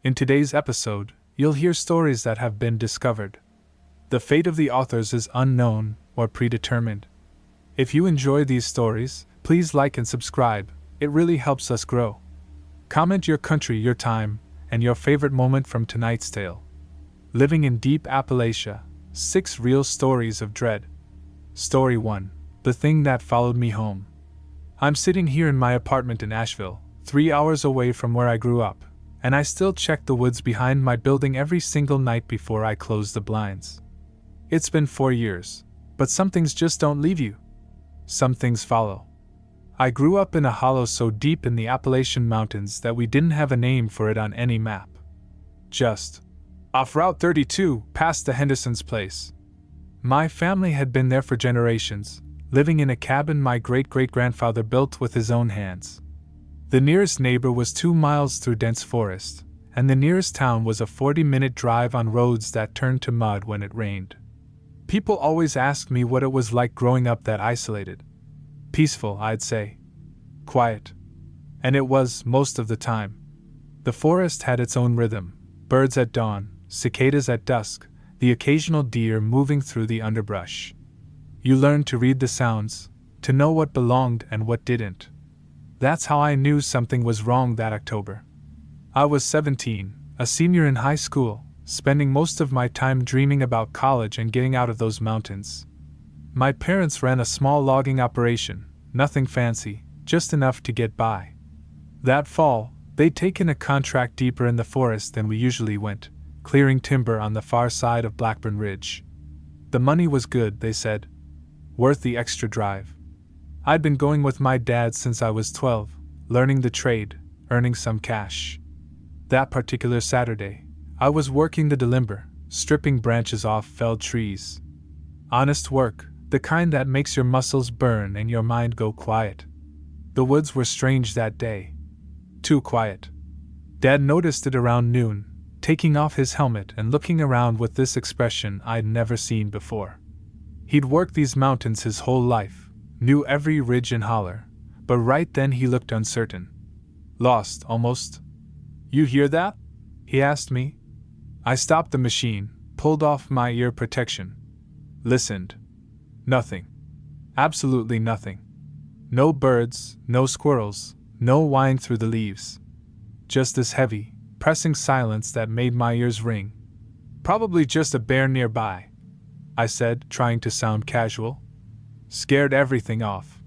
In today's episode, you'll hear stories that have been discovered. The fate of the authors is unknown or predetermined. If you enjoy these stories, please like and subscribe, it really helps us grow. Comment your country, your time, and your favorite moment from tonight's tale. Living in deep Appalachia, 6 real stories of dread. Story 1. The Thing That Followed Me Home. I'm sitting here in my apartment in Asheville, 3 hours away from where I grew up, and I still check the woods behind my building every single night before I close the blinds. It's been 4 years, but some things just don't leave you. Some things follow. I grew up in a hollow so deep in the Appalachian Mountains that we didn't have a name for it on any map. Just off Route 32, past the Henderson's place. My family had been there for generations, living in a cabin my great-great-grandfather built with his own hands. The nearest neighbor was 2 miles through dense forest, and the nearest town was a 40-minute drive on roads that turned to mud when it rained. People always asked me what it was like growing up that isolated. Peaceful, I'd say. Quiet. And it was, most of the time. The forest had its own rhythm: birds at dawn, cicadas at dusk, the occasional deer moving through the underbrush. You learned to read the sounds, to know what belonged and what didn't. That's how I knew something was wrong that October. I was 17, a senior in high school, spending most of my time dreaming about college and getting out of those mountains. My parents ran a small logging operation, nothing fancy, just enough to get by. That fall, they'd taken a contract deeper in the forest than we usually went, clearing timber on the far side of Blackburn Ridge. The money was good, they said. Worth the extra drive. I'd been going with my dad since I was 12, learning the trade, earning some cash. That particular Saturday, I was working the delimber, stripping branches off felled trees. Honest work, the kind that makes your muscles burn and your mind go quiet. The woods were strange that day. Too quiet. Dad noticed it around noon, taking off his helmet and looking around with this expression I'd never seen before. He'd worked these mountains his whole life, knew every ridge and holler, but right then he looked uncertain. Lost, almost. "You hear that?" he asked me. I stopped the machine, pulled off my ear protection. Listened. Nothing. Absolutely nothing. No birds, no squirrels, no whine through the leaves. Just this heavy, pressing silence that made my ears ring. "Probably just a bear nearby," I said, trying to sound casual. Scared everything off.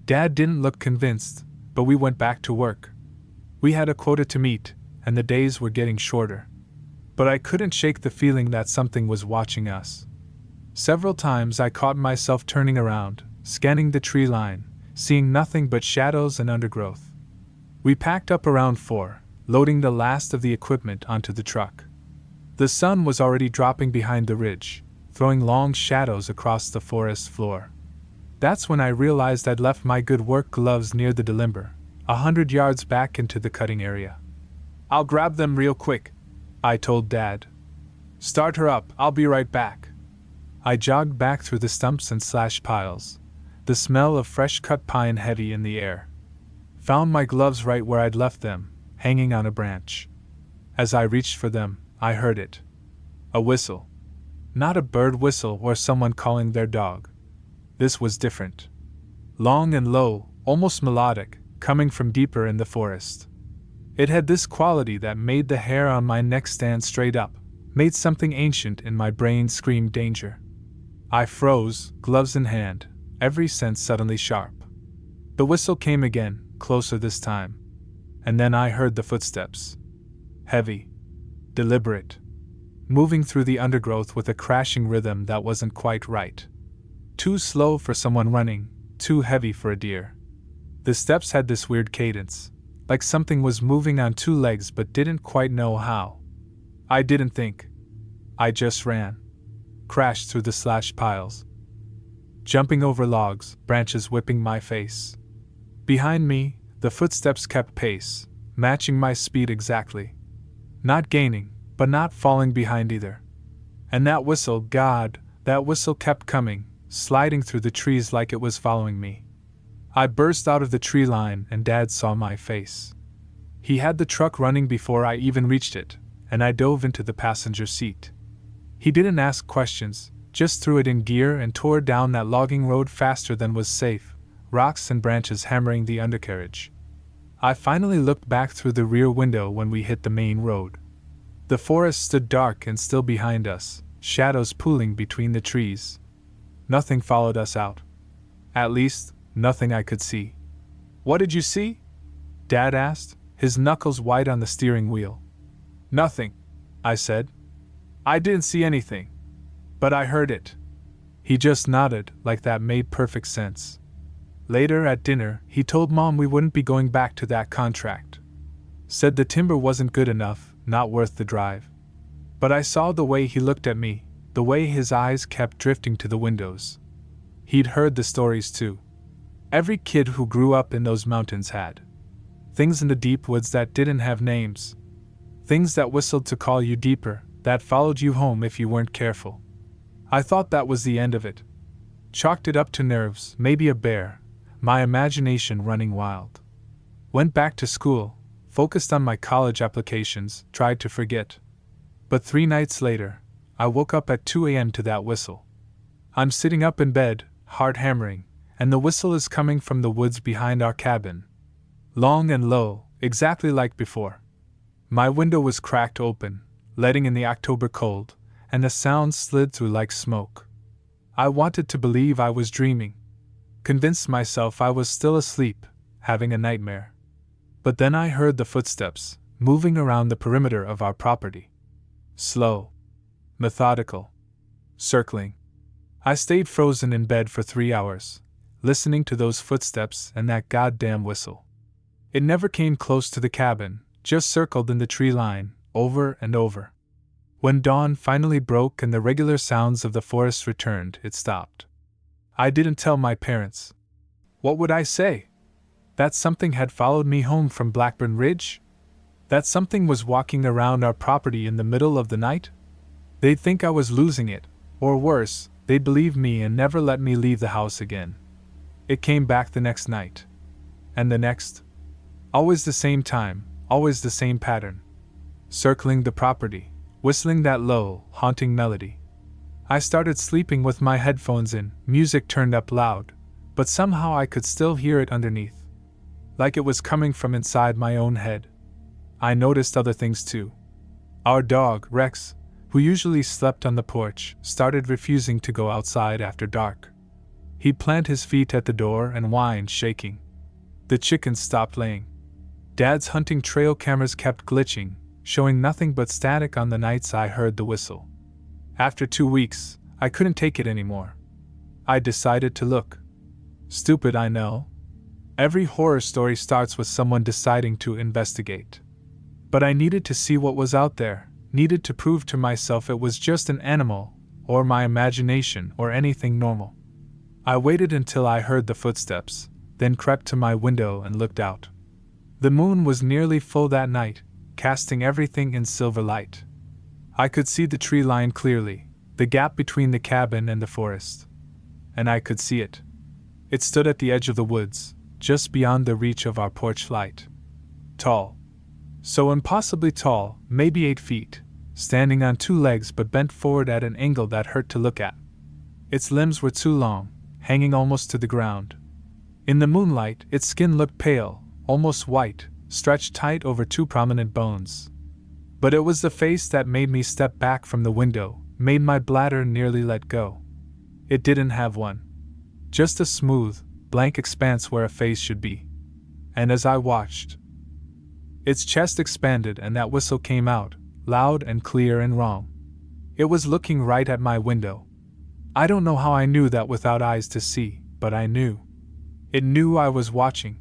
Dad didn't look convinced, but we went back to work. We had a quota to meet, and the days were getting shorter. But I couldn't shake the feeling that something was watching us. Several times I caught myself turning around, scanning the tree line, seeing nothing but shadows and undergrowth. We packed up around 4, loading the last of the equipment onto the truck. The sun was already dropping behind the ridge, throwing long shadows across the forest floor. That's when I realized I'd left my good work gloves near the delimber, 100 yards back into the cutting area. "I'll grab them real quick," I told Dad. "Start her up, I'll be right back." I jogged back through the stumps and slash piles, the smell of fresh cut pine heavy in the air. Found my gloves right where I'd left them, hanging on a branch. As I reached for them, I heard it. A whistle. Not a bird whistle or someone calling their dog. This was different. Long and low, almost melodic, coming from deeper in the forest. It had this quality that made the hair on my neck stand straight up, made something ancient in my brain scream danger. I froze, gloves in hand, every sense suddenly sharp. The whistle came again, closer this time. And then I heard the footsteps. Heavy. Deliberate. Moving through the undergrowth with a crashing rhythm that wasn't quite right. Too slow for someone running, too heavy for a deer. The steps had this weird cadence, like something was moving on 2 legs but didn't quite know how. I didn't think. I just ran. Crashed through the slashed piles. Jumping over logs, branches whipping my face. Behind me, the footsteps kept pace, matching my speed exactly. Not gaining, but not falling behind either. And that whistle, God, that whistle kept coming, sliding through the trees like it was following me. I burst out of the tree line and Dad saw my face. He had the truck running before I even reached it, and I dove into the passenger seat. He didn't ask questions, just threw it in gear and tore down that logging road faster than was safe, rocks and branches hammering the undercarriage. I finally looked back through the rear window when we hit the main road. The forest stood dark and still behind us, shadows pooling between the trees. Nothing followed us out. At least, nothing I could see. "What did you see?" Dad asked, his knuckles white on the steering wheel. "Nothing," I said. "I didn't see anything. But I heard it." He just nodded, like that made perfect sense. Later at dinner, he told Mom we wouldn't be going back to that contract. Said the timber wasn't good enough, not worth the drive. But I saw the way he looked at me, the way his eyes kept drifting to the windows. He'd heard the stories too. Every kid who grew up in those mountains had. Things in the deep woods that didn't have names. Things that whistled to call you deeper, that followed you home if you weren't careful. I thought that was the end of it. Chalked it up to nerves, maybe a bear, my imagination running wild. Went back to school, focused on my college applications, tried to forget. But 3 nights later, I woke up at 2 a.m. to that whistle. I'm sitting up in bed, heart hammering, and the whistle is coming from the woods behind our cabin. Long and low, exactly like before. My window was cracked open, letting in the October cold, and the sound slid through like smoke. I wanted to believe I was dreaming. Convinced myself I was still asleep, having a nightmare. But then I heard the footsteps, moving around the perimeter of our property. Slow. Methodical. Circling. I stayed frozen in bed for 3 hours, listening to those footsteps and that goddamn whistle. It never came close to the cabin, just circled in the tree line, over and over. When dawn finally broke and the regular sounds of the forest returned, it stopped. I didn't tell my parents. What would I say? That something had followed me home from Blackburn Ridge? That something was walking around our property in the middle of the night? They'd think I was losing it, or worse, they'd believe me and never let me leave the house again. It came back the next night. And the next. Always the same time, always the same pattern. Circling the property, whistling that low, haunting melody. I started sleeping with my headphones in, music turned up loud, but somehow I could still hear it underneath. Like it was coming from inside my own head. I noticed other things too. Our dog, Rex, who usually slept on the porch, started refusing to go outside after dark. He'd plant his feet at the door and whine, shaking. The chickens stopped laying. Dad's hunting trail cameras kept glitching, showing nothing but static on the nights I heard the whistle. After 2 weeks, I couldn't take it anymore. I decided to look. Stupid, I know. Every horror story starts with someone deciding to investigate. But I needed to see what was out there, needed to prove to myself it was just an animal, or my imagination, or anything normal. I waited until I heard the footsteps, then crept to my window and looked out. The moon was nearly full that night, casting everything in silver light. I could see the tree line clearly, the gap between the cabin and the forest. And I could see it. It stood at the edge of the woods, just beyond the reach of our porch light. Tall. So impossibly tall, maybe 8 feet, standing on 2 legs but bent forward at an angle that hurt to look at. Its limbs were too long, hanging almost to the ground. In the moonlight, its skin looked pale, almost white, stretched tight over 2 prominent bones. But it was the face that made me step back from the window, made my bladder nearly let go. It didn't have one. Just a smooth, blank expanse where a face should be. And as I watched, its chest expanded and that whistle came out, loud and clear and wrong. It was looking right at my window. I don't know how I knew that without eyes to see, but I knew. It knew I was watching.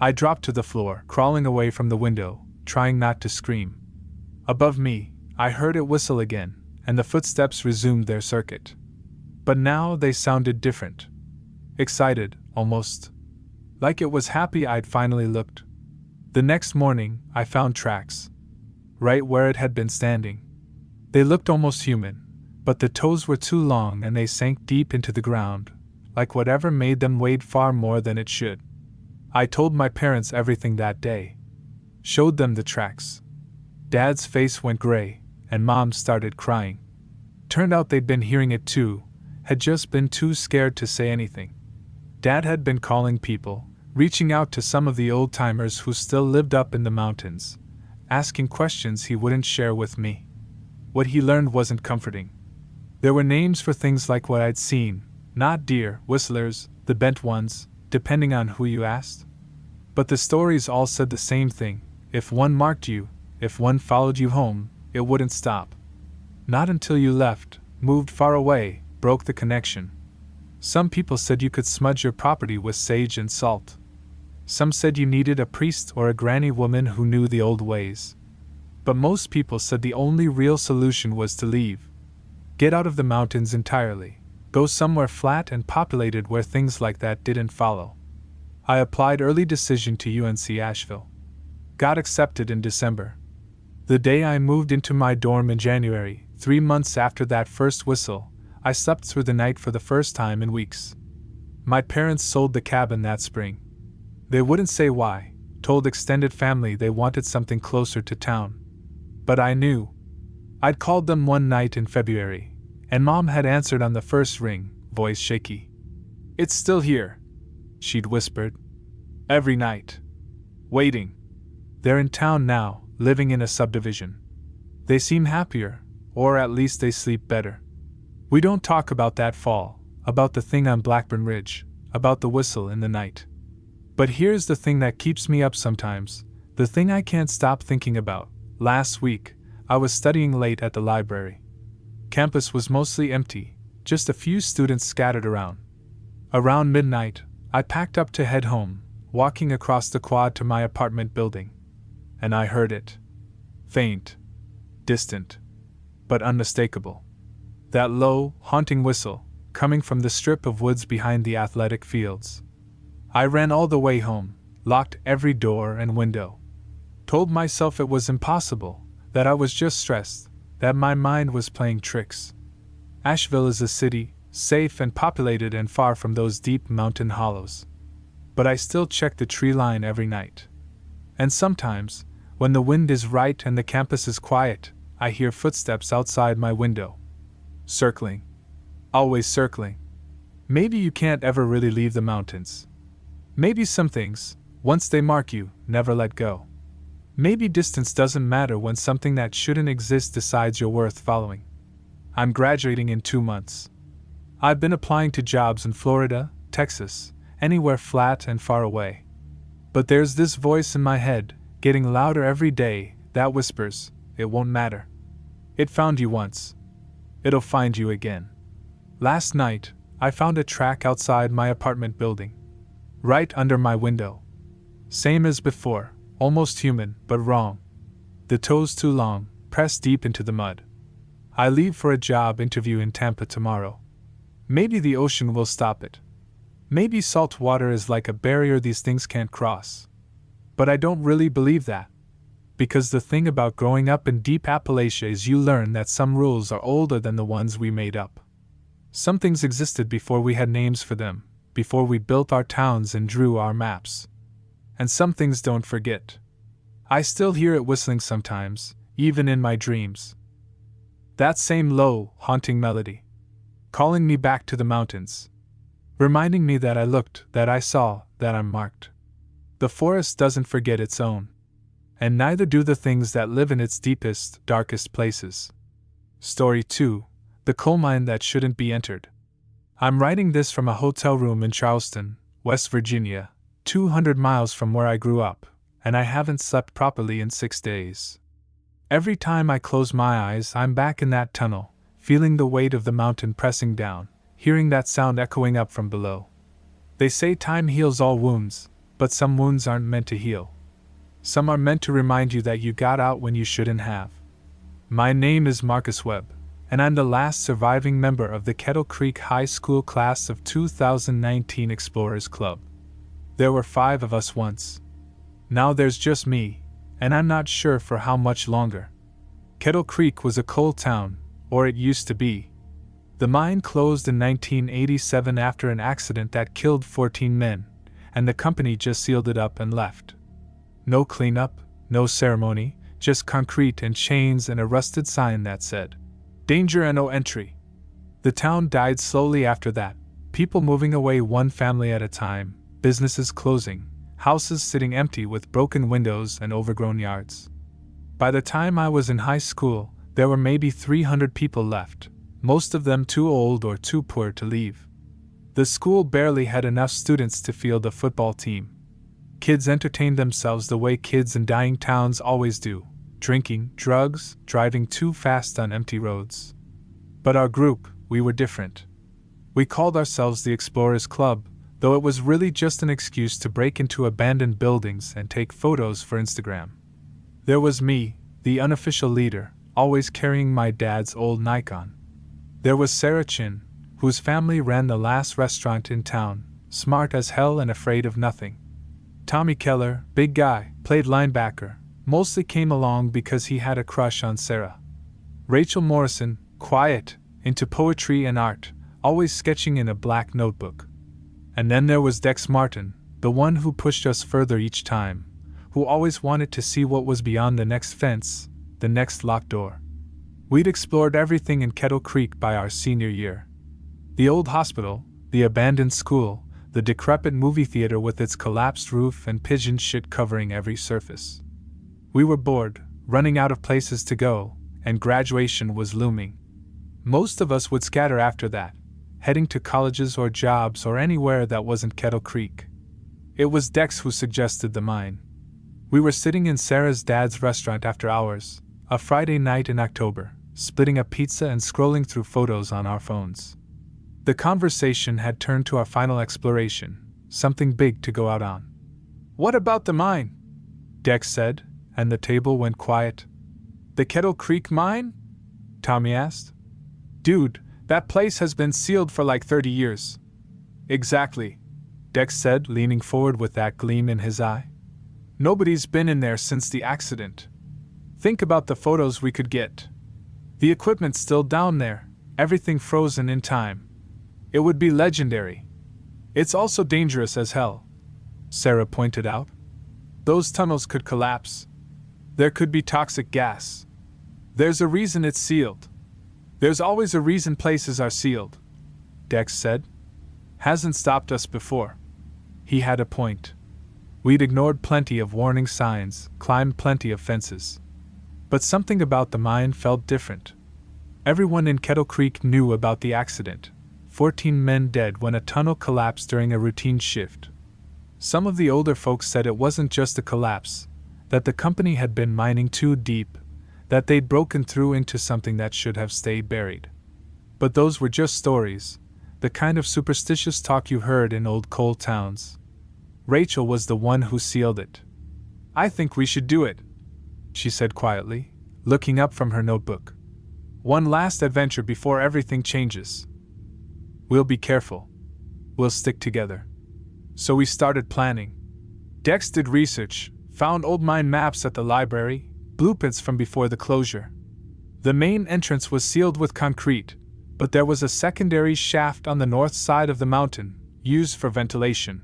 I dropped to the floor, crawling away from the window, trying not to scream. Above me, I heard it whistle again, and the footsteps resumed their circuit. But now they sounded different. Excited, almost. Like it was happy I'd finally looked. The next morning, I found tracks. Right where it had been standing. They looked almost human, but the toes were too long and they sank deep into the ground, like whatever made them weighed far more than it should. I told my parents everything that day. showed them the tracks. Dad's face went gray, and Mom started crying. Turned out they'd been hearing it too, had just been too scared to say anything. Dad had been calling people, reaching out to some of the old-timers who still lived up in the mountains, asking questions he wouldn't share with me. What he learned wasn't comforting. There were names for things like what I'd seen, not deer, whistlers, the bent ones, depending on who you asked. But the stories all said the same thing: if one marked you, if one followed you home, it wouldn't stop. Not until you left, moved far away, broke the connection. Some people said you could smudge your property with sage and salt. Some said you needed a priest or a granny woman who knew the old ways. But most people said the only real solution was to leave. Get out of the mountains entirely. Go somewhere flat and populated where things like that didn't follow. I applied early decision to UNC Asheville. Got accepted in December. The day I moved into my dorm in January, 3 months after that first whistle, I slept through the night for the first time in weeks. My parents sold the cabin that spring. They wouldn't say why, told extended family they wanted something closer to town. But I knew. I'd called them one night in February, and Mom had answered on the first ring, voice shaky. "It's still here," she'd whispered. "Every night. Waiting. They're in town now, living in a subdivision. They seem happier, or at least they sleep better. We don't talk about that fall, about the thing on Blackburn Ridge, about the whistle in the night. But here's the thing that keeps me up sometimes, the thing I can't stop thinking about. Last week, I was studying late at the library. Campus was mostly empty, just a few students scattered around. Around midnight, I packed up to head home, walking across the quad to my apartment building. And I heard it. Faint. Distant. But unmistakable. That low, haunting whistle, coming from the strip of woods behind the athletic fields. I ran all the way home, locked every door and window. Told myself it was impossible, that I was just stressed, that my mind was playing tricks. Asheville is a city, safe and populated and far from those deep mountain hollows. But I still check the tree line every night. And sometimes, when the wind is right and the campus is quiet, I hear footsteps outside my window. Circling. Always circling. Maybe you can't ever really leave the mountains. Maybe some things, once they mark you, never let go. Maybe distance doesn't matter when something that shouldn't exist decides you're worth following. I'm graduating in 2 months. I've been applying to jobs in Florida, Texas, anywhere flat and far away. But there's this voice in my head, getting louder every day, that whispers, it won't matter. It found you once. It'll find you again. Last night, I found a track outside my apartment building. Right under my window. Same as before, almost human, but wrong. The toes too long, pressed deep into the mud. I leave for a job interview in Tampa tomorrow. Maybe the ocean will stop it. Maybe salt water is like a barrier these things can't cross. But I don't really believe that. Because the thing about growing up in deep Appalachia is you learn that some rules are older than the ones we made up. Some things existed before we had names for them, before we built our towns and drew our maps. And some things don't forget. I still hear it whistling sometimes, even in my dreams. That same low, haunting melody. Calling me back to the mountains. Reminding me that I looked, that I saw, that I'm marked. The forest doesn't forget its own. And neither do the things that live in its deepest, darkest places. Story 2. The coal mine that shouldn't be entered. I'm writing this from a hotel room in Charleston, West Virginia, 200 miles from where I grew up, and I haven't slept properly in 6 days. Every time I close my eyes, I'm back in that tunnel, feeling the weight of the mountain pressing down, hearing that sound echoing up from below. They say time heals all wounds, but some wounds aren't meant to heal. Some are meant to remind you that you got out when you shouldn't have. My name is Marcus Webb, and I'm the last surviving member of the Kettle Creek High School class of 2019 Explorers Club. There were 5 of us once. Now there's just me, and I'm not sure for how much longer. Kettle Creek was a coal town, or it used to be. The mine closed in 1987 after an accident that killed 14 men, and the company just sealed it up and left. No cleanup, no ceremony, just concrete and chains and a rusted sign that said, "Danger and no entry." The town died slowly after that, people moving away one family at a time, businesses closing, houses sitting empty with broken windows and overgrown yards. By the time I was in high school, there were maybe 300 people left, most of them too old or too poor to leave. The school barely had enough students to field a football team. Kids entertained themselves the way kids in dying towns always do, drinking, drugs, driving too fast on empty roads. But our group, we were different. We called ourselves the Explorers Club, though it was really just an excuse to break into abandoned buildings and take photos for Instagram. There was me, the unofficial leader, always carrying my dad's old Nikon. There was Sarah Chin, whose family ran the last restaurant in town, smart as hell and afraid of nothing. Tommy Keller, big guy, played linebacker, mostly came along because he had a crush on Sarah. Rachel Morrison, quiet, into poetry and art, always sketching in a black notebook. And then there was Dex Martin, the one who pushed us further each time, who always wanted to see what was beyond the next fence, the next locked door. We'd explored everything in Kettle Creek by our senior year. The old hospital, the abandoned school, the decrepit movie theater with its collapsed roof and pigeon shit covering every surface. We were bored, running out of places to go, and graduation was looming. Most of us would scatter after that, heading to colleges or jobs or anywhere that wasn't Kettle Creek. It was Dex who suggested the mine. We were sitting in Sarah's dad's restaurant after hours, a Friday night in October, splitting a pizza and scrolling through photos on our phones. The conversation had turned to our final exploration, something big to go out on. "What about the mine?" Dex said, and the table went quiet. "The Kettle Creek mine?" Tommy asked. "Dude, that place has been sealed for like 30 years. "Exactly," Dex said, leaning forward with that gleam in his eye. "Nobody's been in there since the accident. Think about the photos we could get. The equipment's still down there, everything frozen in time. It would be legendary. It's also dangerous as hell," Sarah pointed out. "Those tunnels could collapse. There could be toxic gas. There's a reason it's sealed." "There's always a reason places are sealed," Dex said. "Hasn't stopped us before." He had a point. We'd ignored plenty of warning signs, climbed plenty of fences. But something about the mine felt different. Everyone in Kettle Creek knew about the accident. 14 men dead when a tunnel collapsed during a routine shift. Some of the older folks said it wasn't just a collapse, that the company had been mining too deep, that they'd broken through into something that should have stayed buried. But those were just stories, the kind of superstitious talk you heard in old coal towns. Rachel was the one who sealed it. "I think we should do it," she said quietly, looking up from her notebook. "One last adventure before everything changes. We'll be careful. We'll stick together." So we started planning. Dex did research, found old mine maps at the library, blueprints from before the closure. The main entrance was sealed with concrete, but there was a secondary shaft on the north side of the mountain, used for ventilation.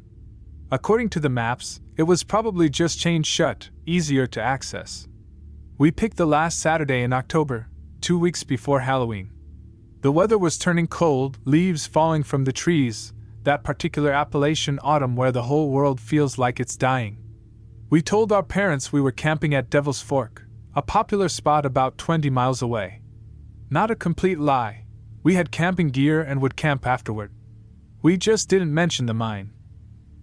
According to the maps, it was probably just chained shut, easier to access. We picked the last Saturday in October, 2 weeks before Halloween. The weather was turning cold, leaves falling from the trees, that particular Appalachian autumn where the whole world feels like it's dying. We told our parents we were camping at Devil's Fork, a popular spot about 20 miles away. Not a complete lie. We had camping gear and would camp afterward. We just didn't mention the mine.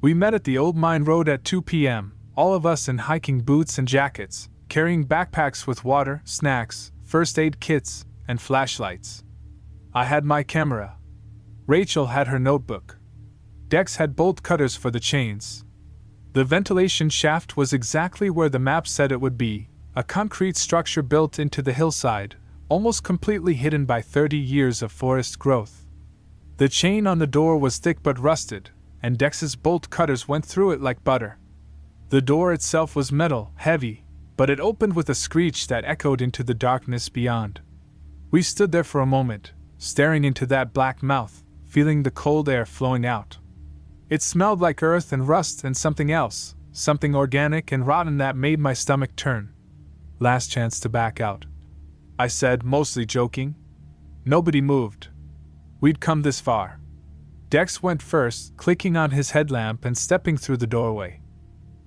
We met at the old mine road at 2 p.m., all of us in hiking boots and jackets, carrying backpacks with water, snacks, first aid kits, and flashlights. I had my camera. Rachel had her notebook. Dex had bolt cutters for the chains. The ventilation shaft was exactly where the map said it would be, a concrete structure built into the hillside, almost completely hidden by 30 years of forest growth. The chain on the door was thick but rusted, and Dex's bolt cutters went through it like butter. The door itself was metal, heavy, but it opened with a screech that echoed into the darkness beyond. We stood there for a moment, staring into that black mouth, feeling the cold air flowing out. It smelled like earth and rust and something else, something organic and rotten that made my stomach turn. Last chance to back out, I said, mostly joking. Nobody moved. We'd come this far. Dex went first, clicking on his headlamp and stepping through the doorway.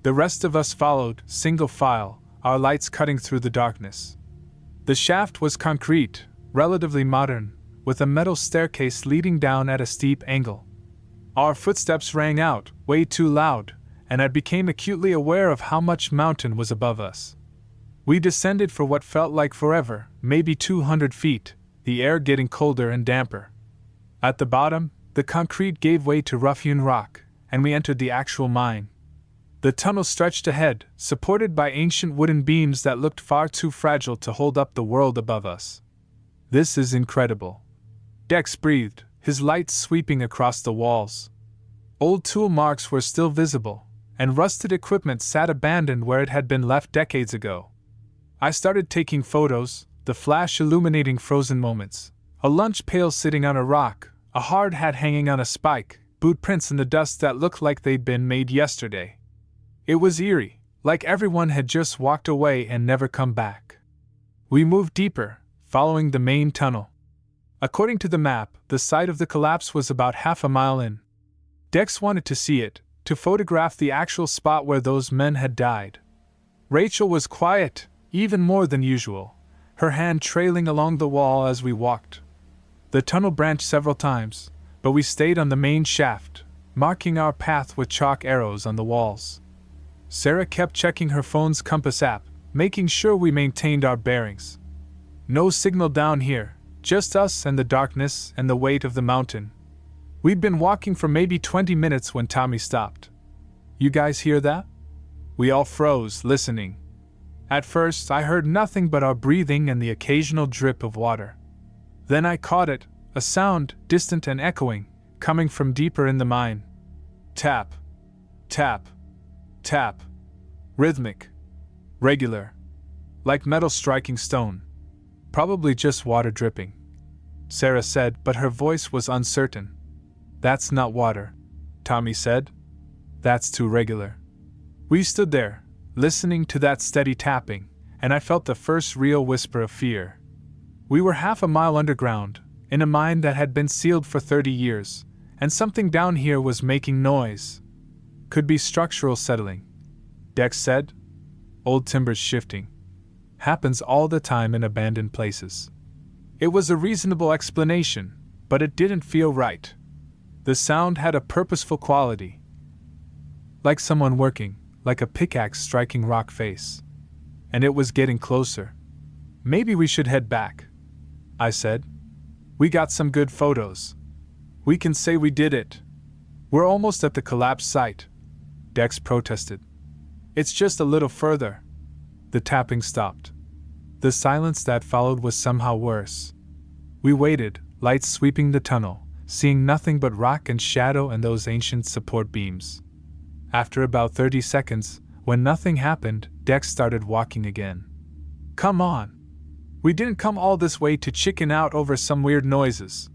The rest of us followed, single file, our lights cutting through the darkness. The shaft was concrete, relatively modern, with a metal staircase leading down at a steep angle. Our footsteps rang out, way too loud, and I became acutely aware of how much mountain was above us. We descended for what felt like forever, maybe 200 feet, the air getting colder and damper. At the bottom, the concrete gave way to rough-hewn rock, and we entered the actual mine. The tunnel stretched ahead, supported by ancient wooden beams that looked far too fragile to hold up the world above us. This is incredible. Dex breathed, his lights sweeping across the walls. Old tool marks were still visible, and rusted equipment sat abandoned where it had been left decades ago. I started taking photos, the flash illuminating frozen moments. A lunch pail sitting on a rock, a hard hat hanging on a spike, boot prints in the dust that looked like they'd been made yesterday. It was eerie, like everyone had just walked away and never come back. We moved deeper, following the main tunnel. According to the map, the site of the collapse was about half a mile in. Dex wanted to see it, to photograph the actual spot where those men had died. Rachel was quiet, even more than usual, her hand trailing along the wall as we walked. The tunnel branched several times, but we stayed on the main shaft, marking our path with chalk arrows on the walls. Sarah kept checking her phone's compass app, making sure we maintained our bearings. No signal down here, just us and the darkness and the weight of the mountain. We'd been walking for maybe 20 minutes when Tommy stopped. "You guys hear that?" We all froze, listening. At first, I heard nothing but our breathing and the occasional drip of water. Then I caught it, a sound, distant and echoing, coming from deeper in the mine. Tap. Tap. Tap. Rhythmic. Regular. Like metal striking stone. Probably just water dripping, Sarah said, but her voice was uncertain. "That's not water," Tommy said. "That's too regular." We stood there, listening to that steady tapping, and I felt the first real whisper of fear. We were half a mile underground, in a mine that had been sealed for 30 years, and something down here was making noise. "Could be structural settling," Dex said. "Old timbers shifting. Happens all the time in abandoned places." It was a reasonable explanation, but it didn't feel right. The sound had a purposeful quality. Like someone working, like a pickaxe striking rock face. And it was getting closer. "Maybe we should head back," I said. "We got some good photos. We can say we did it." "We're almost at the collapse site," Dex protested. "It's just a little further." The tapping stopped. The silence that followed was somehow worse. We waited, lights sweeping the tunnel, seeing nothing but rock and shadow and those ancient support beams. After about 30 seconds, when nothing happened, Dex started walking again. "Come on. We didn't come all this way to chicken out over some weird noises."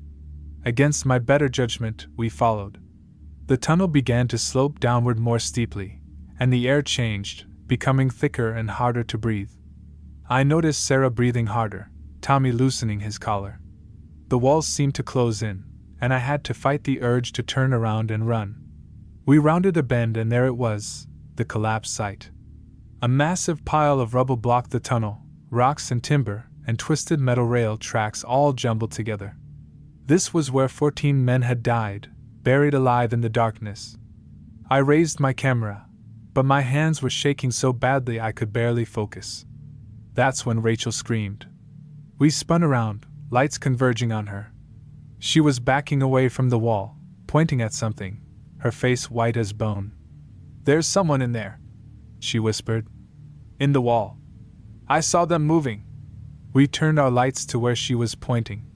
Against my better judgment, we followed. The tunnel began to slope downward more steeply, and the air changed, becoming thicker and harder to breathe. I noticed Sarah breathing harder, Tommy loosening his collar. The walls seemed to close in, and I had to fight the urge to turn around and run. We rounded a bend and there it was, the collapse site. A massive pile of rubble blocked the tunnel, rocks and timber, and twisted metal rail tracks all jumbled together. This was where 14 men had died, buried alive in the darkness. I raised my camera, but my hands were shaking so badly I could barely focus. That's when Rachel screamed. We spun around, lights converging on her. She was backing away from the wall, pointing at something, her face white as bone. "There's someone in there," she whispered. "In the wall. I saw them moving." We turned our lights to where she was pointing.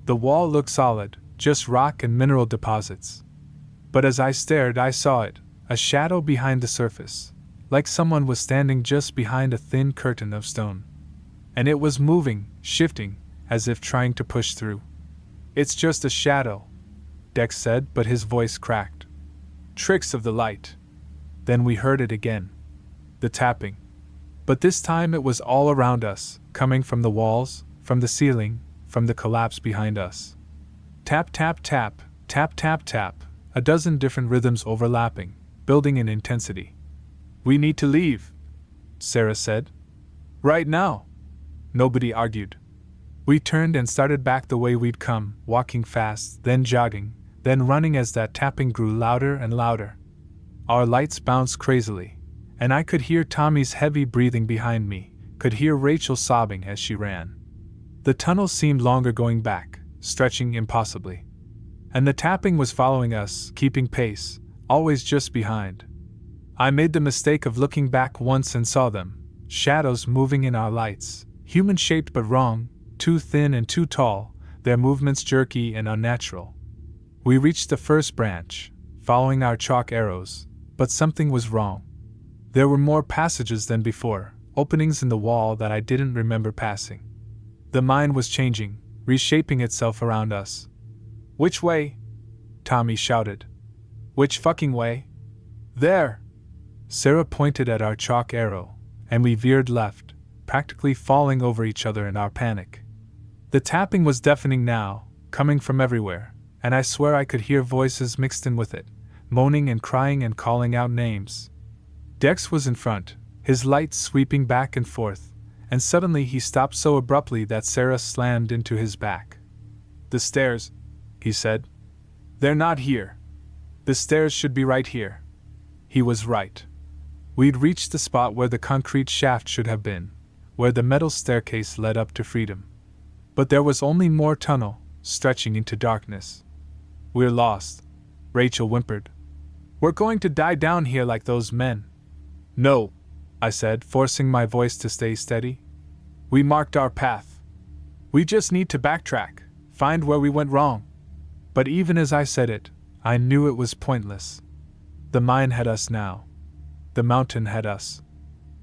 The wall looked solid, just rock and mineral deposits. But as I stared, I saw it, a shadow behind the surface, like someone was standing just behind a thin curtain of stone. And it was moving, shifting, as if trying to push through. "It's just a shadow," Dex said, but his voice cracked. "Tricks of the light." Then we heard it again. The tapping. But this time it was all around us, coming from the walls, from the ceiling, from the collapse behind us. Tap, tap, tap, tap, tap, tap, a dozen different rhythms overlapping, building in intensity. "We need to leave," Sarah said. "Right now." Nobody argued. We turned and started back the way we'd come, walking fast, then jogging, then running as that tapping grew louder and louder. Our lights bounced crazily, and I could hear Tommy's heavy breathing behind me, could hear Rachel sobbing as she ran. The tunnel seemed longer going back, stretching impossibly. And the tapping was following us, keeping pace, always just behind. I made the mistake of looking back once and saw them, shadows moving in our lights, human-shaped but wrong, too thin and too tall, their movements jerky and unnatural. We reached the first branch, following our chalk arrows, but something was wrong. There were more passages than before, openings in the wall that I didn't remember passing. The mind was changing, reshaping itself around us. "Which way?" Tommy shouted. "Which fucking way?" "There!" Sarah pointed at our chalk arrow, and we veered left, practically falling over each other in our panic. The tapping was deafening now, coming from everywhere, and I swear I could hear voices mixed in with it, moaning and crying and calling out names. Dex was in front, his light sweeping back and forth, and suddenly he stopped so abruptly that Sarah slammed into his back. "The stairs," he said. "They're not here. The stairs should be right here." He was right. We'd reached the spot where the concrete shaft should have been, where the metal staircase led up to freedom. But there was only more tunnel, stretching into darkness. "We're lost," Rachel whimpered. "We're going to die down here like those men." "No," I said, forcing my voice to stay steady. "We marked our path. We just need to backtrack, find where we went wrong." But even as I said it, I knew it was pointless. The mine had us now. The mountain had us.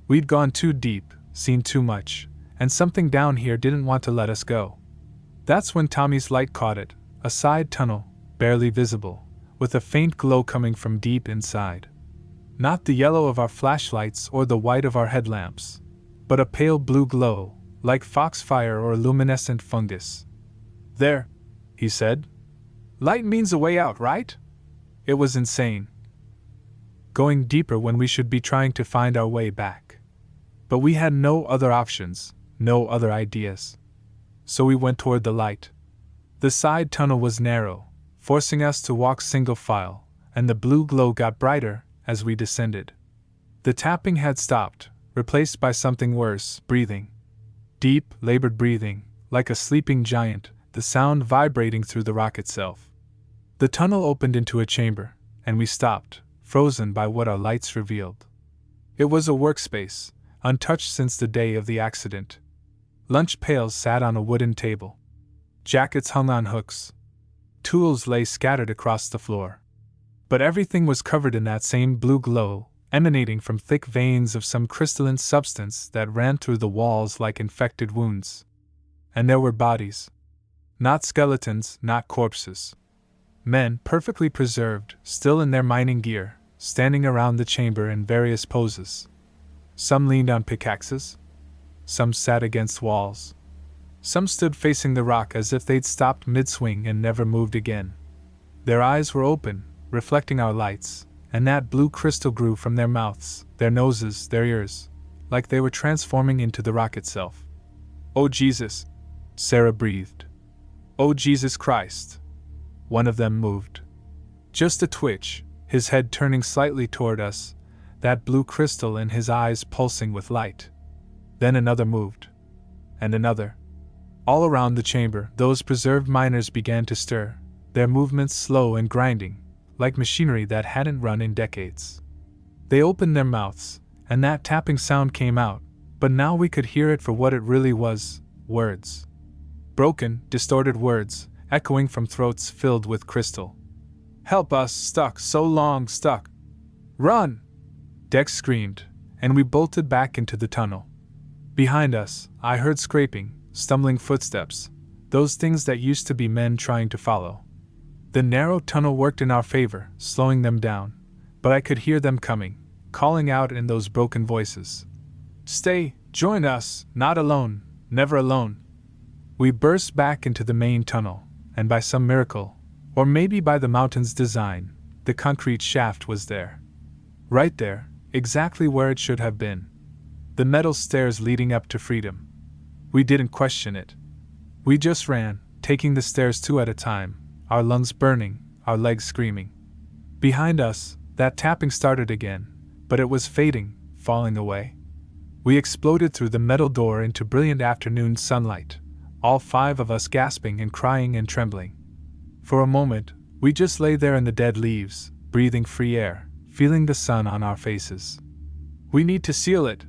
We'd gone too deep, seen too much, and something down here didn't want to let us go. That's when Tommy's light caught it, a side tunnel, barely visible, with a faint glow coming from deep inside. Not the yellow of our flashlights or the white of our headlamps, but a pale blue glow, like foxfire or luminescent fungus. "There," he said. "Light means a way out, right?" It was insane. Going deeper when we should be trying to find our way back. But we had no other options, no other ideas. So we went toward the light. The side tunnel was narrow, forcing us to walk single file, and the blue glow got brighter as we descended. The tapping had stopped, replaced by something worse, breathing. Deep, labored breathing, like a sleeping giant, the sound vibrating through the rock itself. The tunnel opened into a chamber, and we stopped, frozen by what our lights revealed. It was a workspace, untouched since the day of the accident. Lunch pails sat on a wooden table. Jackets hung on hooks. Tools lay scattered across the floor. But everything was covered in that same blue glow, emanating from thick veins of some crystalline substance that ran through the walls like infected wounds. And there were bodies. Not skeletons, not corpses. Men, perfectly preserved, still in their mining gear, standing around the chamber in various poses. Some leaned on pickaxes. Some sat against walls. Some stood facing the rock as if they'd stopped mid-swing and never moved again. Their eyes were open, reflecting our lights, and that blue crystal grew from their mouths, their noses, their ears, like they were transforming into the rock itself. "Oh Jesus," Sarah breathed. "Oh Jesus Christ." One of them moved. Just a twitch, his head turning slightly toward us, that blue crystal in his eyes pulsing with light. Then another moved. And another. All around the chamber, those preserved miners began to stir, their movements slow and grinding, like machinery that hadn't run in decades. They opened their mouths, and that tapping sound came out, but now we could hear it for what it really was, words. Broken, distorted words, echoing from throats filled with crystal. "Help us, stuck, so long stuck. Run!" Dex screamed, and we bolted back into the tunnel. Behind us, I heard scraping, stumbling footsteps, those things that used to be men trying to follow. The narrow tunnel worked in our favor, slowing them down, but I could hear them coming, calling out in those broken voices. "Stay, join us, not alone, never alone." We burst back into the main tunnel, and by some miracle, or maybe by the mountain's design, the concrete shaft was there. Right there, exactly where it should have been. The metal stairs leading up to freedom. We didn't question it. We just ran, taking the stairs two at a time, our lungs burning, our legs screaming. Behind us, that tapping started again, but it was fading, falling away. We exploded through the metal door into brilliant afternoon sunlight, all five of us gasping and crying and trembling. For a moment, we just lay there in the dead leaves, breathing free air, feeling the sun on our faces. "We need to seal it,"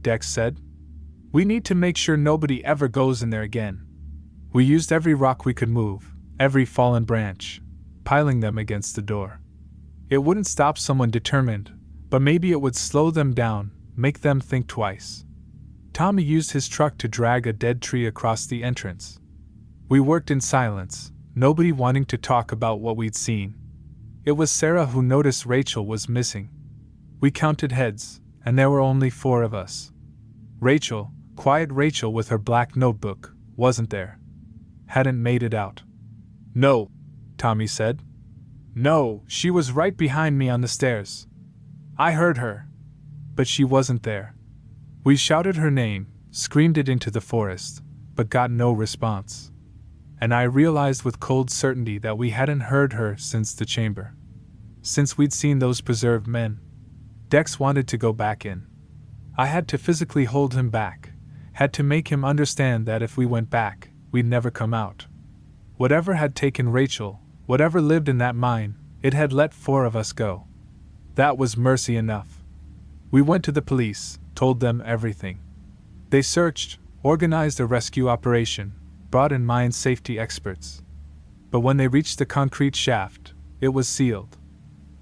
Dex said. "We need to make sure nobody ever goes in there again." We used every rock we could move, every fallen branch, piling them against the door. It wouldn't stop someone determined, but maybe it would slow them down, make them think twice. Tommy used his truck to drag a dead tree across the entrance. We worked in silence, nobody wanting to talk about what we'd seen. It was Sarah who noticed Rachel was missing. We counted heads, and there were only 4 of us. Rachel, quiet Rachel with her black notebook, wasn't there. Hadn't made it out. "No," Tommy said. "No, she was right behind me on the stairs. I heard her. But she wasn't there." We shouted her name, screamed it into the forest, but got no response. And I realized with cold certainty that we hadn't heard her since the chamber. Since we'd seen those preserved men. Dex wanted to go back in. I had to physically hold him back, had to make him understand that if we went back, we'd never come out. Whatever had taken Rachel, whatever lived in that mine, it had let 4 of us go. That was mercy enough. We went to the police, told them everything. They searched, organized a rescue operation, brought in mine safety experts. But when they reached the concrete shaft, it was sealed.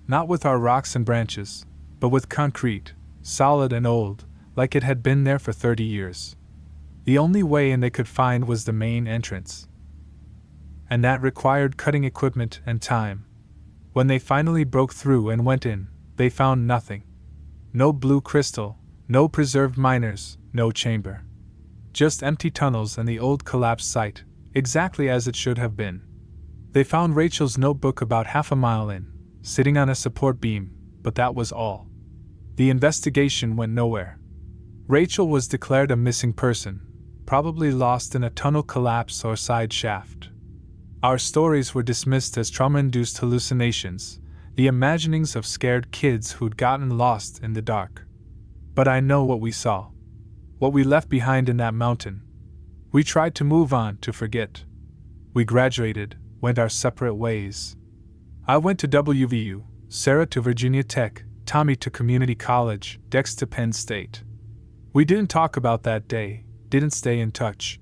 Not with our rocks and branches, but with concrete, solid and old, like it had been there for 30 years. The only way in they could find was the main entrance. And that required cutting equipment and time. When they finally broke through and went in, they found nothing. No blue crystal, no preserved miners, no chamber. Just empty tunnels and the old collapsed site, exactly as it should have been. They found Rachel's notebook about half a mile in, sitting on a support beam, but that was all. The investigation went nowhere. Rachel was declared a missing person, probably lost in a tunnel collapse or side shaft. Our stories were dismissed as trauma-induced hallucinations, the imaginings of scared kids who'd gotten lost in the dark. But I know what we saw. What we left behind in that mountain. We tried to move on, to forget. We graduated, went our separate ways. I went to WVU, Sarah to Virginia Tech, Tommy to community college, Dex to Penn State. We didn't talk about that day, didn't stay in touch.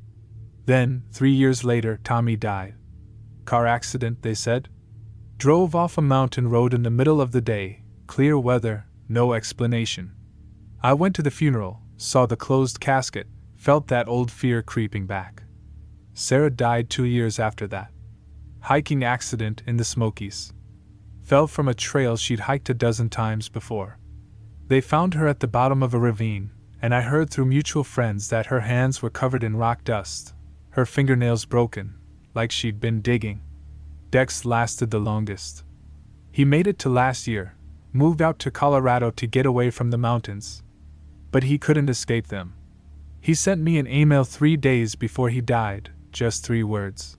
Then, 3 years later, Tommy died. Car accident, they said. Drove off a mountain road in the middle of the day, clear weather, no explanation. I went to the funeral, saw the closed casket, felt that old fear creeping back. Sarah died 2 years after that. Hiking accident in the Smokies. Fell from a trail she'd hiked a dozen times before. They found her at the bottom of a ravine, and I heard through mutual friends that her hands were covered in rock dust, her fingernails broken, like she'd been digging. Dex lasted the longest. He made it to last year, moved out to Colorado to get away from the mountains. But he couldn't escape them. He sent me an email 3 days before he died, just 3 words.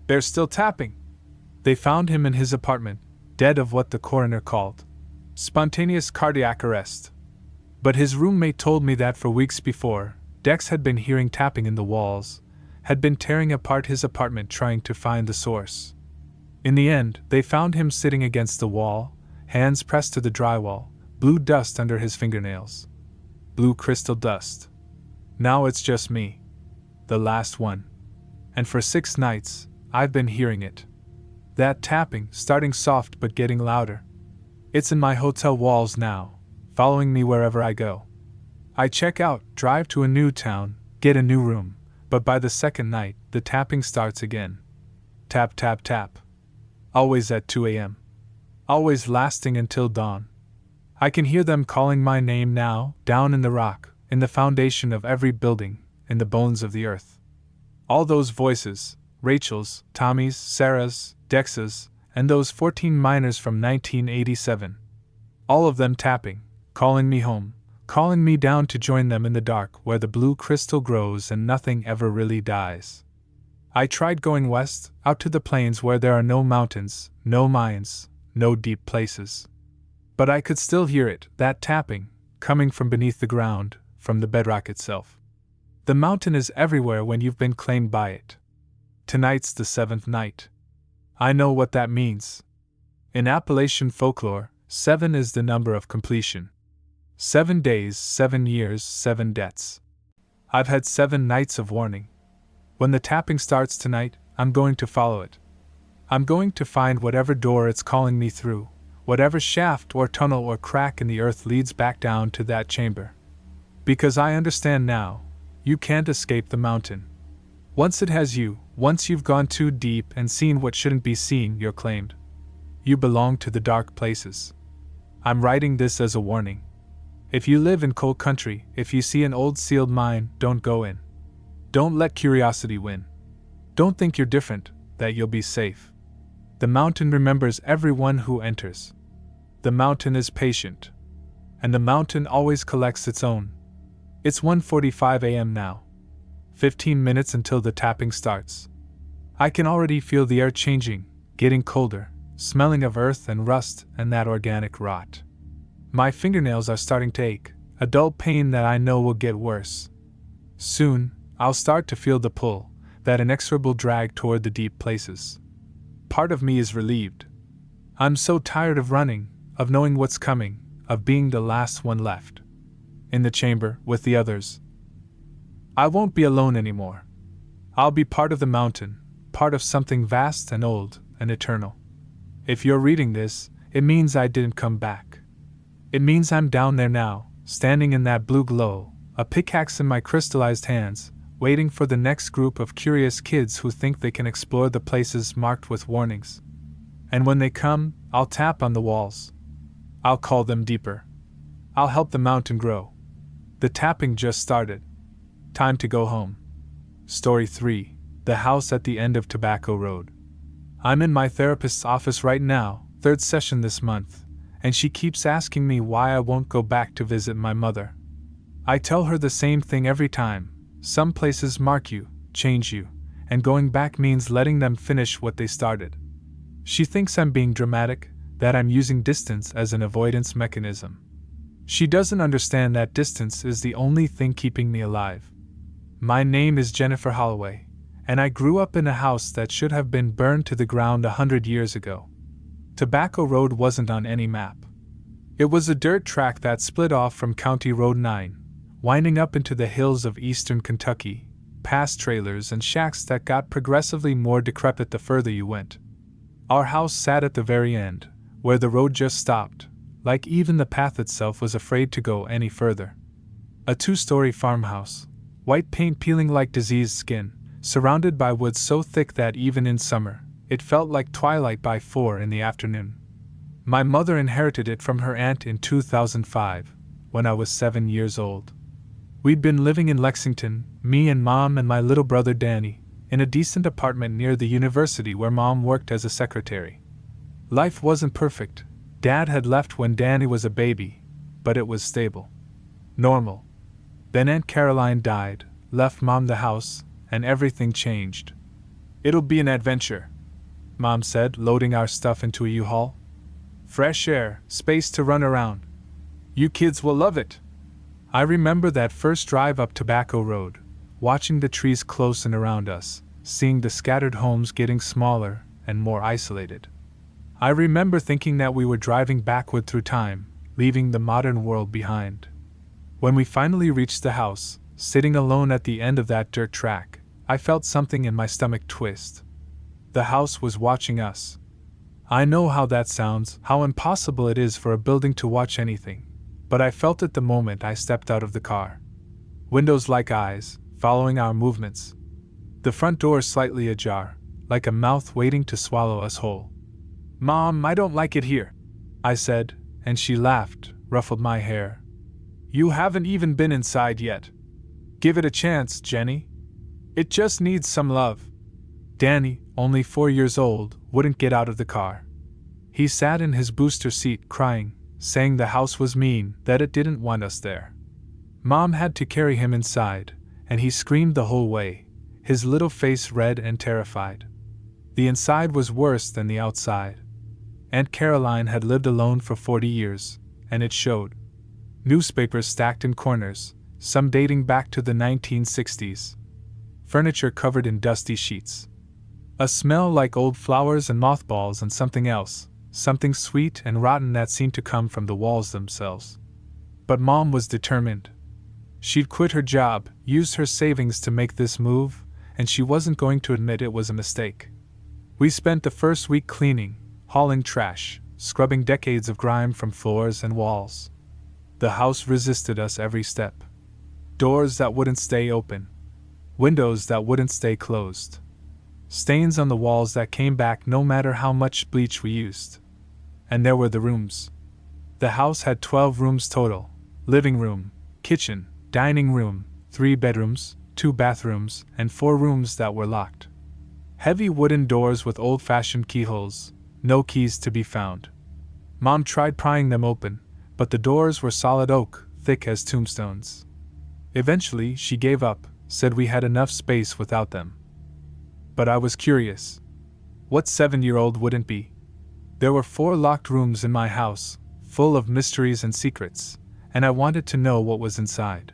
"They're still tapping." They found him in his apartment, dead of what the coroner called spontaneous cardiac arrest. But his roommate told me that for weeks before, Dex had been hearing tapping in the walls, had been tearing apart his apartment trying to find the source. In the end, they found him sitting against the wall, hands pressed to the drywall, blue dust under his fingernails. Blue crystal dust. Now it's just me. The last one. And for 6 nights, I've been hearing it. That tapping, starting soft but getting louder. It's in my hotel walls now, following me wherever I go. I check out, drive to a new town, get a new room, but by the 2nd night, the tapping starts again. Tap, tap, tap. Always at 2 a.m. Always lasting until dawn. I can hear them calling my name now, down in the rock, in the foundation of every building, in the bones of the earth. All those voices, Rachel's, Tommy's, Sarah's, Dex's, and those 14 miners from 1987. All of them tapping, calling me home, calling me down to join them in the dark where the blue crystal grows and nothing ever really dies. I tried going west, out to the plains where there are no mountains, no mines, no deep places. But I could still hear it, that tapping, coming from beneath the ground, from the bedrock itself. The mountain is everywhere when you've been claimed by it. Tonight's the 7th night. I know what that means. In Appalachian folklore, 7 is the number of completion. 7 days, 7 years, 7 debts. I've had 7 nights of warning. When the tapping starts tonight, I'm going to follow it. I'm going to find whatever door it's calling me through, whatever shaft or tunnel or crack in the earth leads back down to that chamber. Because I understand now, you can't escape the mountain. Once it has you, once you've gone too deep and seen what shouldn't be seen, you're claimed. You belong to the dark places. I'm writing this as a warning. If you live in coal country, if you see an old sealed mine, don't go in. Don't let curiosity win. Don't think you're different, that you'll be safe. The mountain remembers everyone who enters. The mountain is patient. And the mountain always collects its own. It's 1:45 a.m. now. 15 minutes until the tapping starts. I can already feel the air changing, getting colder, smelling of earth and rust and that organic rot. My fingernails are starting to ache, a dull pain that I know will get worse. Soon, I'll start to feel the pull, that inexorable drag toward the deep places. Part of me is relieved. I'm so tired of running, of knowing what's coming, of being the last one left. In the chamber, with the others. I won't be alone anymore. I'll be part of the mountain, part of something vast and old and eternal. If you're reading this, it means I didn't come back. It means I'm down there now, standing in that blue glow, a pickaxe in my crystallized hands, waiting for the next group of curious kids who think they can explore the places marked with warnings. And when they come, I'll tap on the walls. I'll call them deeper. I'll help the mountain grow. The tapping just started. Time to go home. Story 3. The House at the End of Tobacco Road. I'm in my therapist's office right now, 3rd session this month, and she keeps asking me why I won't go back to visit my mother. I tell her the same thing every time. Some places mark you, change you, and going back means letting them finish what they started. She thinks I'm being dramatic, that I'm using distance as an avoidance mechanism. She doesn't understand that distance is the only thing keeping me alive. My name is Jennifer Holloway, and I grew up in a house that should have been burned to the ground 100 years ago. Tobacco Road wasn't on any map. It was a dirt track that split off from County Road 9, winding up into the hills of eastern Kentucky, past trailers and shacks that got progressively more decrepit the further you went. Our house sat at the very end, where the road just stopped, like even the path itself was afraid to go any further. A 2-story farmhouse, white paint peeling like diseased skin, surrounded by woods so thick that even in summer, it felt like twilight by 4 in the afternoon. My mother inherited it from her aunt in 2005, when I was 7 years old. We'd been living in Lexington, me and Mom and my little brother Danny, in a decent apartment near the university where Mom worked as a secretary. Life wasn't perfect. Dad had left when Danny was a baby, but it was stable. Normal. Then Aunt Caroline died, left Mom the house, and everything changed. "It'll be an adventure," Mom said, loading our stuff into a U-Haul. "Fresh air, space to run around. You kids will love it." I remember that first drive up Tobacco Road, watching the trees close and around us, seeing the scattered homes getting smaller and more isolated. I remember thinking that we were driving backward through time, leaving the modern world behind. When we finally reached the house, sitting alone at the end of that dirt track, I felt something in my stomach twist. The house was watching us. I know how that sounds, how impossible it is for a building to watch anything, but I felt it the moment I stepped out of the car. Windows like eyes, following our movements. The front door slightly ajar, like a mouth waiting to swallow us whole. "Mom, I don't like it here," I said, and she laughed, ruffled my hair. "You haven't even been inside yet. Give it a chance, Jenny. It just needs some love." Danny, only 4 years old, wouldn't get out of the car. He sat in his booster seat crying, saying the house was mean, that it didn't want us there. Mom had to carry him inside, and he screamed the whole way, his little face red and terrified. The inside was worse than the outside. Aunt Caroline had lived alone for 40 years, and it showed. Newspapers stacked in corners, some dating back to the 1960s. Furniture covered in dusty sheets. A smell like old flowers and mothballs and something else, something sweet and rotten that seemed to come from the walls themselves. But Mom was determined. She'd quit her job, used her savings to make this move, and she wasn't going to admit it was a mistake. We spent the first week cleaning, hauling trash, scrubbing decades of grime from floors and walls. The house resisted us every step. Doors that wouldn't stay open. Windows that wouldn't stay closed. Stains on the walls that came back no matter how much bleach we used. And there were the rooms. The house had 12 rooms total: living room, kitchen, dining room, 3 bedrooms, 2 bathrooms, and 4 rooms that were locked. Heavy wooden doors with old-fashioned keyholes, no keys to be found. Mom tried prying them open, but the doors were solid oak, thick as tombstones. Eventually, she gave up, said we had enough space without them. But I was curious. What 7-year-old wouldn't be? There were 4 locked rooms in my house, full of mysteries and secrets, and I wanted to know what was inside.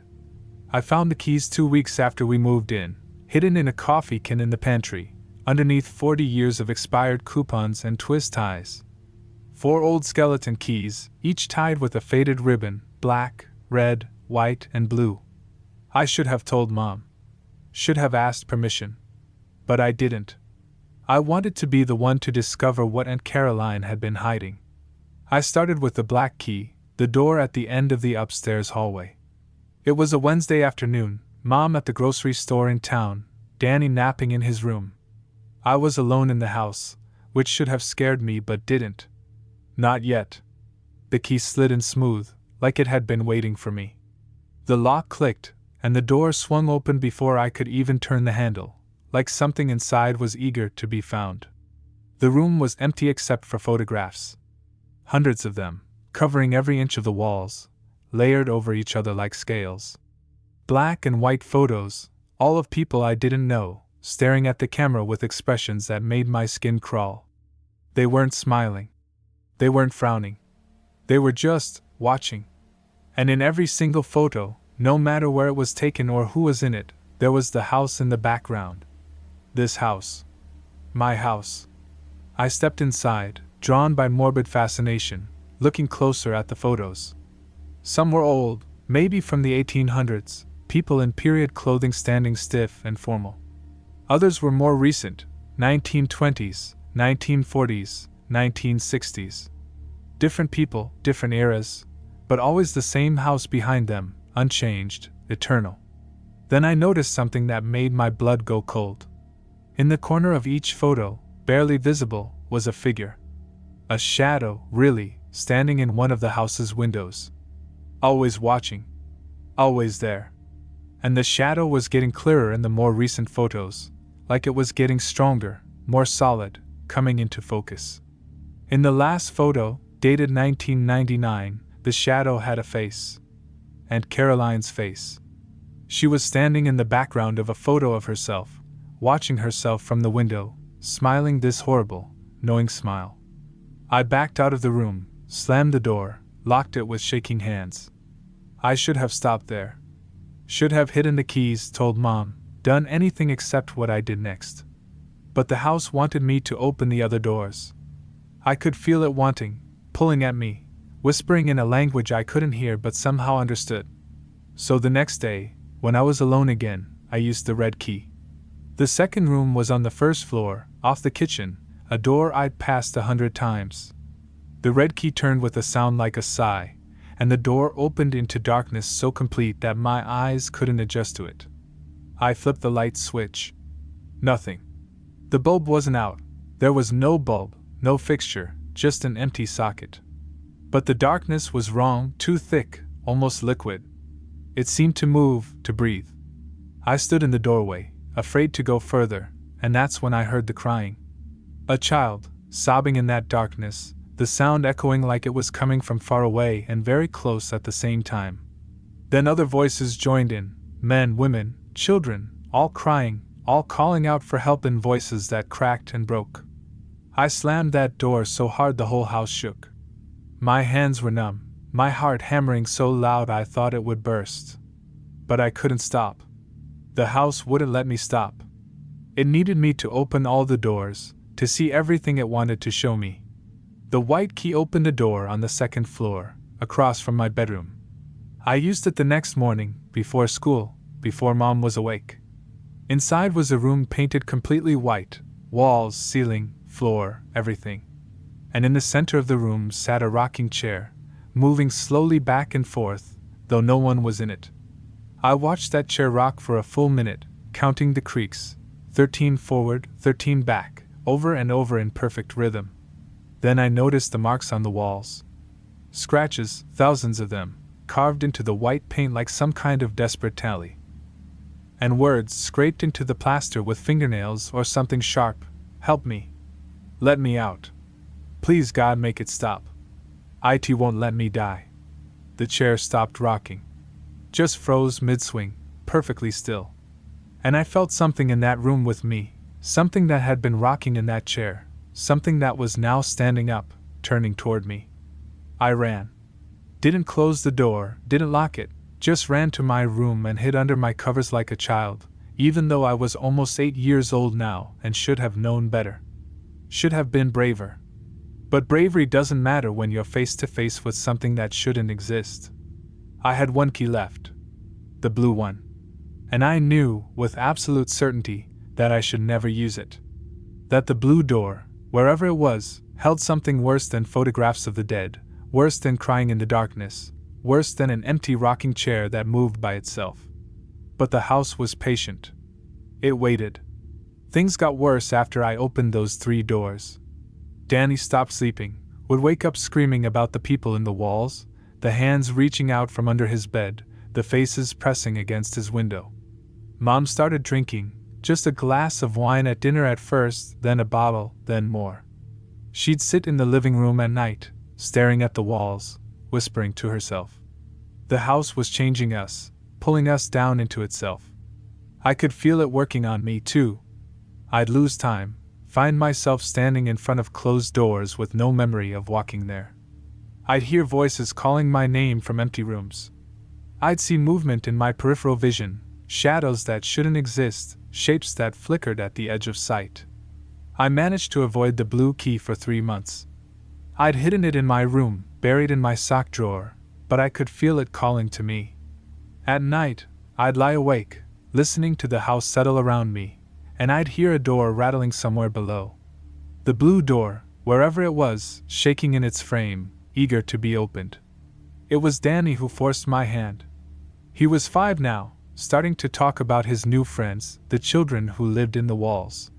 I found the keys 2 weeks after we moved in, hidden in a coffee can in the pantry, underneath 40 years of expired coupons and twist ties. 4 old skeleton keys, each tied with a faded ribbon, black, red, white, and blue. I should have told Mom. Should have asked permission. But I didn't. I wanted to be the one to discover what Aunt Caroline had been hiding. I started with the black key, the door at the end of the upstairs hallway. It was a Wednesday afternoon, Mom at the grocery store in town, Danny napping in his room. I was alone in the house, which should have scared me but didn't. Not yet. The key slid in smooth, like it had been waiting for me. The lock clicked, and the door swung open before I could even turn the handle, like something inside was eager to be found. The room was empty except for photographs. Hundreds of them, covering every inch of the walls, layered over each other like scales. Black and white photos, all of people I didn't know, staring at the camera with expressions that made my skin crawl. They weren't smiling. They weren't frowning. They were just watching. And in every single photo, no matter where it was taken or who was in it, there was the house in the background. This house. My house. I stepped inside, drawn by morbid fascination, looking closer at the photos. Some were old, maybe from the 1800s, people in period clothing standing stiff and formal. Others were more recent, 1920s, 1940s, 1960s. Different people, different eras, but always the same house behind them, unchanged, eternal. Then I noticed something that made my blood go cold. In the corner of each photo, barely visible, was a figure. A shadow, really, standing in one of the house's windows. Always watching. Always there. And the shadow was getting clearer in the more recent photos, like it was getting stronger, more solid, coming into focus. In the last photo, dated 1999, the shadow had a face. Aunt Caroline's face. She was standing in the background of a photo of herself, watching herself from the window, smiling this horrible, knowing smile. I backed out of the room, slammed the door, locked it with shaking hands. I should have stopped there. Should have hidden the keys, told Mom, done anything except what I did next. But the house wanted me to open the other doors. I could feel it wanting, pulling at me, whispering in a language I couldn't hear but somehow understood. So the next day, when I was alone again, I used the red key. The second room was on the first floor, off the kitchen, a door I'd passed 100 times. The red key turned with a sound like a sigh, and the door opened into darkness so complete that my eyes couldn't adjust to it. I flipped the light switch. Nothing. The bulb wasn't out. There was no bulb, no fixture, just an empty socket. But the darkness was wrong, too thick, almost liquid. It seemed to move, to breathe. I stood in the doorway, afraid to go further, and that's when I heard the crying. A child, sobbing in that darkness, the sound echoing like it was coming from far away and very close at the same time. Then other voices joined in, men, women, children, all crying, all calling out for help in voices that cracked and broke. I slammed that door so hard the whole house shook. My hands were numb, my heart hammering so loud I thought it would burst. But I couldn't stop. The house wouldn't let me stop. It needed me to open all the doors, to see everything it wanted to show me. The white key opened a door on the second floor, across from my bedroom. I used it the next morning, before school, before Mom was awake. Inside was a room painted completely white, walls, ceiling, floor, everything. And in the center of the room sat a rocking chair, moving slowly back and forth, though no one was in it. I watched that chair rock for a full minute, counting the creaks, 13 forward, 13 back, over and over in perfect rhythm. Then I noticed the marks on the walls. Scratches, thousands of them, carved into the white paint like some kind of desperate tally. And words scraped into the plaster with fingernails or something sharp. Help me. Let me out. Please God, make it stop. It won't let me die. The chair stopped rocking. Just froze mid-swing, perfectly still. And I felt something in that room with me, something that had been rocking in that chair. Something that was now standing up, turning toward me. I ran. Didn't close the door, didn't lock it, just ran to my room and hid under my covers like a child, even though I was almost 8 years old now and should have known better. Should have been braver. But bravery doesn't matter when you're face to face with something that shouldn't exist. I had one key left. The blue one. And I knew, with absolute certainty, that I should never use it. That the blue door, wherever it was, held something worse than photographs of the dead, worse than crying in the darkness, worse than an empty rocking chair that moved by itself. But the house was patient. It waited. Things got worse after I opened those 3 doors. Danny stopped sleeping, would wake up screaming about the people in the walls, the hands reaching out from under his bed, the faces pressing against his window. Mom started drinking, just a glass of wine at dinner at first, then a bottle, then more. She'd sit in the living room at night, staring at the walls, whispering to herself. The house was changing us, pulling us down into itself. I could feel it working on me too. I'd lose time, find myself standing in front of closed doors with no memory of walking there. I'd hear voices calling my name from empty rooms. I'd see movement in my peripheral vision, shadows that shouldn't exist, shapes that flickered at the edge of sight. I managed to avoid the blue key for 3 months. I'd hidden it in my room, buried in my sock drawer, but I could feel it calling to me. At night, I'd lie awake, listening to the house settle around me, and I'd hear a door rattling somewhere below. The blue door, wherever it was, shaking in its frame, eager to be opened. It was Danny who forced my hand. He was 5 now, starting to talk about his new friends, the children who lived in the walls.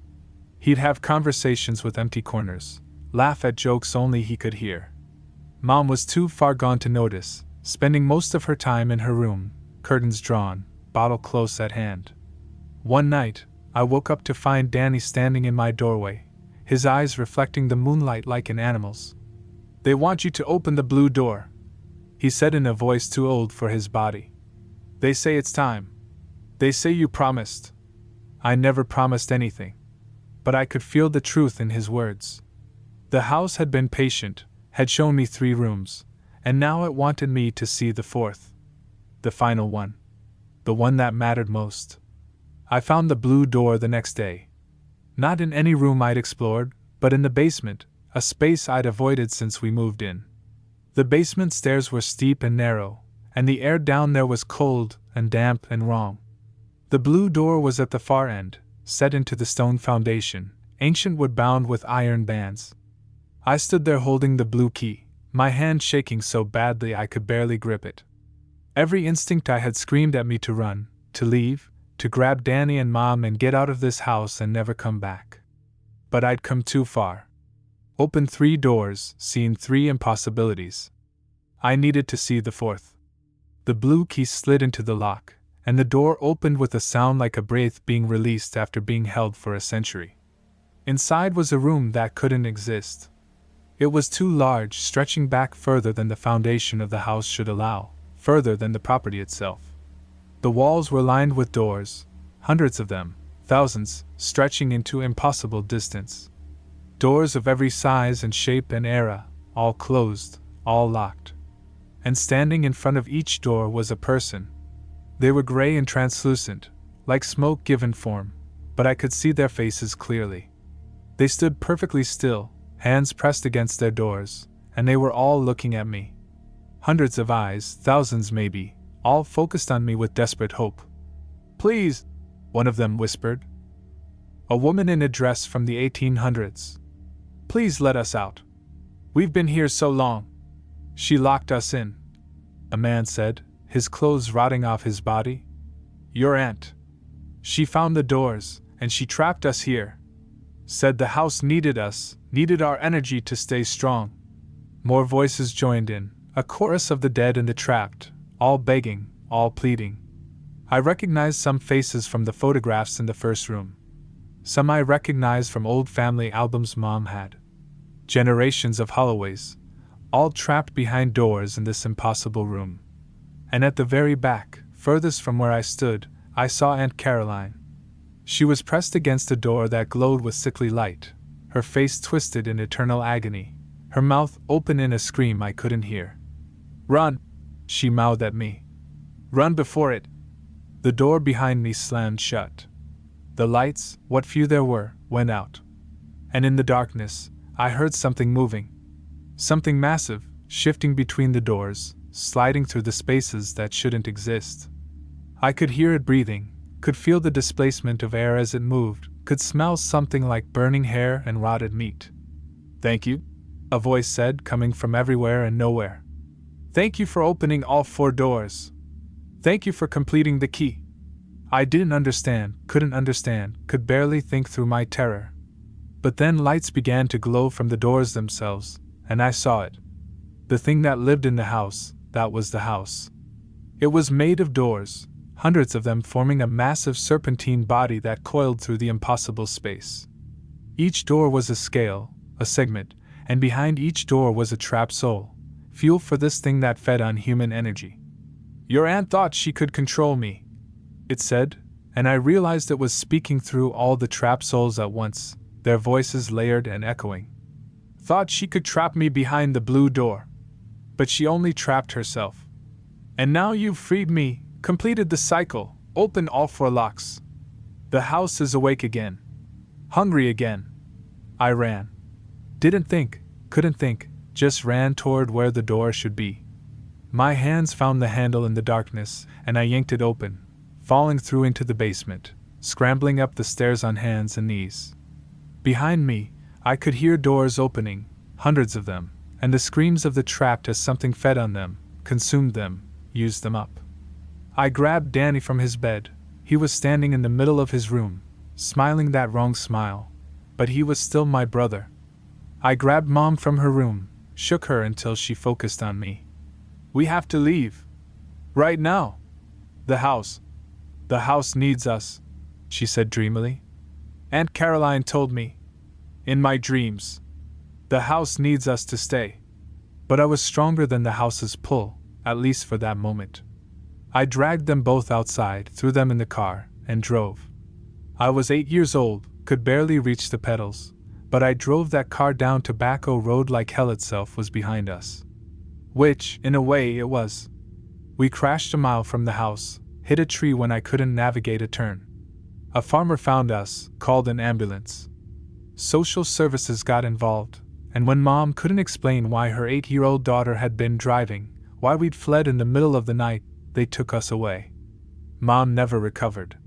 He'd have conversations with empty corners, laugh at jokes only he could hear. Mom was too far gone to notice, spending most of her time in her room, curtains drawn, bottle close at hand. One night, I woke up to find Danny standing in my doorway, his eyes reflecting the moonlight like an animal's. "They want you to open the blue door," he said in a voice too old for his body. "They say it's time. They say you promised." I never promised anything. But I could feel the truth in his words. The house had been patient, had shown me 3 rooms, and now it wanted me to see the 4th. The final one. The one that mattered most. I found the blue door the next day. Not in any room I'd explored, but in the basement, a space I'd avoided since we moved in. The basement stairs were steep and narrow, and the air down there was cold and damp and wrong. The blue door was at the far end, set into the stone foundation, ancient wood bound with iron bands. I stood there holding the blue key, my hand shaking so badly I could barely grip it. Every instinct I had screamed at me to run, to leave, to grab Danny and Mom and get out of this house and never come back. But I'd come too far. Opened 3 doors, seen 3 impossibilities. I needed to see the fourth. The blue key slid into the lock, and the door opened with a sound like a breath being released after being held for a century. Inside was a room that couldn't exist. It was too large, stretching back further than the foundation of the house should allow, further than the property itself. The walls were lined with doors, hundreds of them, thousands, stretching into impossible distance. Doors of every size and shape and era, all closed, all locked. And standing in front of each door was a person. They were gray and translucent, like smoke given form, but I could see their faces clearly. They stood perfectly still, hands pressed against their doors, and they were all looking at me. Hundreds of eyes, thousands maybe, all focused on me with desperate hope. "Please," one of them whispered. A woman in a dress from the 1800s. "Please let us out. We've been here so long. She locked us in," a man said, his clothes rotting off his body. "Your aunt. She found the doors, and she trapped us here. Said the house needed us, needed our energy to stay strong." More voices joined in, a chorus of the dead and the trapped, all begging, all pleading. I recognized some faces from the photographs in the first room. Some I recognized from old family albums Mom had. Generations of Holloways, all trapped behind doors in this impossible room. And at the very back, furthest from where I stood, I saw Aunt Caroline. She was pressed against a door that glowed with sickly light, her face twisted in eternal agony, her mouth open in a scream I couldn't hear. "Run!" she mouthed at me. "Run before it!" The door behind me slammed shut. The lights, what few there were, went out. And in the darkness, I heard something moving. Something massive, shifting between the doors, sliding through the spaces that shouldn't exist. I could hear it breathing, could feel the displacement of air as it moved, could smell something like burning hair and rotted meat. "Thank you," a voice said, coming from everywhere and nowhere. "Thank you for opening all 4 doors. Thank you for completing the key." I didn't understand, couldn't understand, could barely think through my terror. But then lights began to glow from the doors themselves, and I saw it. The thing that lived in the house, that was the house. It was made of doors, hundreds of them forming a massive serpentine body that coiled through the impossible space. Each door was a scale, a segment, and behind each door was a trapped soul, fuel for this thing that fed on human energy. "Your aunt thought she could control me," it said, and I realized it was speaking through all the trapped souls at once, their voices layered and echoing. "Thought she could trap me behind the blue door. But she only trapped herself. And now you've freed me, completed the cycle, opened all 4 locks. The house is awake again. Hungry again." I ran. Didn't think, couldn't think, just ran toward where the door should be. My hands found the handle in the darkness, and I yanked it open, falling through into the basement, scrambling up the stairs on hands and knees. Behind me, I could hear doors opening, hundreds of them, and the screams of the trapped as something fed on them, consumed them, used them up. I grabbed Danny from his bed. He was standing in the middle of his room, smiling that wrong smile, but he was still my brother. I grabbed Mom from her room, shook her until she focused on me. "We have to leave. Right now. The house needs us," she said dreamily. "Aunt Caroline told me. In my dreams. The house needs us to stay." But I was stronger than the house's pull, at least for that moment. I dragged them both outside, threw them in the car, and drove. I was 8 years old, could barely reach the pedals, but I drove that car down Tobacco Road like hell itself was behind us. Which, in a way, it was. We crashed a mile from the house, hit a tree when I couldn't navigate a turn. A farmer found us, called an ambulance. Social services got involved, and when Mom couldn't explain why her 8-year-old daughter had been driving, why we'd fled in the middle of the night, they took us away. Mom never recovered.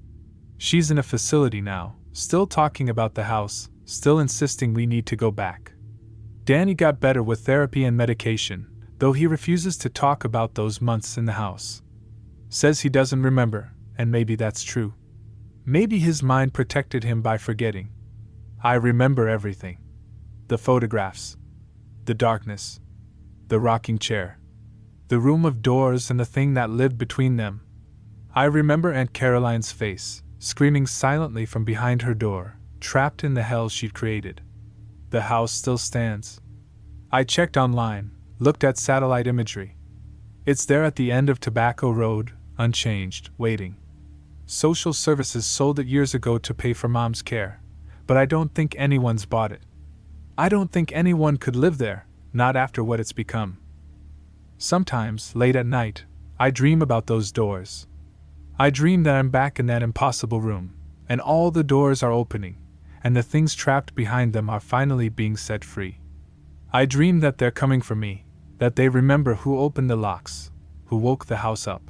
She's in a facility now, still talking about the house, still insisting we need to go back. Danny got better with therapy and medication, though he refuses to talk about those months in the house. Says he doesn't remember, and maybe that's true. Maybe his mind protected him by forgetting. I remember everything. The photographs. The darkness. The rocking chair. The room of doors and the thing that lived between them. I remember Aunt Caroline's face, screaming silently from behind her door, trapped in the hell she'd created. The house still stands. I checked online, looked at satellite imagery. It's there at the end of Tobacco Road, unchanged, waiting. Social services sold it years ago to pay for Mom's care, but I don't think anyone's bought it. I don't think anyone could live there, not after what it's become. Sometimes, late at night, I dream about those doors. I dream that I'm back in that impossible room, and all the doors are opening, and the things trapped behind them are finally being set free. I dream that they're coming for me, that they remember who opened the locks, who woke the house up.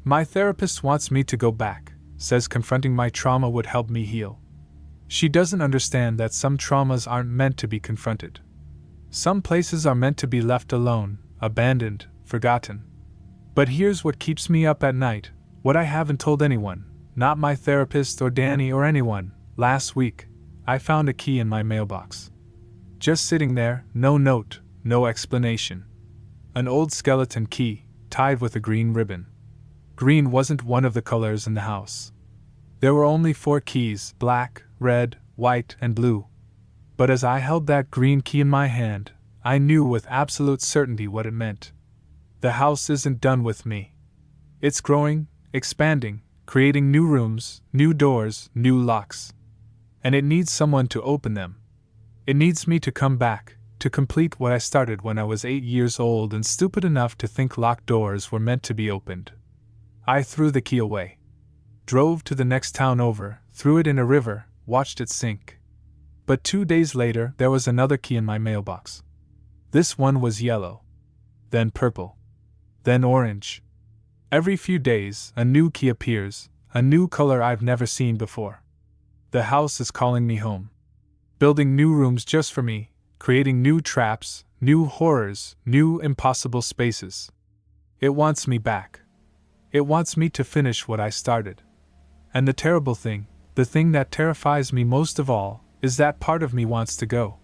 My therapist wants me to go back, says confronting my trauma would help me heal. She doesn't understand that some traumas aren't meant to be confronted. Some places are meant to be left alone, abandoned, forgotten. But here's what keeps me up at night, what I haven't told anyone, not my therapist or Danny or anyone. Last week, I found a key in my mailbox. Just sitting there, no note, no explanation. An old skeleton key, tied with a green ribbon. Green wasn't one of the colors in the house. There were only 4 keys, black, red, white, and blue. But as I held that green key in my hand, I knew with absolute certainty what it meant. The house isn't done with me. It's growing, expanding, creating new rooms, new doors, new locks. And it needs someone to open them. It needs me to come back, to complete what I started when I was 8 years old and stupid enough to think locked doors were meant to be opened. I threw the key away. Drove to the next town over, threw it in a river, watched it sink. But 2 days later, there was another key in my mailbox. This one was yellow. Then purple. Then orange. Every few days, a new key appears, a new color I've never seen before. The house is calling me home. Building new rooms just for me, creating new traps, new horrors, new impossible spaces. It wants me back. It wants me to finish what I started. And the terrible thing, the thing that terrifies me most of all, is that part of me wants to go.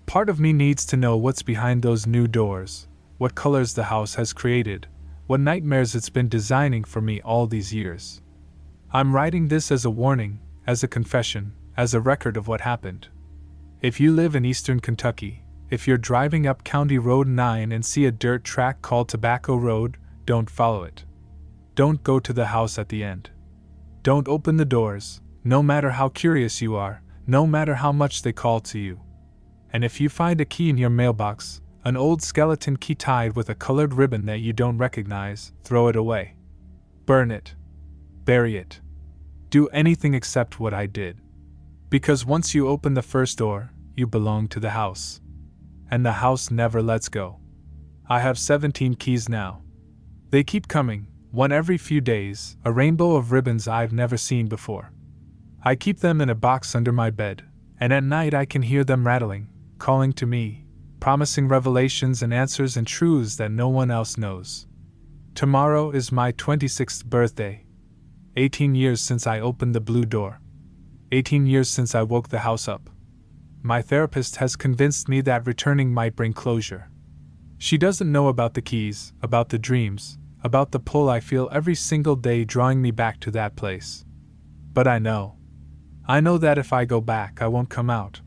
Part of me needs to know what's behind those new doors, what colors the house has created, what nightmares it's been designing for me all these years. I'm writing this as a warning, as a confession, as a record of what happened. If you live in eastern Kentucky, if you're driving up County Road 9 and see a dirt track called Tobacco Road, don't follow it. Don't go to the house at the end. Don't open the doors, no matter how curious you are, no matter how much they call to you. And if you find a key in your mailbox, an old skeleton key tied with a colored ribbon that you don't recognize, throw it away. Burn it. Bury it. Do anything except what I did. Because once you open the first door, you belong to the house. And the house never lets go. I have 17 keys now. They keep coming, one every few days, a rainbow of ribbons I've never seen before. I keep them in a box under my bed, and at night I can hear them rattling, calling to me, promising revelations and answers and truths that no one else knows. Tomorrow is my 26th birthday. 18 years since I opened the blue door. 18 years since I woke the house up. My therapist has convinced me that returning might bring closure. She doesn't know about the keys, about the dreams, about the pull I feel every single day drawing me back to that place. But I know. I know that if I go back, I won't come out.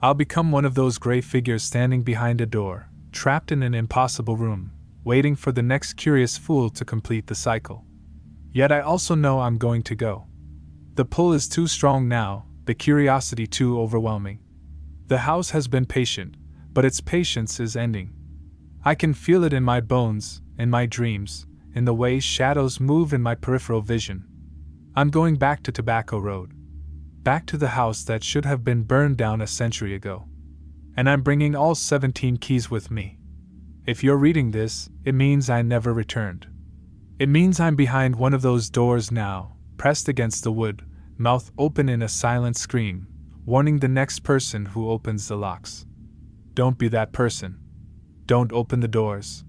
I'll become one of those gray figures standing behind a door, trapped in an impossible room, waiting for the next curious fool to complete the cycle. Yet I also know I'm going to go. The pull is too strong now, the curiosity too overwhelming. The house has been patient, but its patience is ending. I can feel it in my bones, in my dreams, in the way shadows move in my peripheral vision. I'm going back to Tobacco Road. Back to the house that should have been burned down a century ago. And I'm bringing all 17 keys with me. If you're reading this, it means I never returned. It means I'm behind one of those doors now, pressed against the wood, mouth open in a silent scream, warning the next person who opens the locks. Don't be that person. Don't open the doors.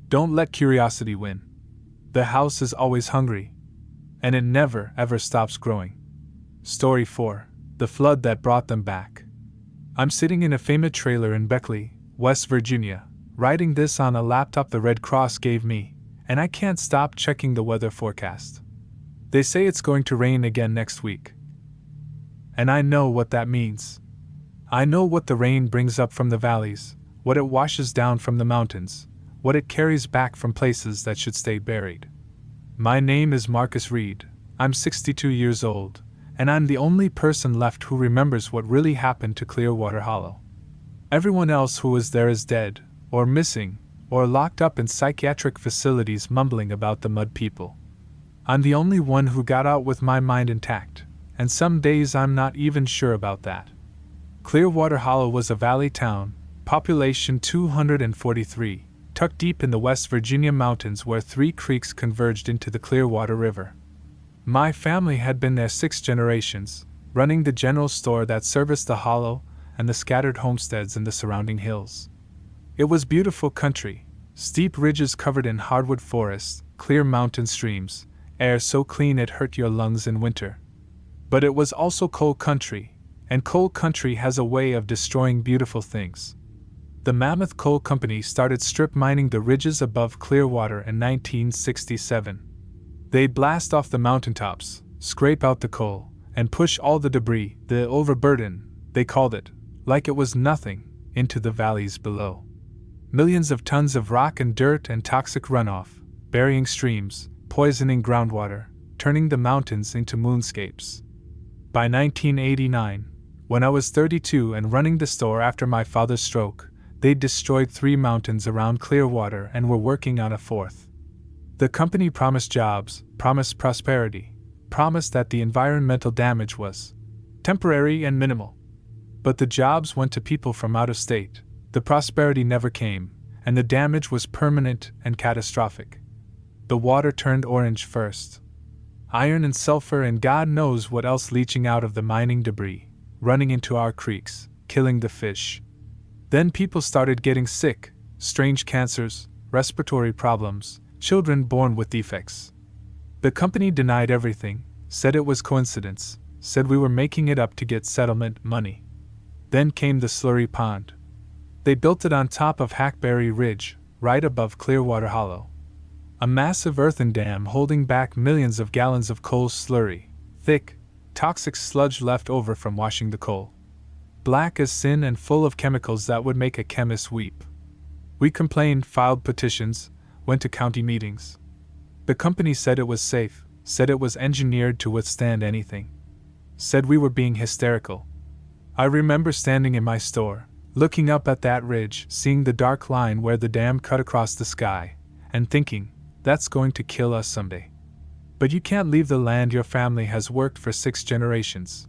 Don't let curiosity win. The house is always hungry. And it never, ever stops growing. Story 4. The Flood That Brought Them Back. I'm sitting in a FEMA trailer in Beckley, West Virginia, writing this on a laptop the Red Cross gave me, and I can't stop checking the weather forecast. They say it's going to rain again next week. And I know what that means. I know what the rain brings up from the valleys, what it washes down from the mountains, what it carries back from places that should stay buried. My name is Marcus Reed, I'm 62 years old, and I'm the only person left who remembers what really happened to Clearwater Hollow. Everyone else who was there is dead, or missing, or locked up in psychiatric facilities mumbling about the mud people. I'm the only one who got out with my mind intact, and some days I'm not even sure about that. Clearwater Hollow was a valley town, population 243, tucked deep in the West Virginia mountains where 3 creeks converged into the Clearwater River. My family had been there 6 generations, running the general store that serviced the hollow and the scattered homesteads in the surrounding hills. It was beautiful country, steep ridges covered in hardwood forests, clear mountain streams, air so clean it hurt your lungs in winter. But it was also coal country, and coal country has a way of destroying beautiful things. The Mammoth Coal Company started strip mining the ridges above Clearwater in 1967. They'd blast off the mountaintops, scrape out the coal, and push all the debris, the overburden, they called it, like it was nothing, into the valleys below. Millions of tons of rock and dirt and toxic runoff, burying streams, poisoning groundwater, turning the mountains into moonscapes. By 1989, when I was 32 and running the store after my father's stroke, they'd destroyed 3 mountains around Clearwater and were working on a 4th. The company promised jobs, promised prosperity, promised that the environmental damage was temporary and minimal. But the jobs went to people from out of state, the prosperity never came, and the damage was permanent and catastrophic. The water turned orange first. Iron and sulfur and God knows what else leaching out of the mining debris, running into our creeks, killing the fish. Then people started getting sick, strange cancers, respiratory problems, children born with defects. The company denied everything, said it was coincidence, said we were making it up to get settlement money. Then came the slurry pond. They built it on top of Hackberry Ridge, right above Clearwater Hollow. A massive earthen dam holding back millions of gallons of coal slurry, thick, toxic sludge left over from washing the coal. Black as sin and full of chemicals that would make a chemist weep. We complained, filed petitions, went to county meetings. The company said it was safe, said it was engineered to withstand anything. Said we were being hysterical. I remember standing in my store, looking up at that ridge, seeing the dark line where the dam cut across the sky, and thinking, that's going to kill us someday. But you can't leave the land your family has worked for 6 generations.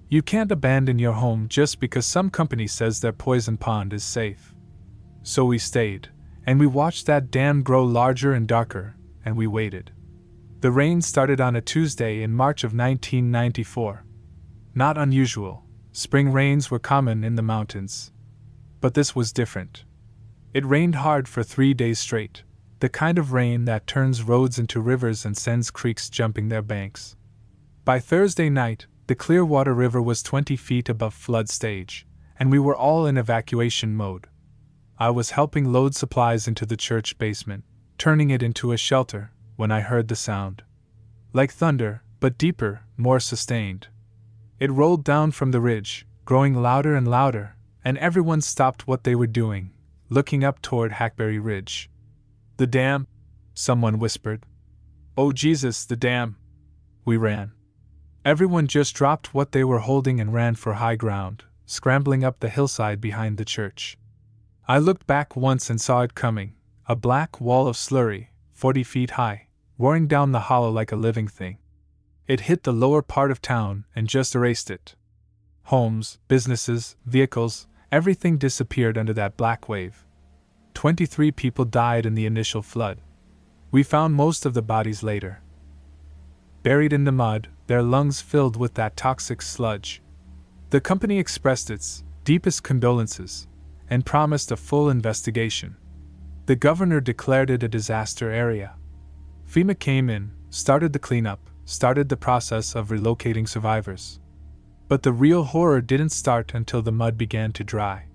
You can't abandon your home just because some company says their poison pond is safe. So we stayed, and we watched that dam grow larger and darker, and we waited. The rain started on a Tuesday in March of 1994. Not unusual, spring rains were common in the mountains. But this was different. It rained hard for 3 days straight, the kind of rain that turns roads into rivers and sends creeks jumping their banks. By Thursday night, the Clearwater River was 20 feet above flood stage, and we were all in evacuation mode. I was helping load supplies into the church basement, turning it into a shelter, when I heard the sound. Like thunder, but deeper, more sustained. It rolled down from the ridge, growing louder and louder, and everyone stopped what they were doing, looking up toward Hackberry Ridge. The dam? Someone whispered. Oh Jesus, the dam! We ran. Everyone just dropped what they were holding and ran for high ground, scrambling up the hillside behind the church. I looked back once and saw it coming, a black wall of slurry, 40 feet high, roaring down the hollow like a living thing. It hit the lower part of town and just erased it. Homes, businesses, vehicles, everything disappeared under that black wave. 23 people died in the initial flood. We found most of the bodies later. Buried in the mud, their lungs filled with that toxic sludge. The company expressed its deepest condolences and promised a full investigation. The governor declared it a disaster area. FEMA came in, started the cleanup, started the process of relocating survivors. But the real horror didn't start until the mud began to dry.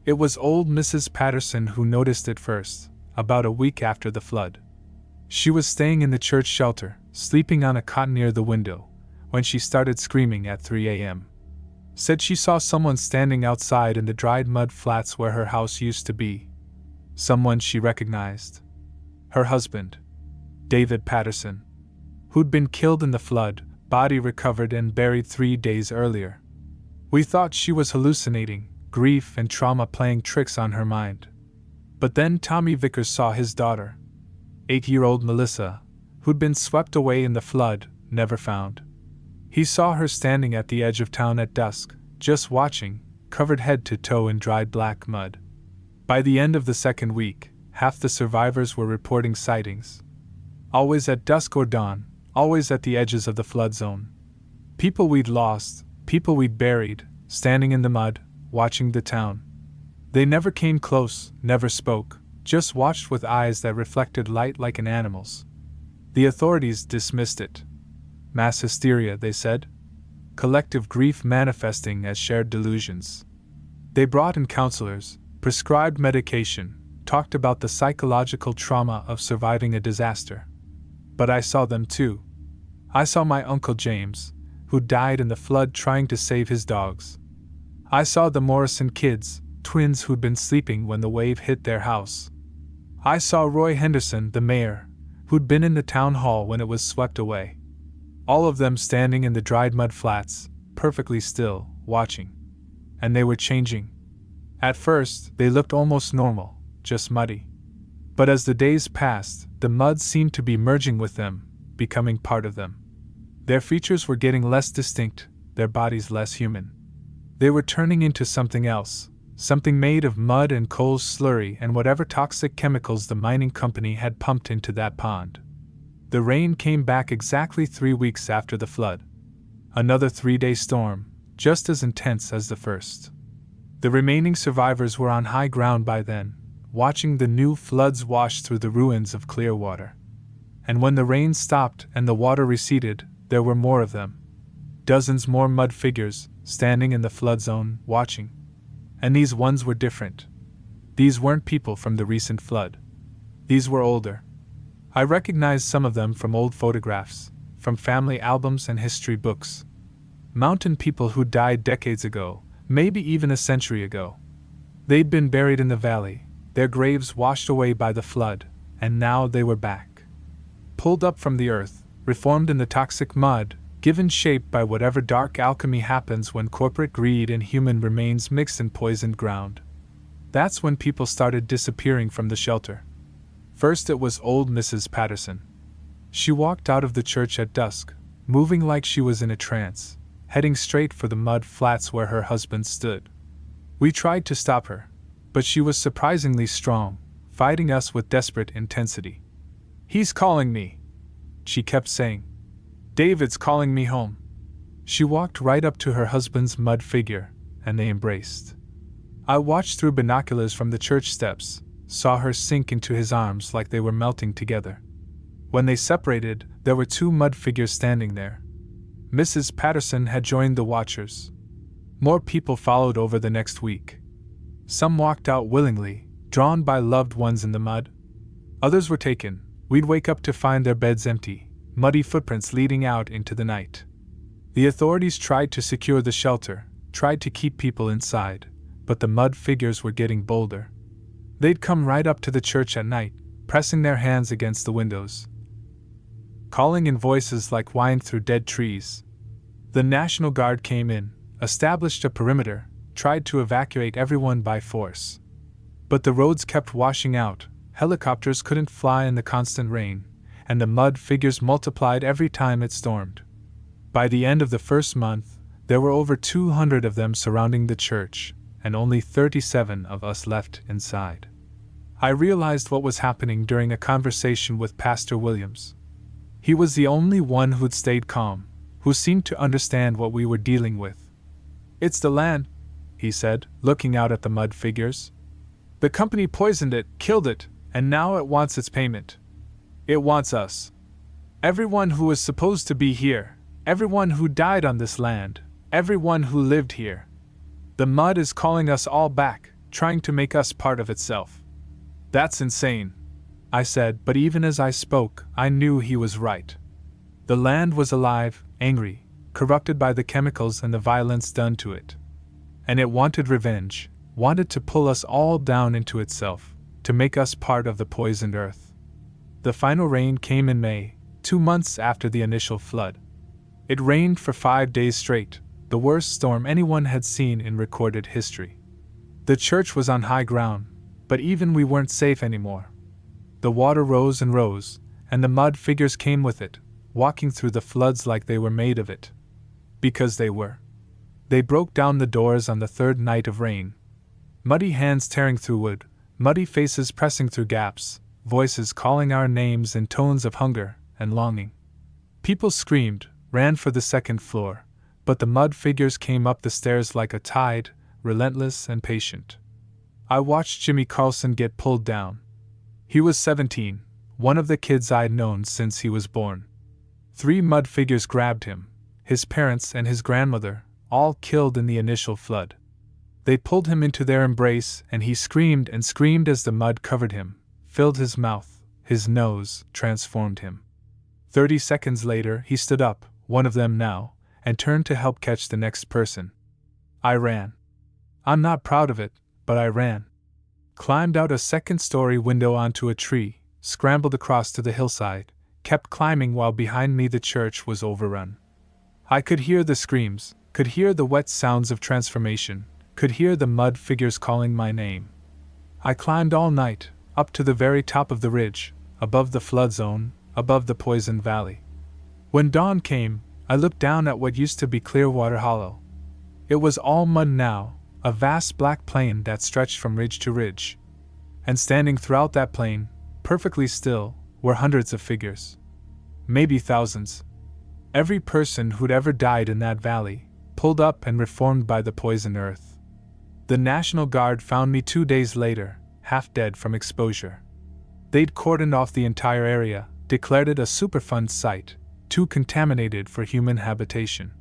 It was old Mrs. Patterson who noticed it first, about a week after the flood. She was staying in the church shelter, sleeping on a cot near the window, when she started screaming at 3 a.m. Said she saw someone standing outside in the dried mud flats where her house used to be. Someone she recognized. Her husband, David Patterson, who'd been killed in the flood, body recovered and buried 3 days earlier. We thought she was hallucinating, grief and trauma playing tricks on her mind. But then Tommy Vickers saw his daughter, 8-year-old Melissa, who'd been swept away in the flood, never found. He saw her standing at the edge of town at dusk, just watching, covered head to toe in dried black mud. By the end of the second week, half the survivors were reporting sightings. Always at dusk or dawn, always at the edges of the flood zone. People we'd lost, people we'd buried, standing in the mud, watching the town. They never came close, never spoke, just watched with eyes that reflected light like an animal's. The authorities dismissed it. Mass hysteria, they said. Collective grief manifesting as shared delusions. They brought in counselors, prescribed medication, talked about the psychological trauma of surviving a disaster. But I saw them too. I saw my Uncle James, who died in the flood trying to save his dogs. I saw the Morrison kids, twins who'd been sleeping when the wave hit their house. I saw Roy Henderson, the mayor, who'd been in the town hall when it was swept away. All of them standing in the dried mud flats, perfectly still, watching. And they were changing. At first, they looked almost normal, just muddy. But as the days passed, the mud seemed to be merging with them, becoming part of them. Their features were getting less distinct, their bodies less human. They were turning into something else, something made of mud and coal slurry and whatever toxic chemicals the mining company had pumped into that pond. The rain came back exactly 3 weeks after the flood. Another 3-day storm, just as intense as the first. The remaining survivors were on high ground by then, watching the new floods wash through the ruins of Clearwater. And when the rain stopped and the water receded, there were more of them. Dozens more mud figures, standing in the flood zone, watching. And these ones were different. These weren't people from the recent flood. These were older. I recognized some of them from old photographs, from family albums and history books. Mountain people who died decades ago, maybe even a century ago. They'd been buried in the valley, their graves washed away by the flood, and now they were back. Pulled up from the earth, reformed in the toxic mud, given shape by whatever dark alchemy happens when corporate greed and human remains mix in poisoned ground. That's when people started disappearing from the shelter. First it was old Mrs. Patterson. She walked out of the church at dusk, moving like she was in a trance, heading straight for the mud flats where her husband stood. We tried to stop her, but she was surprisingly strong, fighting us with desperate intensity. "He's calling me," she kept saying. "David's calling me home." She walked right up to her husband's mud figure, and they embraced. I watched through binoculars from the church steps, saw her sink into his arms like they were melting together. When they separated, there were 2 mud figures standing there. Mrs. Patterson had joined the watchers. More people followed over the next week. Some walked out willingly, drawn by loved ones in the mud. Others were taken. We'd wake up to find their beds empty, muddy footprints leading out into the night. The authorities tried to secure the shelter, tried to keep people inside, but the mud figures were getting bolder. They'd come right up to the church at night, pressing their hands against the windows, calling in voices like whined through dead trees. The National Guard came in, established a perimeter, tried to evacuate everyone by force. But the roads kept washing out, helicopters couldn't fly in the constant rain, and the mud figures multiplied every time it stormed. By the end of the first month, there were over 200 of them surrounding the church, and only 37 of us left inside. I realized what was happening during a conversation with Pastor Williams. He was the only one who'd stayed calm, who seemed to understand what we were dealing with. "It's the land," he said, looking out at the mud figures. "The company poisoned it, killed it, and now it wants its payment. It wants us. Everyone who was supposed to be here, everyone who died on this land, everyone who lived here. The mud is calling us all back, trying to make us part of itself. That's insane, I said, but even as I spoke, I knew he was right. The land was alive, angry, corrupted by the chemicals and the violence done to it. And it wanted revenge, wanted to pull us all down into itself, to make us part of the poisoned earth. The final rain came in May, 2 months after the initial flood. It rained for 5 days straight, the worst storm anyone had seen in recorded history. The church was on high ground, but even we weren't safe anymore. The water rose and rose, and the mud figures came with it, walking through the floods like they were made of it. Because they were. They broke down the doors on the 3rd night of rain. Muddy hands tearing through wood, muddy faces pressing through gaps, voices calling our names in tones of hunger and longing. People screamed, ran for the 2nd floor, but the mud figures came up the stairs like a tide, relentless and patient. I watched Jimmy Carlson get pulled down. He was 17, one of the kids I'd known since he was born. 3 mud figures grabbed him, his parents and his grandmother, all killed in the initial flood. They pulled him into their embrace, and he screamed and screamed as the mud covered him, filled his mouth, his nose, transformed him. 30 seconds later, he stood up, one of them now, and turned to help catch the next person. I ran. I'm not proud of it, but I ran. Climbed out a 2nd-story window onto a tree, scrambled across to the hillside, kept climbing while behind me the church was overrun. I could hear the screams, could hear the wet sounds of transformation, could hear the mud figures calling my name. I climbed all night, up to the very top of the ridge, above the flood zone, above the poisoned valley. When dawn came, I looked down at what used to be Clearwater Hollow. It was all mud now, a vast black plain that stretched from ridge to ridge. And standing throughout that plain, perfectly still, were hundreds of figures. Maybe thousands. Every person who'd ever died in that valley, pulled up and reformed by the poison earth. The National Guard found me 2 days later, half dead from exposure. They'd cordoned off the entire area, declared it a Superfund site, too contaminated for human habitation.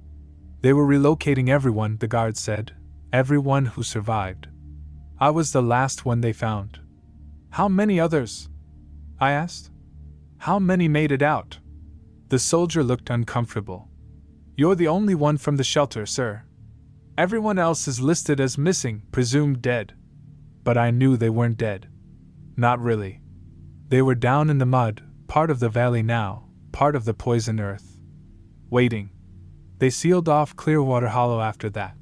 They were relocating everyone, the guard said, everyone who survived. I was the last one they found. How many others? I asked. How many made it out? The soldier looked uncomfortable. You're the only one from the shelter, sir. Everyone else is listed as missing, presumed dead. But I knew they weren't dead. Not really. They were down in the mud, part of the valley now, part of the poison earth. Waiting. They sealed off Clearwater Hollow after that.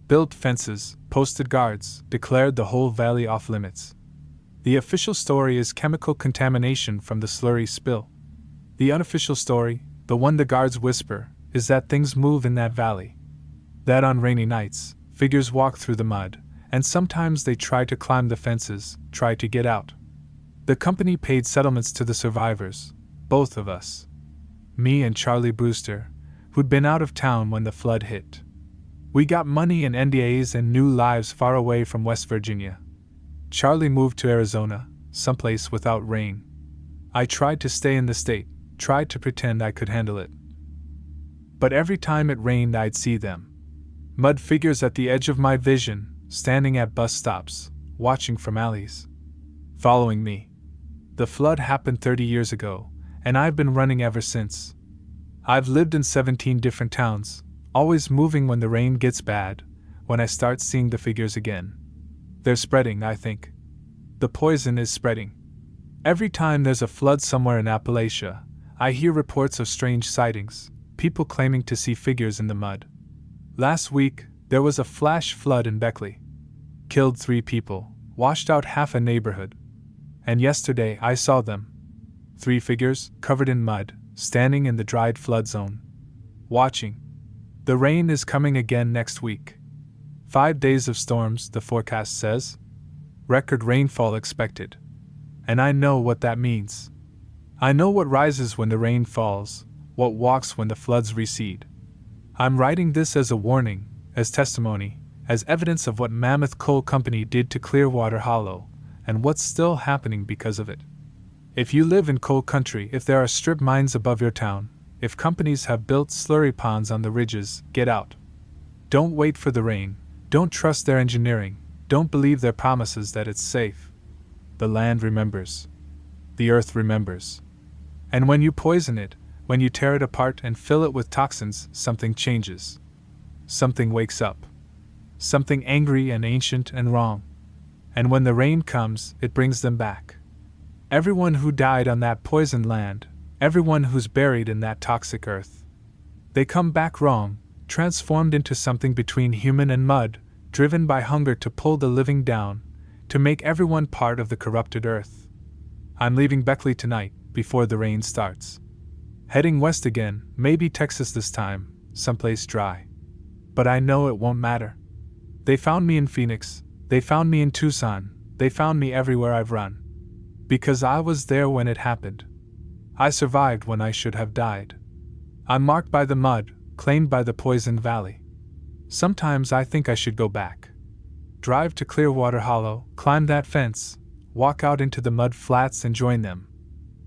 Built fences, posted guards, declared the whole valley off limits. The official story is chemical contamination from the slurry spill. The unofficial story, the one the guards whisper, is that things move in that valley. That on rainy nights, figures walk through the mud, and sometimes they try to climb the fences, try to get out. The company paid settlements to the survivors, both of us. Me and Charlie Brewster, who'd been out of town when the flood hit. We got money and NDAs and new lives far away from West Virginia. Charlie moved to Arizona, someplace without rain. I tried to stay in the state, tried to pretend I could handle it. But every time it rained I'd see them. Mud figures at the edge of my vision, standing at bus stops, watching from alleys. Following me. The flood happened 30 years ago, and I've been running ever since. I've lived in 17 different towns, always moving when the rain gets bad, when I start seeing the figures again. They're spreading, I think. The poison is spreading. Every time there's a flood somewhere in Appalachia, I hear reports of strange sightings, people claiming to see figures in the mud. Last week, there was a flash flood in Beckley. Killed 3 people, washed out half a neighborhood. And yesterday I saw them. 3 figures, covered in mud, standing in the dried flood zone. Watching. The rain is coming again next week. 5 days of storms, the forecast says. Record rainfall expected. And I know what that means. I know what rises when the rain falls, what walks when the floods recede. I'm writing this as a warning, as testimony, as evidence of what Mammoth Coal Company did to Clearwater Hollow, and what's still happening because of it. If you live in coal country, if there are strip mines above your town, if companies have built slurry ponds on the ridges, get out. Don't wait for the rain, don't trust their engineering, Don't believe their promises that it's safe. The land remembers. The earth remembers. And when you poison it, when you tear it apart and fill it with toxins, something changes. Something wakes up. Something angry and ancient and wrong. And when the rain comes, it brings them back. Everyone who died on that poisoned land, everyone who's buried in that toxic earth. They come back wrong, transformed into something between human and mud, driven by hunger to pull the living down, to make everyone part of the corrupted earth. I'm leaving Beckley tonight, before the rain starts. Heading west again, maybe Texas this time, someplace dry. But I know it won't matter. They found me in Phoenix, they found me in Tucson, they found me everywhere I've run. Because I was there when it happened. I survived when I should have died. I'm marked by the mud, claimed by the poisoned valley. Sometimes I think I should go back. Drive to Clearwater Hollow, climb that fence, walk out into the mud flats and join them.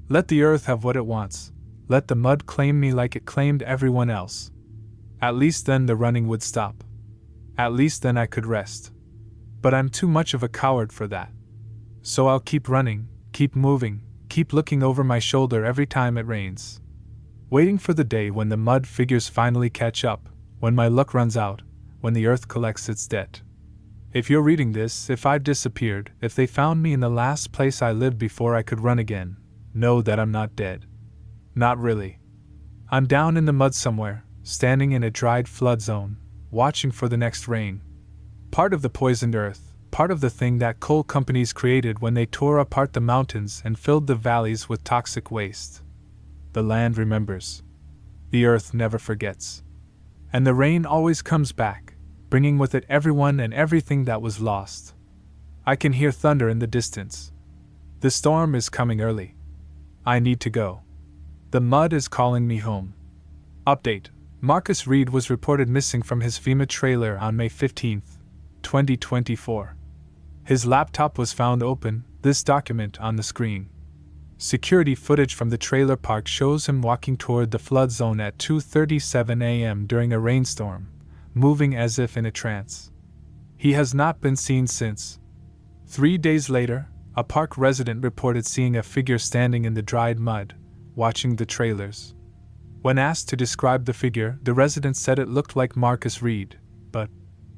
Let the earth have what it wants. Let the mud claim me like it claimed everyone else. At least then the running would stop. At least then I could rest. But I'm too much of a coward for that. So I'll keep running, keep moving, keep looking over my shoulder every time it rains. Waiting for the day when the mud figures finally catch up, when my luck runs out, when the earth collects its debt. If you're reading this, if I've disappeared, if they found me in the last place I lived before I could run again, know that I'm not dead. Not really. I'm down in the mud somewhere, standing in a dried flood zone, watching for the next rain. Part of the poisoned earth, part of the thing that coal companies created when they tore apart the mountains and filled the valleys with toxic waste. The land remembers. The earth never forgets. And the rain always comes back, bringing with it everyone and everything that was lost. I can hear thunder in the distance. The storm is coming early. I need to go. The mud is calling me home. Update: Marcus Reed was reported missing from his FEMA trailer on May 15, 2024. His laptop was found open, this document on the screen. Security footage from the trailer park shows him walking toward the flood zone at 2:37 a.m. during a rainstorm, moving as if in a trance. He has not been seen since. 3 days later, a park resident reported seeing a figure standing in the dried mud, watching the trailers. When asked to describe the figure, the resident said it looked like Marcus Reed, but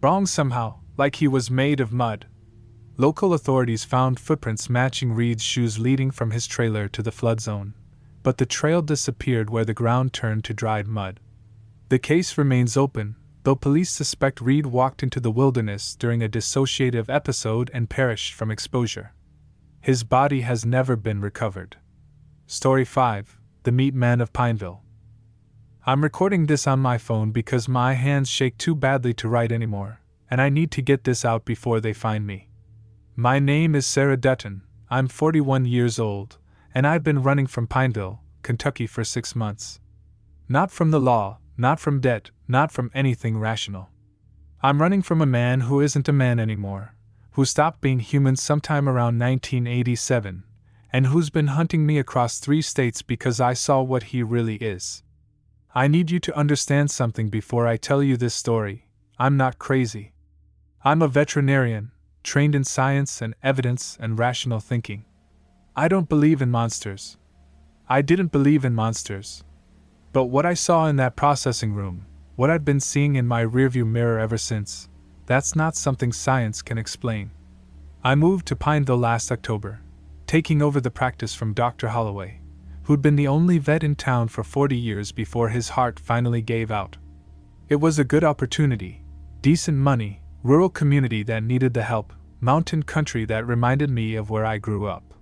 wrong somehow, like he was made of mud. Local authorities found footprints matching Reed's shoes leading from his trailer to the flood zone, but the trail disappeared where the ground turned to dried mud. The case remains open, though police suspect Reed walked into the wilderness during a dissociative episode and perished from exposure. His body has never been recovered. Story 5: The Meat Man of Pineville. I'm recording this on my phone because my hands shake too badly to write anymore, and I need to get this out before they find me. My name is Sarah Dutton, I'm 41 years old, and I've been running from Pineville, Kentucky for 6 months. Not from the law, not from debt, not from anything rational. I'm running from a man who isn't a man anymore, who stopped being human sometime around 1987, and who's been hunting me across 3 states because I saw what he really is. I need you to understand something before I tell you this story. I'm not crazy. I'm a veterinarian, trained in science and evidence and rational thinking. I don't believe in monsters. I didn't believe in monsters. But what I saw in that processing room, what I'd been seeing in my rearview mirror ever since, that's not something science can explain. I moved to Pineville last October, taking over the practice from Dr. Holloway, who'd been the only vet in town for 40 years before his heart finally gave out. It was a good opportunity, decent money, rural community that needed the help, mountain country that reminded me of where I grew up.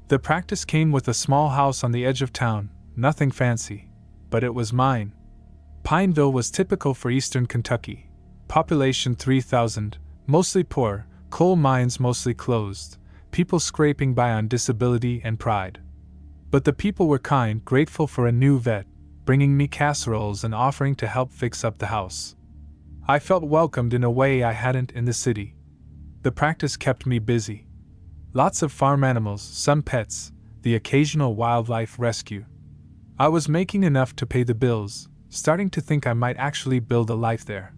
The practice came with a small house on the edge of town, nothing fancy, but it was mine. Pineville was typical for eastern Kentucky. Population 3,000, mostly poor, coal mines mostly closed, people scraping by on disability and pride. But the people were kind, grateful for a new vet, bringing me casseroles and offering to help fix up the house. I felt welcomed in a way I hadn't in the city. The practice kept me busy. Lots of farm animals, some pets, the occasional wildlife rescue. I was making enough to pay the bills, starting to think I might actually build a life there.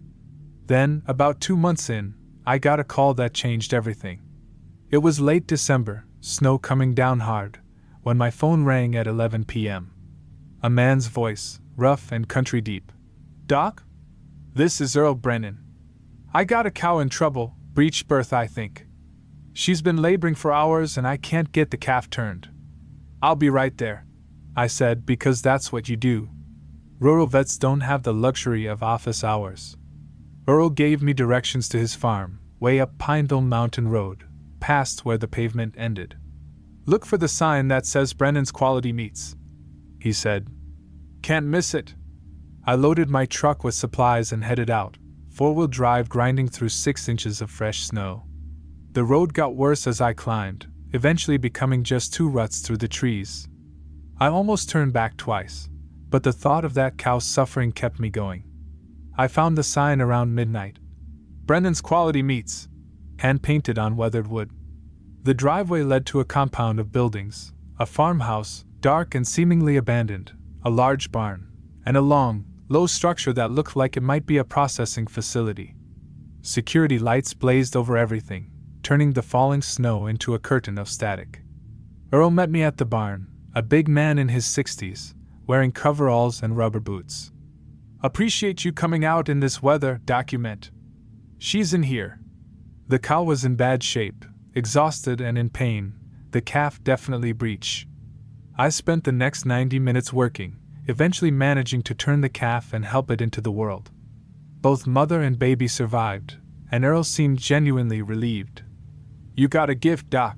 Then, about 2 months in, I got a call that changed everything. It was late December, snow coming down hard, when my phone rang at 11 p.m. A man's voice, rough and country deep. "Doc? This is Earl Brennan. I got a cow in trouble, breech birth I think. She's been laboring for hours and I can't get the calf turned." "I'll be right there," I said, because that's what you do. Rural vets don't have the luxury of office hours. Earl gave me directions to his farm, way up Pineville Mountain Road, past where the pavement ended. "Look for the sign that says Brennan's Quality Meats," he said. "Can't miss it." I loaded my truck with supplies and headed out, four-wheel drive grinding through 6 inches of fresh snow. The road got worse as I climbed, eventually becoming just 2 ruts through the trees. I almost turned back twice, but the thought of that cow's suffering kept me going. I found the sign around midnight. "Brennan's Quality Meats," hand-painted on weathered wood. The driveway led to a compound of buildings, a farmhouse, dark and seemingly abandoned, a large barn, and a long, low structure that looked like it might be a processing facility. Security lights blazed over everything, turning the falling snow into a curtain of static. Earl met me at the barn, a big man in his 60s, wearing coveralls and rubber boots. "Appreciate you coming out in this weather, document. She's in here." The cow was in bad shape, exhausted and in pain, the calf definitely breech. I spent the next 90 minutes working, eventually managing to turn the calf and help it into the world. Both mother and baby survived, and Earl seemed genuinely relieved. "You got a gift, Doc,"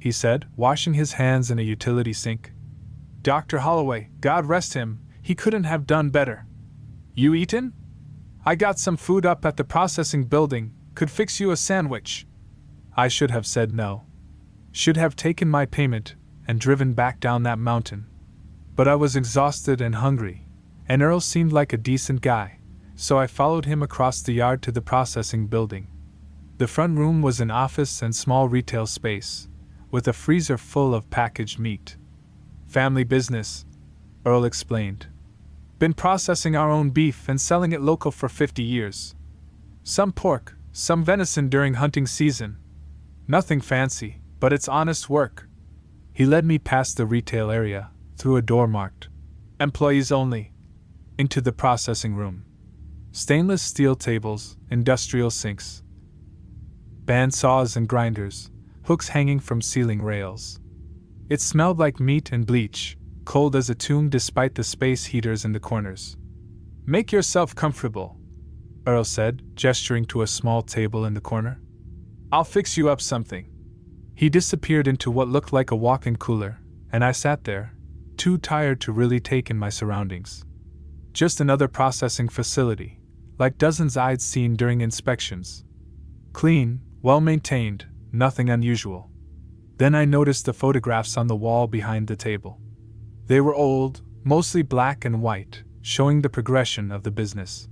he said, washing his hands in a utility sink. "Dr. Holloway, God rest him, he couldn't have done better. You eatin'? I got some food up at the processing building, could fix you a sandwich." I should have said no. Should have taken my payment and driven back down that mountain. But I was exhausted and hungry, and Earl seemed like a decent guy, so I followed him across the yard to the processing building. The front room was an office and small retail space, with a freezer full of packaged meat. "Family business," Earl explained. "Been processing our own beef and selling it local for 50 years. Some pork, some venison during hunting season. Nothing fancy, but it's honest work." He led me past the retail area, through a door marked "Employees Only," into the processing room. Stainless steel tables, industrial sinks, band saws and grinders, hooks hanging from ceiling rails. It smelled like meat and bleach, cold as a tomb despite the space heaters in the corners. "Make yourself comfortable," Earl said, gesturing to a small table in the corner. "I'll fix you up something." He disappeared into what looked like a walk-in cooler, and I sat there, too tired to really take in my surroundings. Just another processing facility, like dozens I'd seen during inspections. Clean, well-maintained, nothing unusual. Then I noticed the photographs on the wall behind the table. They were old, mostly black and white, showing the progression of the business.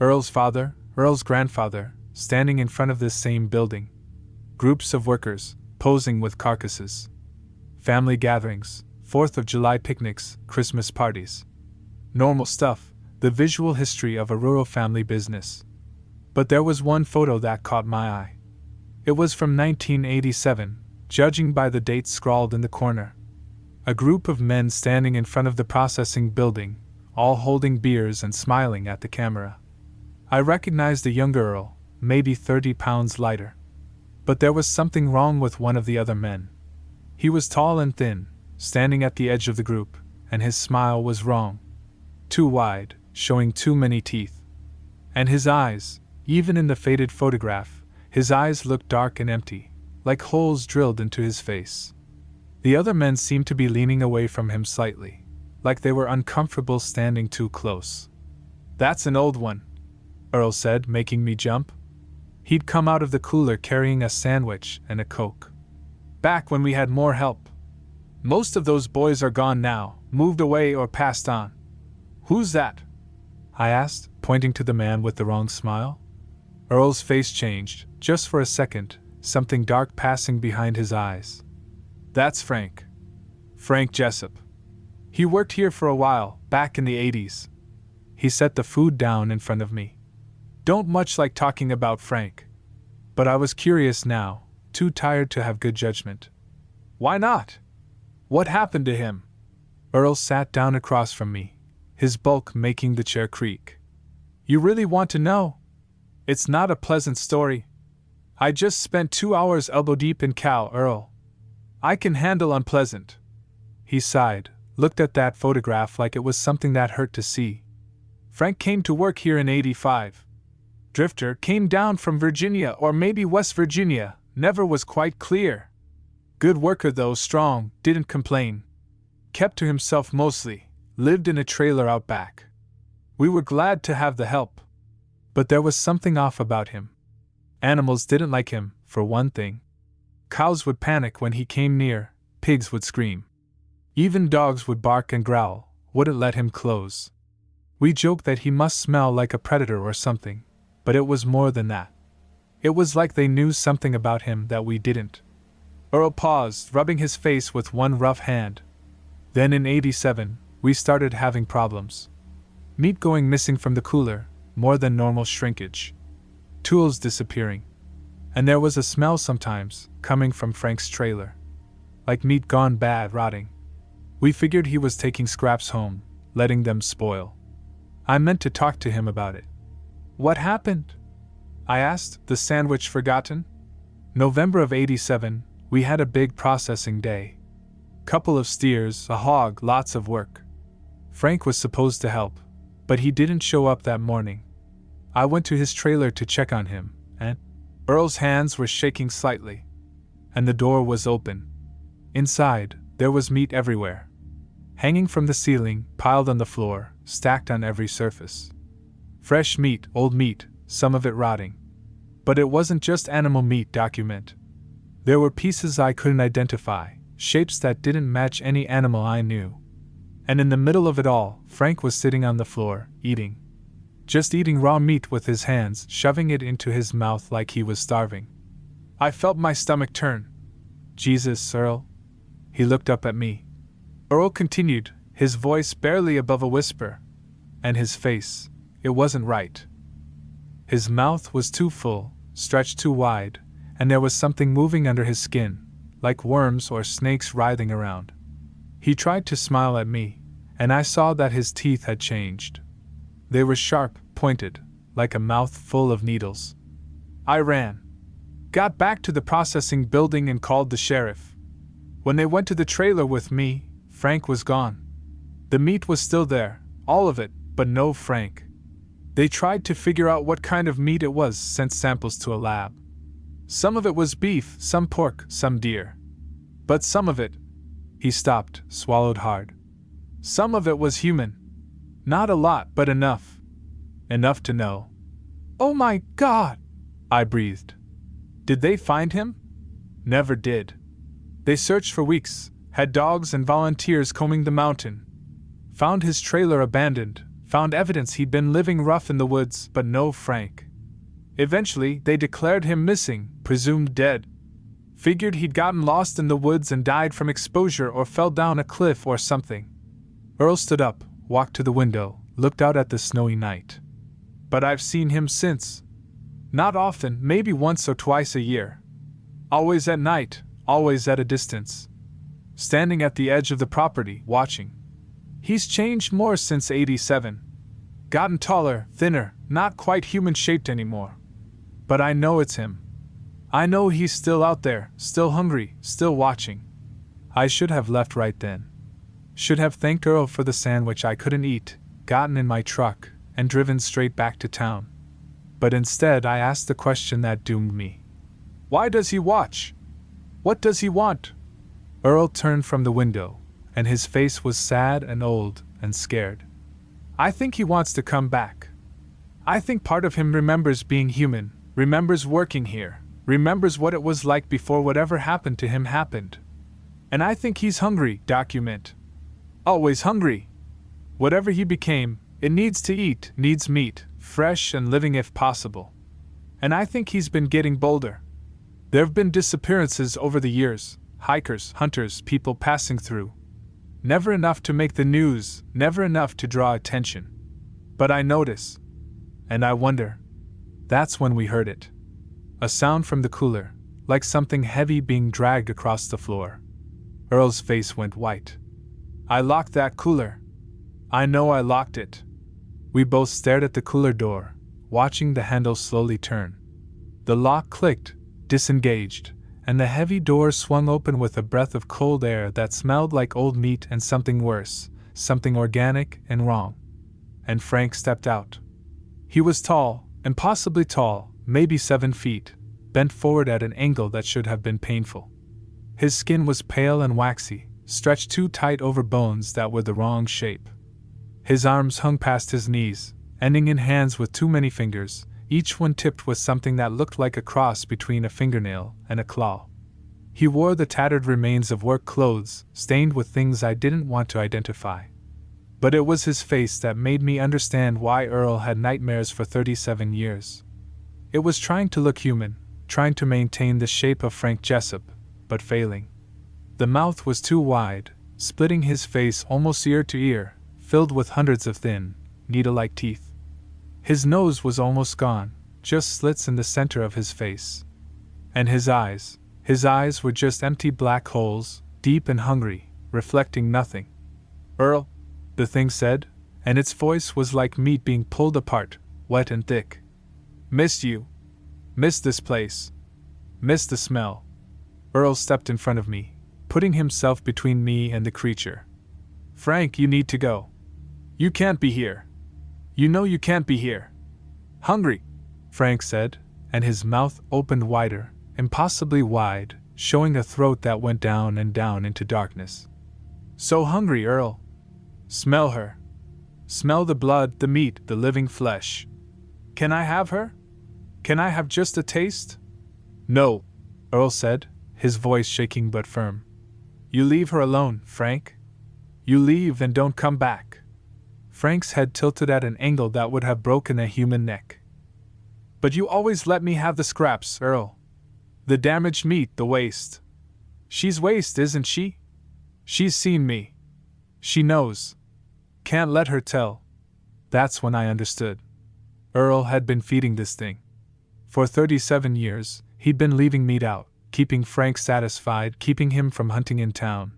Earl's father, Earl's grandfather, standing in front of this same building. Groups of workers, posing with carcasses. Family gatherings, 4th of July picnics, Christmas parties. Normal stuff, the visual history of a rural family business. But there was one photo that caught my eye. It was from 1987, judging by the date scrawled in the corner. A group of men standing in front of the processing building, all holding beers and smiling at the camera. I recognized the younger Earl, maybe 30 pounds lighter. But there was something wrong with one of the other men. He was tall and thin, standing at the edge of the group, and his smile was wrong. Too wide, showing too many teeth. And his eyes, even in the faded photograph, his eyes looked dark and empty, like holes drilled into his face. The other men seemed to be leaning away from him slightly, like they were uncomfortable standing too close. "That's an old one," Earl said, making me jump. He'd come out of the cooler carrying a sandwich and a Coke. "Back when we had more help. Most of those boys are gone now, moved away or passed on." "Who's that?" I asked, pointing to the man with the wrong smile. Earl's face changed, just for a second, something dark passing behind his eyes. "That's Frank. Frank Jessup. He worked here for a while, back in the 80s. He set the food down in front of me. "Don't much like talking about Frank." But I was curious now, too tired to have good judgment. Why not? What happened to him? Earl sat down across from me, his bulk making the chair creak. You really want to know? It's not a pleasant story. I just spent 2 hours elbow deep in cow, Earl. I can handle unpleasant. He sighed, looked at that photograph like it was something that hurt to see. Frank came to work here in '85. Drifter came down from Virginia or maybe West Virginia, never was quite clear. Good worker though, strong, didn't complain. Kept to himself mostly, lived in a trailer out back. We were glad to have the help. But there was something off about him. Animals didn't like him, for one thing. Cows would panic when he came near, pigs would scream. Even dogs would bark and growl, wouldn't let him close. We joked that he must smell like a predator or something, but it was more than that. It was like they knew something about him that we didn't. Earl paused, rubbing his face with one rough hand. Then in '87, we started having problems. Meat going missing from the cooler, more than normal shrinkage. Tools disappearing. And there was a smell sometimes, coming from Frank's trailer. Like meat gone bad, rotting. We figured he was taking scraps home, letting them spoil. I meant to talk to him about it. What happened? I asked, the sandwich forgotten? November of '87, we had a big processing day. Couple of steers, a hog, lots of work. Frank was supposed to help, but he didn't show up that morning. I went to his trailer to check on him, and Earl's hands were shaking slightly. And the door was open. Inside, there was meat everywhere. Hanging from the ceiling, piled on the floor, stacked on every surface. Fresh meat, old meat, some of it rotting. But it wasn't just animal meat, document. There were pieces I couldn't identify, shapes that didn't match any animal I knew. And in the middle of it all, Frank was sitting on the floor, eating. Just eating raw meat with his hands, shoving it into his mouth like he was starving. I felt my stomach turn. Jesus, Earl. He looked up at me. Earl continued, his voice barely above a whisper. And his face, it wasn't right. His mouth was too full, stretched too wide, and there was something moving under his skin, like worms or snakes writhing around. He tried to smile at me, and I saw that his teeth had changed. They were sharp, pointed, like a mouth full of needles. I ran. Got back to the processing building and called the sheriff. When they went to the trailer with me, Frank was gone. The meat was still there, all of it, but no Frank. They tried to figure out what kind of meat it was, sent samples to a lab. Some of it was beef, some pork, some deer. But some of it... He stopped, swallowed hard. Some of it was human. Not a lot, but enough. Enough to know. Oh my God! I breathed. Did they find him? Never did. They searched for weeks, had dogs and volunteers combing the mountain. Found his trailer abandoned, found evidence he'd been living rough in the woods, but no Frank. Eventually, they declared him missing, presumed dead. Figured he'd gotten lost in the woods and died from exposure or fell down a cliff or something. Earl stood up, walked to the window, looked out at the snowy night. But I've seen him since. Not often, maybe once or twice a year. Always at night, always at a distance. Standing at the edge of the property, watching. He's changed more since '87. Gotten taller, thinner, not quite human-shaped anymore. But I know it's him. I know he's still out there, still hungry, still watching. I should have left right then. Should have thanked Earl for the sandwich I couldn't eat, gotten in my truck, and driven straight back to town. But instead I asked the question that doomed me. Why does he watch? What does he want? Earl turned from the window, and his face was sad and old and scared. I think he wants to come back. I think part of him remembers being human, remembers working here, remembers what it was like before whatever happened to him happened. And I think he's hungry, document. Always hungry. Whatever he became, it needs to eat, needs meat, fresh and living if possible. And I think he's been getting bolder. There've been disappearances over the years, hikers, hunters, people passing through. Never enough to make the news, never enough to draw attention. But I notice. And I wonder. That's when we heard it. A sound from the cooler, like something heavy being dragged across the floor. Earl's face went white. I locked that cooler. I know I locked it. We both stared at the cooler door, watching the handle slowly turn. The lock clicked, disengaged, and the heavy door swung open with a breath of cold air that smelled like old meat and something worse, something organic and wrong. And Frank stepped out. He was tall, impossibly tall, maybe 7 feet, bent forward at an angle that should have been painful. His skin was pale and waxy, stretched too tight over bones that were the wrong shape. His arms hung past his knees, ending in hands with too many fingers, each one tipped with something that looked like a cross between a fingernail and a claw. He wore the tattered remains of work clothes, stained with things I didn't want to identify. But it was his face that made me understand why Earl had nightmares for 37 years. It was trying to look human, trying to maintain the shape of Frank Jessup, but failing. The mouth was too wide, splitting his face almost ear to ear, filled with hundreds of thin, needle-like teeth. His nose was almost gone, just slits in the center of his face. And his eyes were just empty black holes, deep and hungry, reflecting nothing. "Earl," the thing said, and its voice was like meat being pulled apart, wet and thick. "Missed you. Missed this place. Missed the smell." Earl stepped in front of me, putting himself between me and the creature. "Frank, you need to go. You can't be here. You know you can't be here." "Hungry," Frank said, and his mouth opened wider, impossibly wide, showing a throat that went down and down into darkness. "So hungry, Earl. Smell her. Smell the blood, the meat, the living flesh. Can I have her? Can I have just a taste?" "No," Earl said, his voice shaking but firm. "You leave her alone, Frank. You leave and don't come back." Frank's head tilted at an angle that would have broken a human neck. "But you always let me have the scraps, Earl. The damaged meat, the waste. She's waste, isn't she? She's seen me. She knows. Can't let her tell." That's when I understood. Earl had been feeding this thing. For 37 years, he'd been leaving meat out, keeping Frank satisfied, keeping him from hunting in town.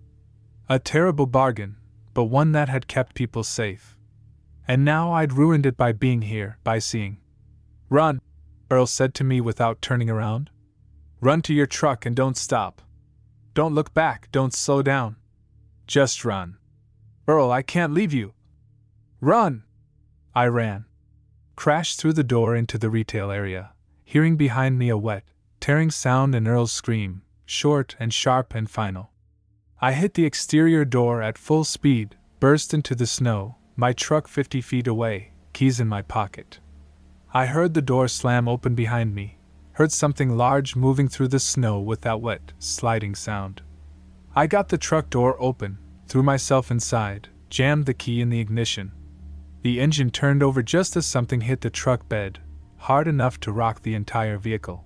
A terrible bargain, but one that had kept people safe. And now I'd ruined it by being here, by seeing. "Run," Earl said to me without turning around. "Run to your truck and don't stop. Don't look back, don't slow down. Just run." "Earl, I can't leave you." "Run!" I ran. Crashed through the door into the retail area, hearing behind me a wet, tearing sound and Earl's scream, short and sharp and final. I hit the exterior door at full speed, burst into the snow, my truck 50 feet away, keys in my pocket. I heard the door slam open behind me, heard something large moving through the snow with that wet, sliding sound. I got the truck door open, threw myself inside, jammed the key in the ignition. The engine turned over just as something hit the truck bed, hard enough to rock the entire vehicle.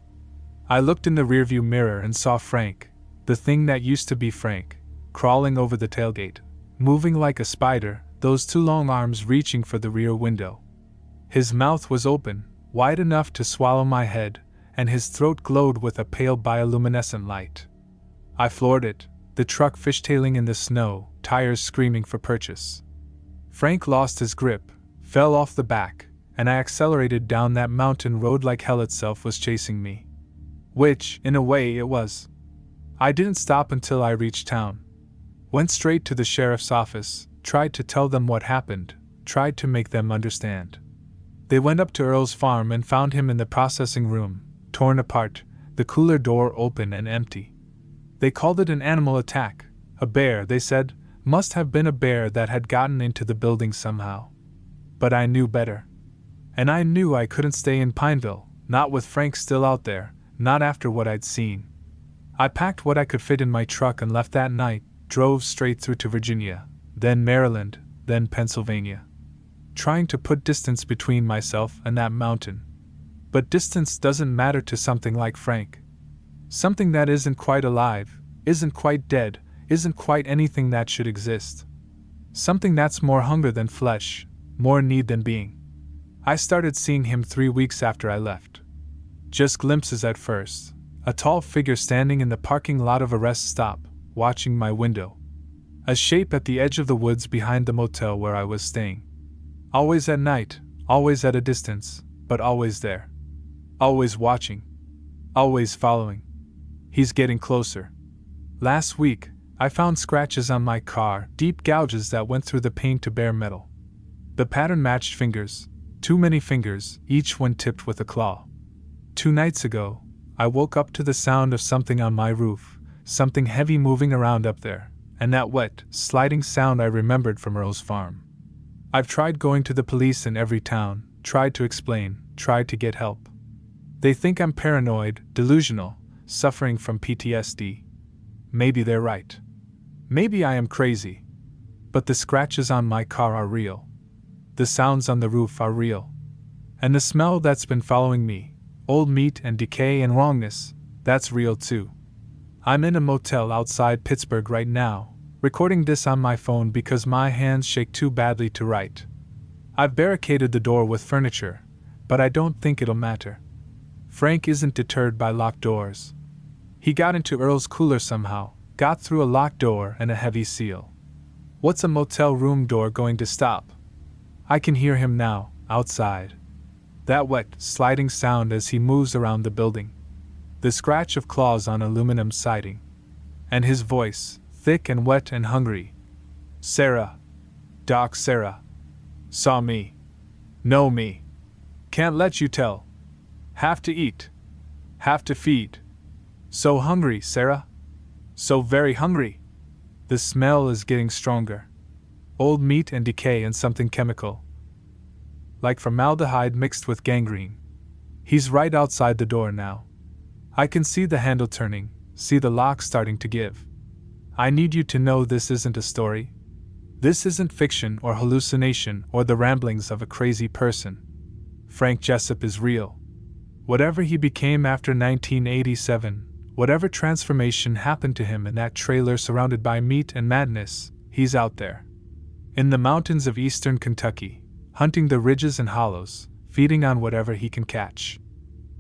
I looked in the rearview mirror and saw Frank, the thing that used to be Frank, crawling over the tailgate, moving like a spider, those 2 long arms reaching for the rear window. His mouth was open, wide enough to swallow my head, and his throat glowed with a pale bioluminescent light. I floored it, the truck fishtailing in the snow, tires screaming for purchase. Frank lost his grip, fell off the back, and I accelerated down that mountain road like hell itself was chasing me. Which, in a way, it was. I didn't stop until I reached town. Went straight to the sheriff's office, tried to tell them what happened, tried to make them understand. They went up to Earl's farm and found him in the processing room, torn apart, the cooler door open and empty. They called it an animal attack. A bear, they said, must have been a bear that had gotten into the building somehow. But I knew better. And I knew I couldn't stay in Pineville, not with Frank still out there, not after what I'd seen. I packed what I could fit in my truck and left that night, drove straight through to Virginia, then Maryland, then Pennsylvania. Trying to put distance between myself and that mountain. But distance doesn't matter to something like Frank. Something that isn't quite alive, isn't quite dead, isn't quite anything that should exist. Something that's more hunger than flesh, more need than being. I started seeing him 3 weeks after I left. Just glimpses at first. A tall figure standing in the parking lot of a rest stop, watching my window. A shape at the edge of the woods behind the motel where I was staying. Always at night, always at a distance, but always there. Always watching. Always following. He's getting closer. Last week, I found scratches on my car, deep gouges that went through the paint to bare metal. The pattern matched fingers, too many fingers, each one tipped with a claw. 2 nights ago, I woke up to the sound of something on my roof, something heavy moving around up there, and that wet, sliding sound I remembered from Earl's farm. I've tried going to the police in every town, tried to explain, tried to get help. They think I'm paranoid, delusional, suffering from PTSD. Maybe they're right. Maybe I am crazy. But the scratches on my car are real. The sounds on the roof are real. And the smell that's been following me, old meat and decay and wrongness, that's real too. I'm in a motel outside Pittsburgh right now, recording this on my phone because my hands shake too badly to write. I've barricaded the door with furniture, but I don't think it'll matter. Frank isn't deterred by locked doors. He got into Earl's cooler somehow, got through a locked door and a heavy seal. What's a motel room door going to stop? I can hear him now, outside. That wet, sliding sound as he moves around the building. The scratch of claws on aluminum siding. And his voice, thick and wet and hungry. Sarah. Doc Sarah. Saw me. Know me. Can't let you tell. Have to eat. Have to feed. So hungry, Sarah. So very hungry. The smell is getting stronger. Old meat and decay and something chemical. Like formaldehyde mixed with gangrene. He's right outside the door now. I can see the handle turning, see the lock starting to give. I need you to know this isn't a story. This isn't fiction or hallucination or the ramblings of a crazy person. Frank Jessup is real. Whatever he became after 1987, whatever transformation happened to him in that trailer surrounded by meat and madness, he's out there. In the mountains of eastern Kentucky, hunting the ridges and hollows, feeding on whatever he can catch.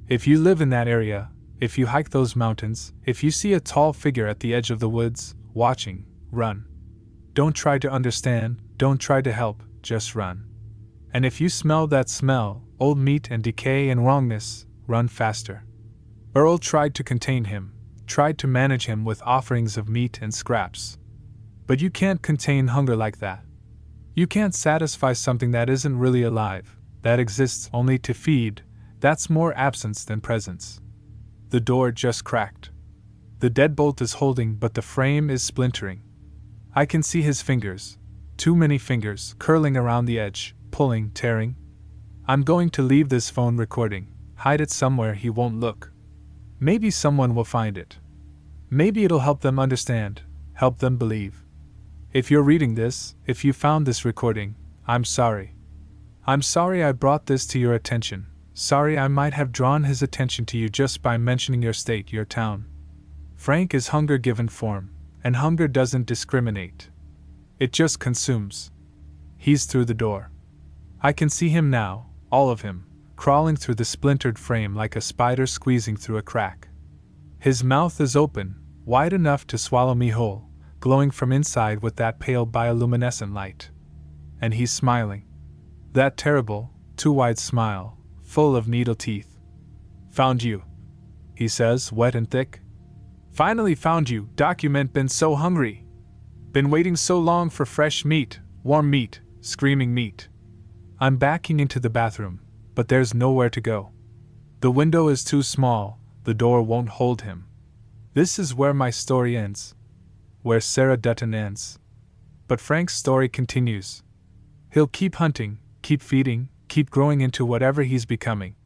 If you live in that area, if you hike those mountains, if you see a tall figure at the edge of the woods, watching, run. Don't try to understand, don't try to help, just run. And if you smell that smell, old meat and decay and wrongness, run faster. Earl tried to contain him, tried to manage him with offerings of meat and scraps. But you can't contain hunger like that. You can't satisfy something that isn't really alive, that exists only to feed. That's more absence than presence. The door just cracked. The deadbolt is holding, but the frame is splintering. I can see his fingers, too many fingers, curling around the edge, pulling, tearing. I'm going to leave this phone recording, hide it somewhere he won't look. Maybe someone will find it. Maybe it'll help them understand, help them believe. If you're reading this, if you found this recording, I'm sorry. I'm sorry I brought this to your attention. Sorry I might have drawn his attention to you just by mentioning your state, your town. Frank is hunger given form, and hunger doesn't discriminate. It just consumes. He's through the door. I can see him now, all of him, crawling through the splintered frame like a spider squeezing through a crack. His mouth is open, wide enough to swallow me whole, glowing from inside with that pale bioluminescent light. And he's smiling. That terrible, too wide smile, full of needle teeth. Found you, he says, wet and thick. Finally found you, document been so hungry. Been waiting so long for fresh meat, warm meat, screaming meat. I'm backing into the bathroom, but there's nowhere to go. The window is too small, the door won't hold him. This is where my story ends. Where Sarah Dutton ends. But Frank's story continues. He'll keep hunting, keep feeding, keep growing into whatever he's becoming.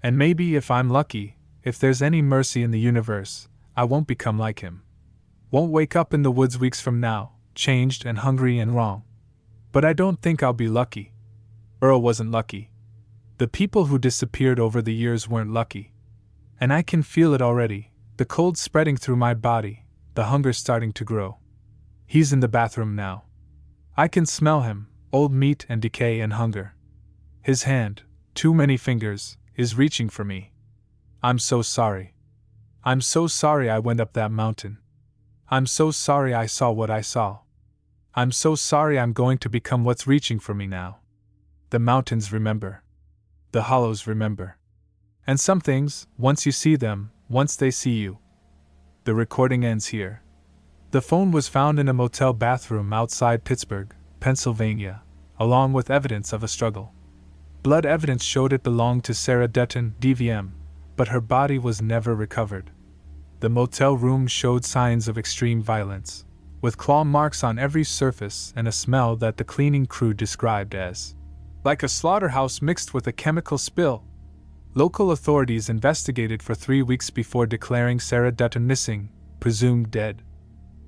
And maybe if I'm lucky, if there's any mercy in the universe, I won't become like him. Won't wake up in the woods weeks from now, changed and hungry and wrong. But I don't think I'll be lucky. Earl wasn't lucky. The people who disappeared over the years weren't lucky. And I can feel it already, the cold spreading through my body, the hunger starting to grow. He's in the bathroom now. I can smell him, old meat and decay and hunger. His hand, too many fingers, is reaching for me. I'm so sorry. I'm so sorry I went up that mountain. I'm so sorry I saw what I saw. I'm so sorry I'm going to become what's reaching for me now. The mountains remember. The hollows remember. And some things, once you see them, once they see you. The recording ends here. The phone was found in a motel bathroom outside Pittsburgh, Pennsylvania, along with evidence of a struggle. Blood evidence showed it belonged to Sarah Detton, DVM, but her body was never recovered. The motel room showed signs of extreme violence, with claw marks on every surface and a smell that the cleaning crew described as like a slaughterhouse mixed with a chemical spill. Local authorities investigated for 3 weeks before declaring Sarah Detton missing, presumed dead.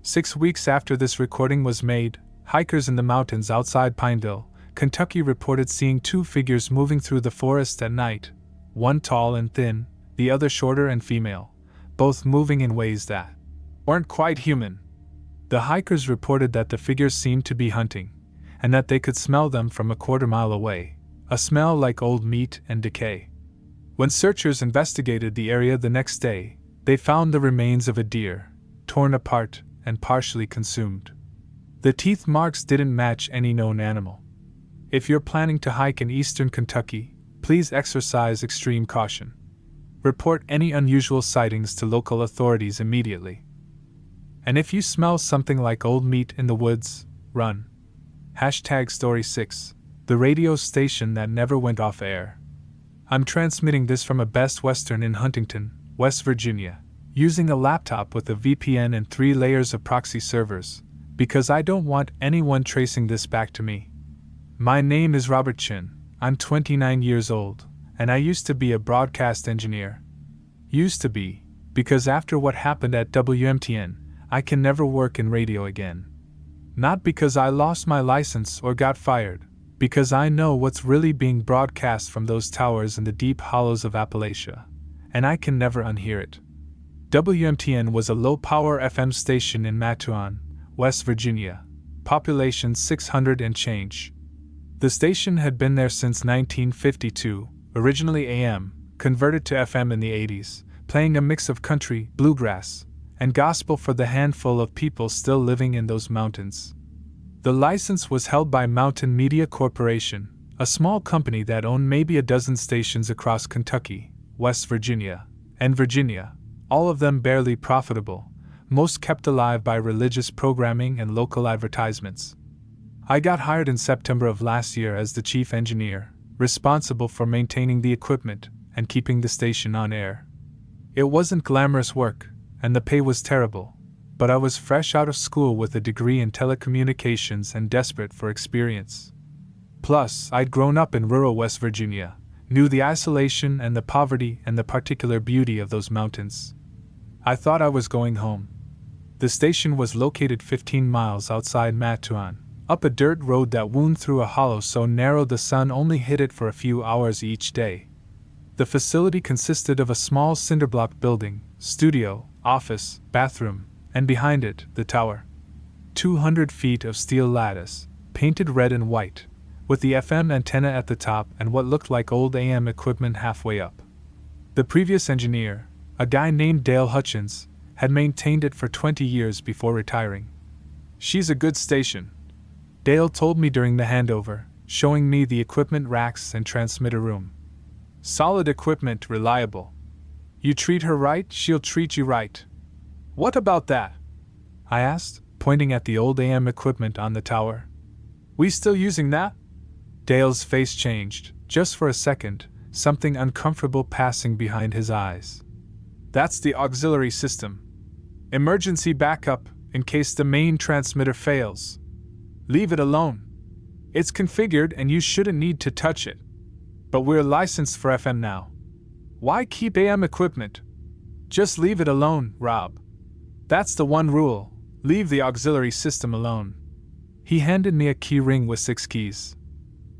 6 weeks after this recording was made, hikers in the mountains outside Pineville, Kentucky reported seeing 2 figures moving through the forest at night, one tall and thin, the other shorter and female, both moving in ways that weren't quite human. The hikers reported that the figures seemed to be hunting, and that they could smell them from a quarter-mile away, a smell like old meat and decay. When searchers investigated the area the next day, they found the remains of a deer, torn apart and partially consumed. The teeth marks didn't match any known animal. If you're planning to hike in eastern Kentucky, please exercise extreme caution. Report any unusual sightings to local authorities immediately. And if you smell something like old meat in the woods, run. #Story6, the radio station that never went off air. I'm transmitting this from a Best Western in Huntington, West Virginia, using a laptop with a VPN and 3 layers of proxy servers, because I don't want anyone tracing this back to me. My name is Robert Chin, I'm 29 years old, and I used to be a broadcast engineer. Used to be, because after what happened at WMTN, I can never work in radio again. Not because I lost my license or got fired, because I know what's really being broadcast from those towers in the deep hollows of Appalachia, and I can never unhear it. WMTN was a low-power FM station in Mattoon, West Virginia, population 600 and change. The station had been there since 1952, originally AM, converted to FM in the 80s, playing a mix of country, bluegrass, and gospel for the handful of people still living in those mountains. The license was held by Mountain Media Corporation, a small company that owned maybe a dozen stations across Kentucky, West Virginia, and Virginia, all of them barely profitable, most kept alive by religious programming and local advertisements. I got hired in September of last year as the chief engineer, responsible for maintaining the equipment and keeping the station on air. It wasn't glamorous work, and the pay was terrible, but I was fresh out of school with a degree in telecommunications and desperate for experience. Plus, I'd grown up in rural West Virginia, knew the isolation and the poverty and the particular beauty of those mountains. I thought I was going home. The station was located 15 miles outside Mattoon, up a dirt road that wound through a hollow so narrow the sun only hit it for a few hours each day. The facility consisted of a small cinderblock building, studio, office, bathroom, and behind it, the tower. 200 feet of steel lattice, painted red and white, with the FM antenna at the top and what looked like old AM equipment halfway up. The previous engineer, a guy named Dale Hutchins, had maintained it for 20 years before retiring. "She's a good station," Dale told me during the handover, showing me the equipment racks and transmitter room. "Solid equipment, reliable. You treat her right, she'll treat you right." "What about that?" I asked, pointing at the old AM equipment on the tower. "We still using that?" Dale's face changed, just for a second, something uncomfortable passing behind his eyes. "That's the auxiliary system. Emergency backup, in case the main transmitter fails. Leave it alone. It's configured and you shouldn't need to touch it. But we're licensed for FM now. Why keep AM equipment? Just leave it alone, Rob. That's the one rule, leave the auxiliary system alone." He handed me a key ring with 6 keys.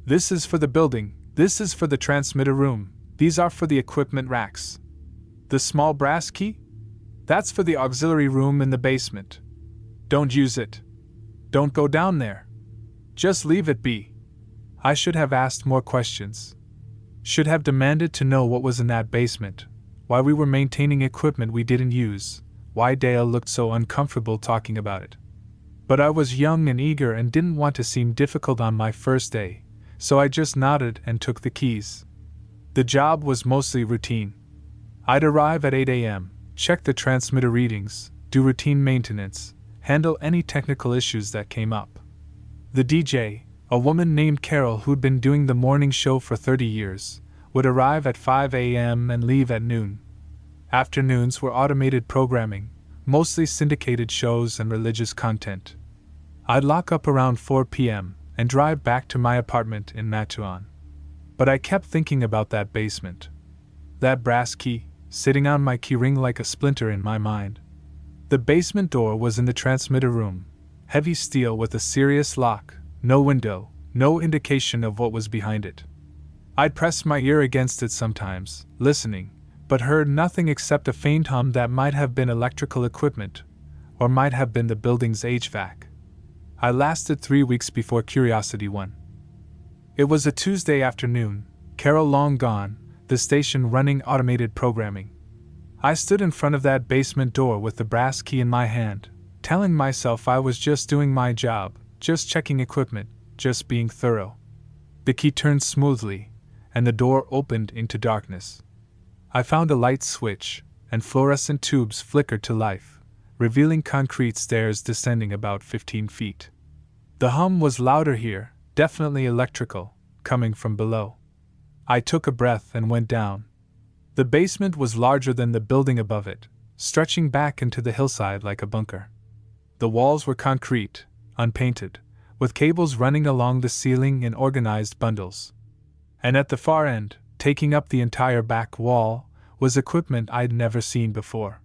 "This is for the building, this is for the transmitter room, these are for the equipment racks. The small brass key? That's for the auxiliary room in the basement. Don't use it. Don't go down there. Just leave it be." I should have asked more questions. Should have demanded to know what was in that basement, why we were maintaining equipment we didn't use, why Dale looked so uncomfortable talking about it. But I was young and eager and didn't want to seem difficult on my first day, so I just nodded and took the keys. The job was mostly routine. I'd arrive at 8 a.m., check the transmitter readings, do routine maintenance, handle any technical issues that came up. The DJ, a woman named Carol who'd been doing the morning show for 30 years, would arrive at 5 a.m. and leave at noon. Afternoons were automated programming, mostly syndicated shows and religious content. I'd lock up around 4 p.m. and drive back to my apartment in Mattuan. But I kept thinking about that basement. That brass key, sitting on my keyring like a splinter in my mind. The basement door was in the transmitter room, heavy steel with a serious lock, no window, no indication of what was behind it. I'd press my ear against it sometimes, listening, but heard nothing except a faint hum that might have been electrical equipment, or might have been the building's HVAC. I lasted 3 weeks before curiosity won. It was a Tuesday afternoon, Carol long gone, the station running automated programming. I stood in front of that basement door with the brass key in my hand, telling myself I was just doing my job, just checking equipment, just being thorough. The key turned smoothly, and the door opened into darkness. I found a light switch, and fluorescent tubes flickered to life, revealing concrete stairs descending about 15 feet. The hum was louder here, definitely electrical, coming from below. I took a breath and went down. The basement was larger than the building above it, stretching back into the hillside like a bunker. The walls were concrete, unpainted, with cables running along the ceiling in organized bundles. And at the far end, taking up the entire back wall, was equipment I'd never seen before.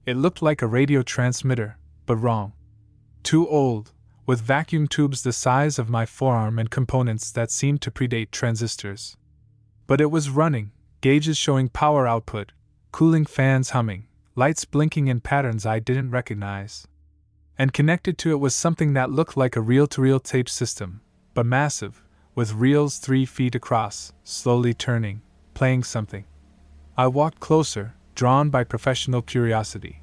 It looked like a radio transmitter, but wrong. Too old, with vacuum tubes the size of my forearm and components that seemed to predate transistors. But it was running, gauges showing power output, cooling fans humming, lights blinking in patterns I didn't recognize. And connected to it was something that looked like a reel-to-reel tape system, but massive, with reels 3 feet across, slowly turning, playing something. I walked closer, drawn by professional curiosity,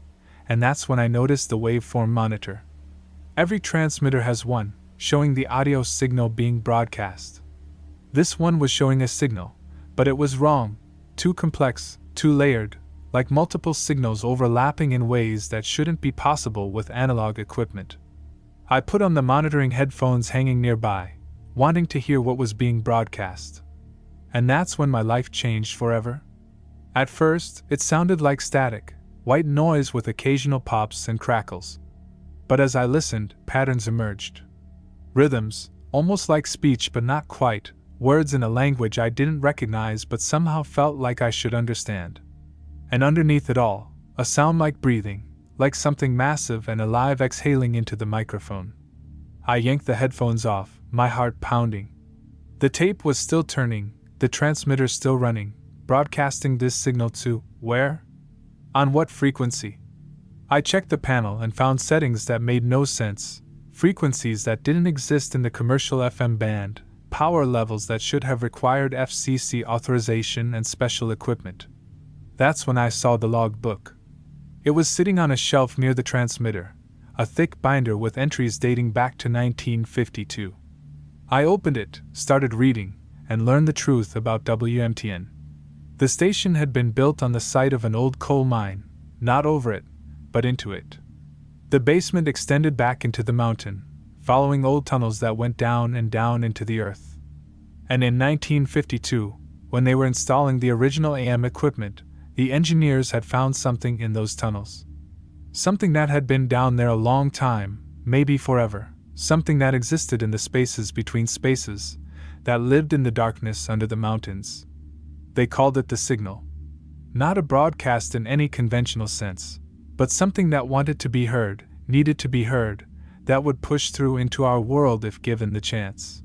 and that's when I noticed the waveform monitor. Every transmitter has one, showing the audio signal being broadcast. This one was showing a signal, but it was wrong, too complex, too layered, like multiple signals overlapping in ways that shouldn't be possible with analog equipment. I put on the monitoring headphones hanging nearby, wanting to hear what was being broadcast. And that's when my life changed forever. At first, it sounded like static, white noise with occasional pops and crackles. But as I listened, patterns emerged. Rhythms, almost like speech but not quite, words in a language I didn't recognize but somehow felt like I should understand. And underneath it all, a sound like breathing, like something massive and alive exhaling into the microphone. I yanked the headphones off, my heart pounding. The tape was still turning, the transmitter still running, broadcasting this signal to where? On what frequency? I checked the panel and found settings that made no sense, frequencies that didn't exist in the commercial FM band, power levels that should have required FCC authorization and special equipment. That's when I saw the log book. It was sitting on a shelf near the transmitter, a thick binder with entries dating back to 1952. I opened it, started reading, and learned the truth about WMTN. The station had been built on the site of an old coal mine, not over it, but into it. The basement extended back into the mountain, following old tunnels that went down and down into the earth. And in 1952, when they were installing the original AM equipment, the engineers had found something in those tunnels. Something that had been down there a long time, maybe forever, something that existed in the spaces between spaces, that lived in the darkness under the mountains. They called it the signal. Not a broadcast in any conventional sense, but something that wanted to be heard, needed to be heard, that would push through into our world if given the chance.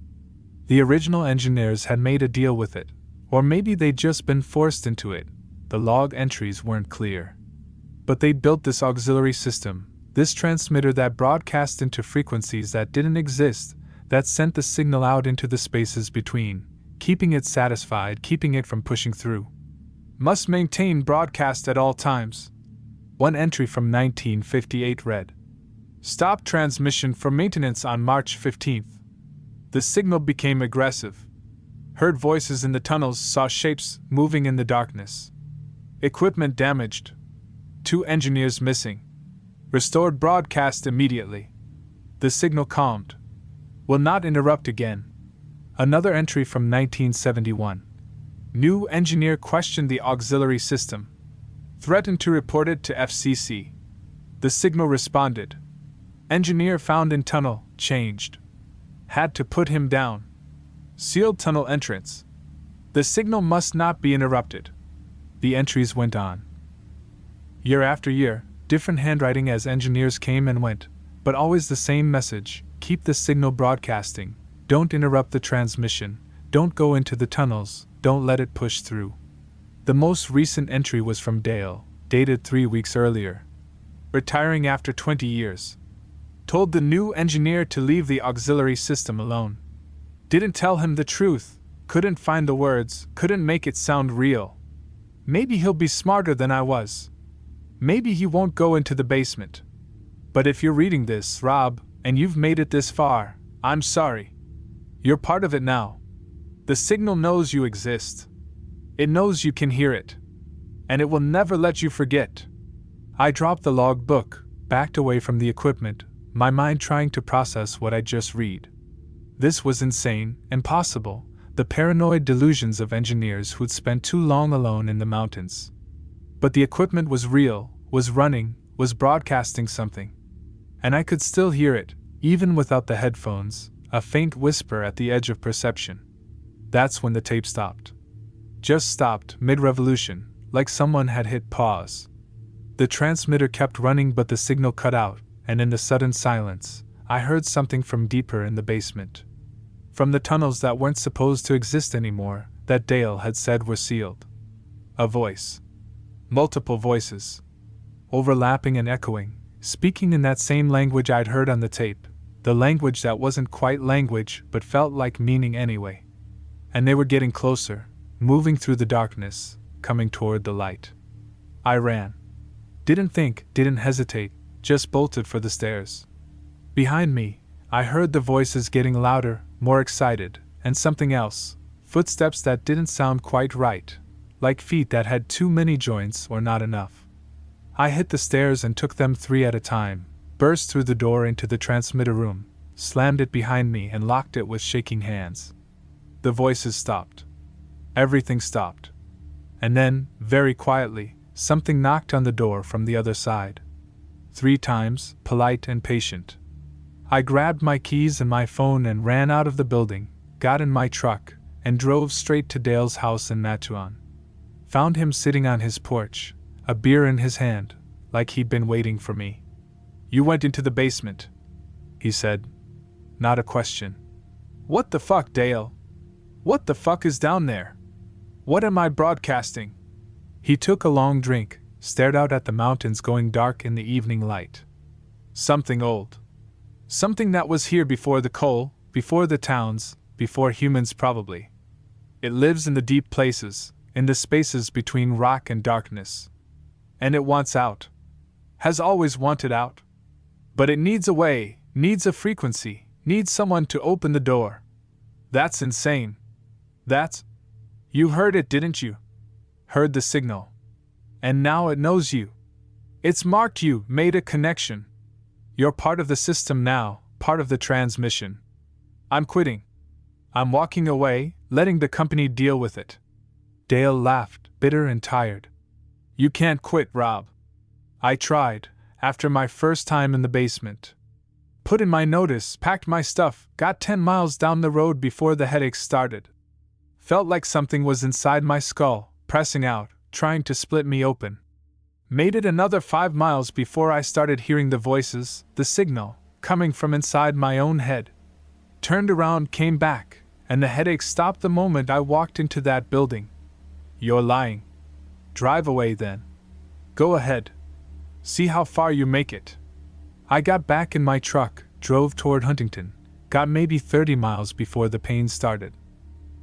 The original engineers had made a deal with it, or maybe they'd just been forced into it. The log entries weren't clear. But they'd built this auxiliary system, this transmitter that broadcast into frequencies that didn't exist, that sent the signal out into the spaces between, keeping it satisfied, keeping it from pushing through. Must maintain broadcast at all times. One entry from 1958 read, "Stop transmission for maintenance on March 15th. The signal became aggressive. Heard voices in the tunnels, saw shapes moving in the darkness. Equipment damaged. 2 engineers missing. Restored broadcast immediately. The signal calmed. Will not interrupt again." Another entry from 1971. New engineer questioned the auxiliary system. Threatened to report it to FCC. The signal responded. Engineer found in tunnel, changed. Had to put him down. Sealed tunnel entrance. The signal must not be interrupted. The entries went on. Year after year, different handwriting as engineers came and went, but always the same message: keep the signal broadcasting, don't interrupt the transmission, don't go into the tunnels, don't let it push through. The most recent entry was from Dale, dated 3 weeks earlier. Retiring after 20 years. Told the new engineer to leave the auxiliary system alone. Didn't tell him the truth, couldn't find the words, couldn't make it sound real. Maybe he'll be smarter than I was. Maybe he won't go into the basement. But if you're reading this, Rob, and you've made it this far, I'm sorry. You're part of it now. The signal knows you exist. It knows you can hear it. And it will never let you forget. I dropped the log book, backed away from the equipment, my mind trying to process what I just read. This was insane, impossible, the paranoid delusions of engineers who'd spent too long alone in the mountains. But the equipment was real, was running, was broadcasting something. And I could still hear it, even without the headphones, a faint whisper at the edge of perception. That's when the tape stopped. Just stopped, mid-revolution, like someone had hit pause. The transmitter kept running but the signal cut out, and in the sudden silence, I heard something from deeper in the basement. From the tunnels that weren't supposed to exist anymore, that Dale had said were sealed. A voice. Multiple voices. Overlapping and echoing, speaking in that same language I'd heard on the tape, the language that wasn't quite language but felt like meaning anyway. And they were getting closer, moving through the darkness, coming toward the light. I ran. Didn't think, didn't hesitate, just bolted for the stairs. Behind me, I heard the voices getting louder, more excited, and something else, footsteps that didn't sound quite right, like feet that had too many joints or not enough. I hit the stairs and took them 3 at a time, burst through the door into the transmitter room, slammed it behind me and locked it with shaking hands. The voices stopped. Everything stopped. And then, very quietly, something knocked on the door from the other side. 3 times, polite and patient. I grabbed my keys and my phone and ran out of the building, got in my truck, and drove straight to Dale's house in Mattuan. Found him sitting on his porch, a beer in his hand, like he'd been waiting for me. "You went into the basement," he said. Not a question. "What the fuck, Dale? What the fuck is down there? What am I broadcasting?" He took a long drink, stared out at the mountains going dark in the evening light. "Something old. Something that was here before the coal, before the towns, before humans probably. It lives in the deep places, in the spaces between rock and darkness. And it wants out. Has always wanted out. But it needs a way, needs a frequency, needs someone to open the door. That's insane. That's... You heard it, didn't you? Heard the signal. And now it knows you. It's marked you, made a connection. You're part of the system now, part of the transmission. I'm quitting. I'm walking away, letting the company deal with it." Dale laughed, bitter and tired. "You can't quit, Rob. I tried, after my first time in the basement. Put in my notice, packed my stuff, got 10 miles down the road before the headaches started. Felt like something was inside my skull, pressing out, trying to split me open. Made it another 5 miles before I started hearing the voices, the signal, coming from inside my own head. Turned around, came back, and the headache stopped the moment I walked into that building." "You're lying. Drive away then. Go ahead. See how far you make it." I got back in my truck, drove toward Huntington, got maybe 30 miles before the pain started.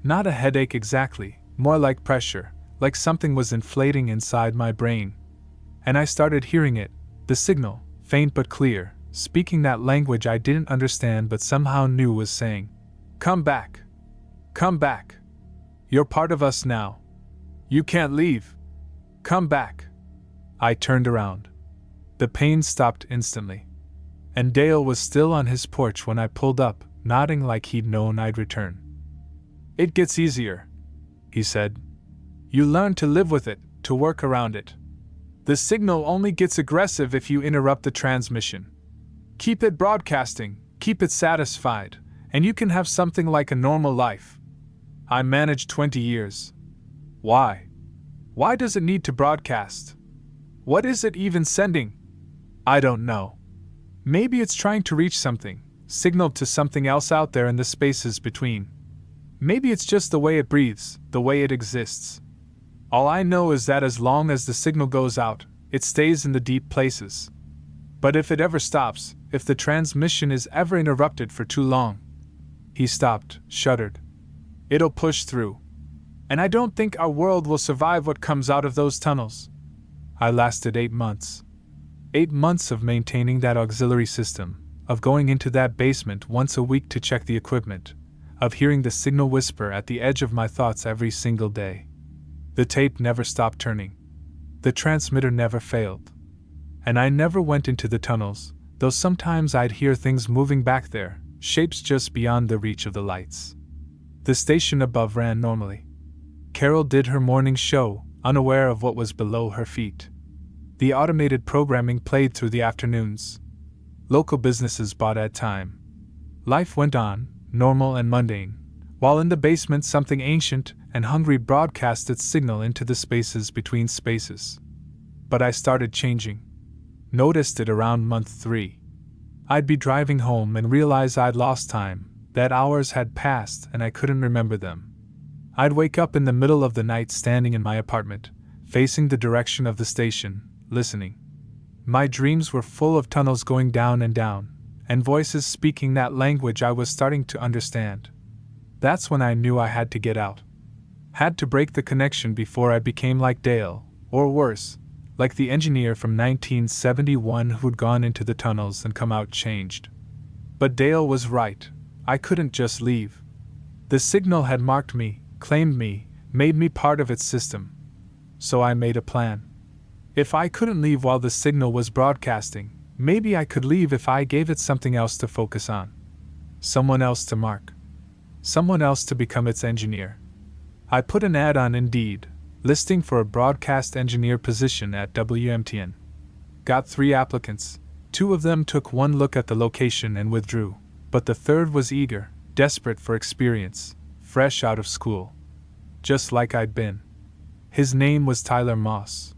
Not a headache exactly, more like pressure, like something was inflating inside my brain. And I started hearing it, the signal, faint but clear, speaking that language I didn't understand but somehow knew was saying, "Come back. Come back. You're part of us now. You can't leave. Come back." I turned around. The pain stopped instantly. And Dale was still on his porch when I pulled up, nodding like he'd known I'd return. "It gets easier," he said. "You learn to live with it, to work around it. The signal only gets aggressive if you interrupt the transmission. Keep it broadcasting, keep it satisfied, and you can have something like a normal life. I managed 20 years. Why? Why does it need to broadcast? What is it even sending? I don't know. Maybe it's trying to reach something, signaled to something else out there in the spaces between. Maybe it's just the way it breathes, the way it exists. All I know is that as long as the signal goes out, it stays in the deep places. But if it ever stops, if the transmission is ever interrupted for too long..." He stopped, shuddered. "It'll push through. And I don't think our world will survive what comes out of those tunnels." I lasted 8 months. 8 months of maintaining that auxiliary system, of going into that basement once a week to check the equipment, of hearing the signal whisper at the edge of my thoughts every single day. The tape never stopped turning. The transmitter never failed. And I never went into the tunnels, though sometimes I'd hear things moving back there, shapes just beyond the reach of the lights. The station above ran normally. Carol did her morning show, unaware of what was below her feet. The automated programming played through the afternoons. Local businesses bought ad time. Life went on, normal and mundane, while in the basement something ancient and hungry broadcast its signal into the spaces between spaces. But I started changing. Noticed it around month 3. I'd be driving home and realize I'd lost time, that hours had passed and I couldn't remember them. I'd wake up in the middle of the night standing in my apartment, facing the direction of the station, listening. My dreams were full of tunnels going down, and voices speaking that language I was starting to understand. That's when I knew I had to get out. Had to break the connection before I became like Dale, or worse, like the engineer from 1971 who'd gone into the tunnels and come out changed. But Dale was right. I couldn't just leave. The signal had marked me, claimed me, made me part of its system. So I made a plan. If I couldn't leave while the signal was broadcasting, maybe I could leave if I gave it something else to focus on. Someone else to mark. Someone else to become its engineer. I put an ad on Indeed, listing for a broadcast engineer position at WMTN. Got 3 applicants. 2 of them took one look at the location and withdrew, but the third was eager, desperate for experience, fresh out of school. Just like I'd been. His name was Tyler Moss.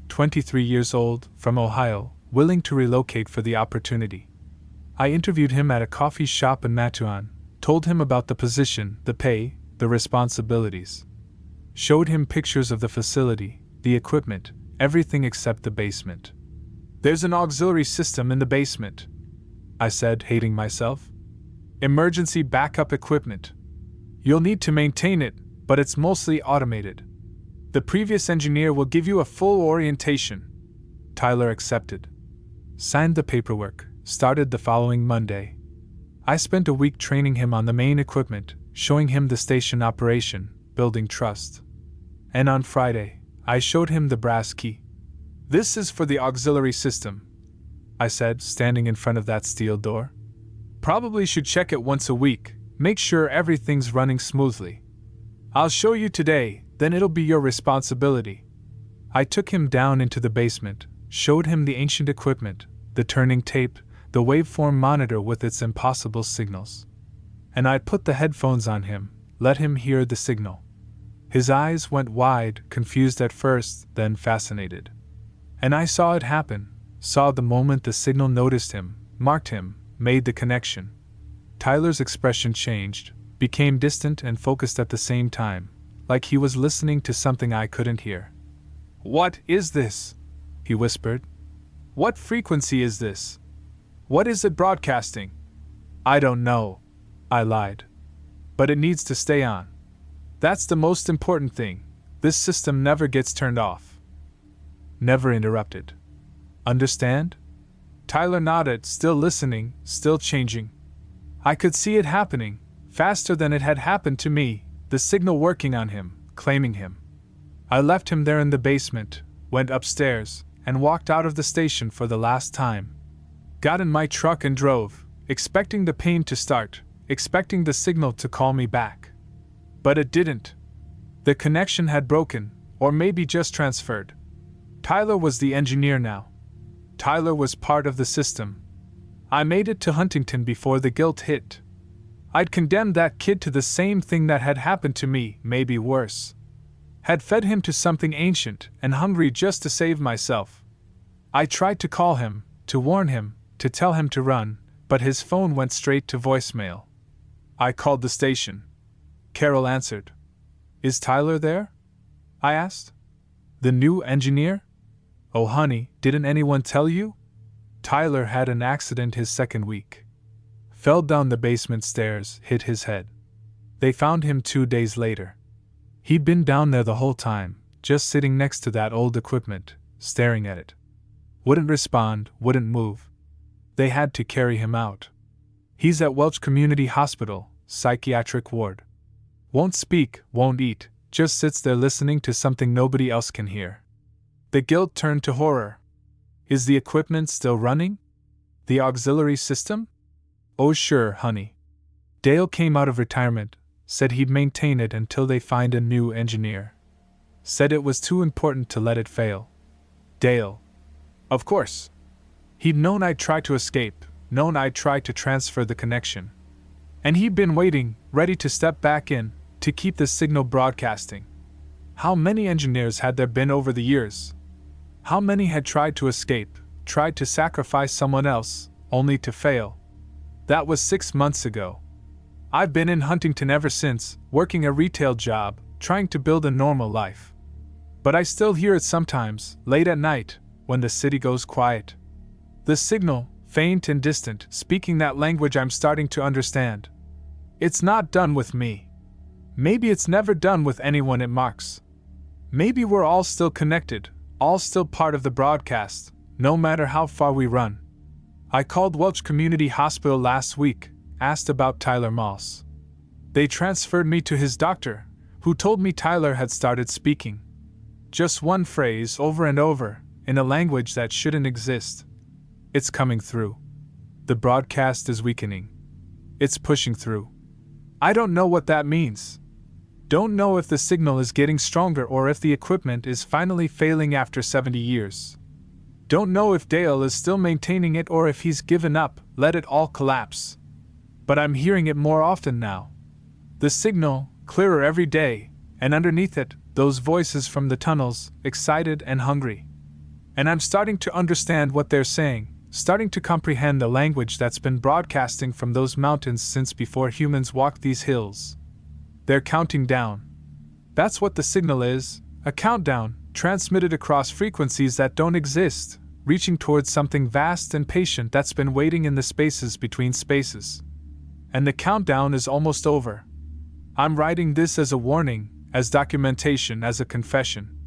23 years old, from Ohio, willing to relocate for the opportunity. I interviewed him at a coffee shop in Mattuan, told him about the position, the pay, the responsibilities. Showed him pictures of the facility, the equipment, everything except the basement. "There's an auxiliary system in the basement," I said, hating myself. "Emergency backup equipment. You'll need to maintain it, but it's mostly automated. The previous engineer will give you a full orientation." Tyler accepted. Signed the paperwork, started the following Monday. I spent a week training him on the main equipment, showing him the station operation, building trust. And on Friday, I showed him the brass key. "This is for the auxiliary system," I said, standing in front of that steel door. "Probably should check it once a week, make sure everything's running smoothly. I'll show you today, then it'll be your responsibility." I took him down into the basement, showed him the ancient equipment, the turning tape, the waveform monitor with its impossible signals. And I put the headphones on him, let him hear the signal. His eyes went wide, confused at first, then fascinated. And I saw it happen, saw the moment the signal noticed him, marked him, made the connection. Tyler's expression changed, became distant and focused at the same time, like he was listening to something I couldn't hear. "What is this?" he whispered. "What frequency is this? What is it broadcasting?" "I don't know," I lied. "But it needs to stay on. That's the most important thing. This system never gets turned off. Never interrupted. Understand? Tyler nodded, still listening, still changing. I could see it happening, faster than it had happened to me, the signal working on him, claiming him. I left him there in the basement, went upstairs, and walked out of the station for the last time. Got in my truck and drove, expecting the pain to start, expecting the signal to call me back. But it didn't. The connection had broken, or maybe just transferred. Tyler was the engineer now. Tyler was part of the system. I made it to Huntington before the guilt hit. I'd condemned that kid to the same thing that had happened to me, maybe worse. Had fed him to something ancient and hungry just to save myself. I tried to call him, to warn him, to tell him to run, but his phone went straight to voicemail. I called the station. Carol answered. Is Tyler there? I asked. The new engineer? Oh honey, didn't anyone tell you? Tyler had an accident his second week. Fell down the basement stairs, hit his head. They found him 2 days later. He'd been down there the whole time, just sitting next to that old equipment, staring at it. Wouldn't respond, wouldn't move. They had to carry him out. He's at Welch Community Hospital, psychiatric ward. Won't speak, won't eat, just sits there listening to something nobody else can hear. The guilt turned to horror. Is the equipment still running? The auxiliary system? Oh sure, honey. Dale came out of retirement, said he'd maintain it until they find a new engineer. Said it was too important to let it fail. Dale. Of course. He'd known I'd try to escape, known I'd try to transfer the connection. And he'd been waiting, ready to step back in, to keep the signal broadcasting. How many engineers had there been over the years? How many had tried to escape, tried to sacrifice someone else, only to fail? That was 6 months ago. I've been in Huntington ever since, working a retail job, trying to build a normal life. But I still hear it sometimes, late at night, when the city goes quiet. The signal, faint and distant, speaking that language I'm starting to understand. It's not done with me. Maybe it's never done with anyone it marks. Maybe we're all still connected, all still part of the broadcast, no matter how far we run. I called Welch Community Hospital last week, asked about Tyler Moss. They transferred me to his doctor, who told me Tyler had started speaking. Just one phrase over and over, in a language that shouldn't exist. It's coming through. The broadcast is weakening. It's pushing through. I don't know what that means. Don't know if the signal is getting stronger or if the equipment is finally failing after 70 years. Don't know if Dale is still maintaining it or if he's given up, let it all collapse. But I'm hearing it more often now. The signal, clearer every day, and underneath it, those voices from the tunnels, excited and hungry. And I'm starting to understand what they're saying, starting to comprehend the language that's been broadcasting from those mountains since before humans walked these hills. They're counting down. That's what the signal is, a countdown, transmitted across frequencies that don't exist, reaching towards something vast and patient that's been waiting in the spaces between spaces. And the countdown is almost over. I'm writing this as a warning, as documentation, as a confession.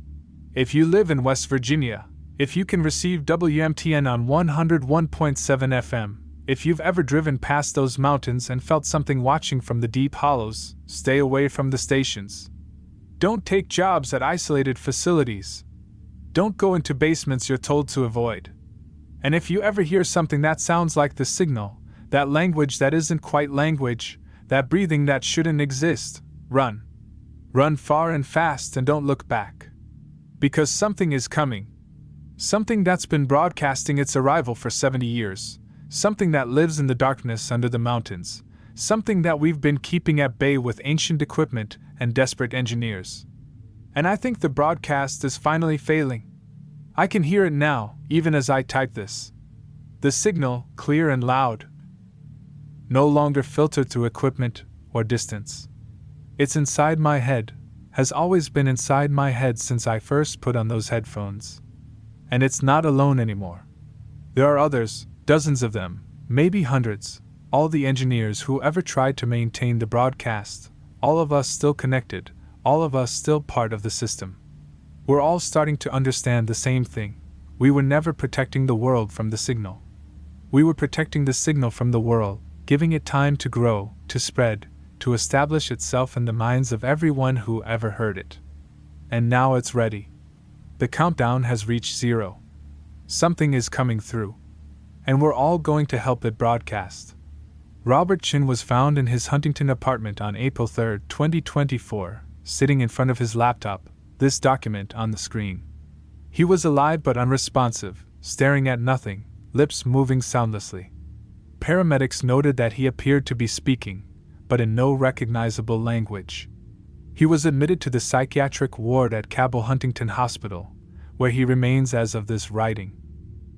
If you live in West Virginia, if you can receive WMTN on 101.7 FM, if you've ever driven past those mountains and felt something watching from the deep hollows, stay away from the stations. Don't take jobs at isolated facilities. Don't go into basements you're told to avoid. And if you ever hear something that sounds like the signal, that language that isn't quite language, that breathing that shouldn't exist, run. Run far and fast and don't look back. Because something is coming. Something that's been broadcasting its arrival for 70 years. Something that lives in the darkness under the mountains. Something that we've been keeping at bay with ancient equipment and desperate engineers. And I think the broadcast is finally failing. I can hear it now, even as I type this. The signal, clear and loud. No longer filtered through equipment or distance. It's inside my head, has always been inside my head since I first put on those headphones. And it's not alone anymore. There are others, dozens of them, maybe hundreds, all the engineers who ever tried to maintain the broadcast, all of us still connected, all of us still part of the system. We're all starting to understand the same thing. We were never protecting the world from the signal. We were protecting the signal from the world, giving it time to grow, to spread, to establish itself in the minds of everyone who ever heard it. And now it's ready. The countdown has reached 0. Something is coming through. And we're all going to help it broadcast. Robert Chin was found in his Huntington apartment on April 3, 2024, sitting in front of his laptop, this document on the screen. He was alive but unresponsive, staring at nothing, lips moving soundlessly. Paramedics noted that he appeared to be speaking, but in no recognizable language. He was admitted to the psychiatric ward at Cabell Huntington Hospital, where he remains as of this writing.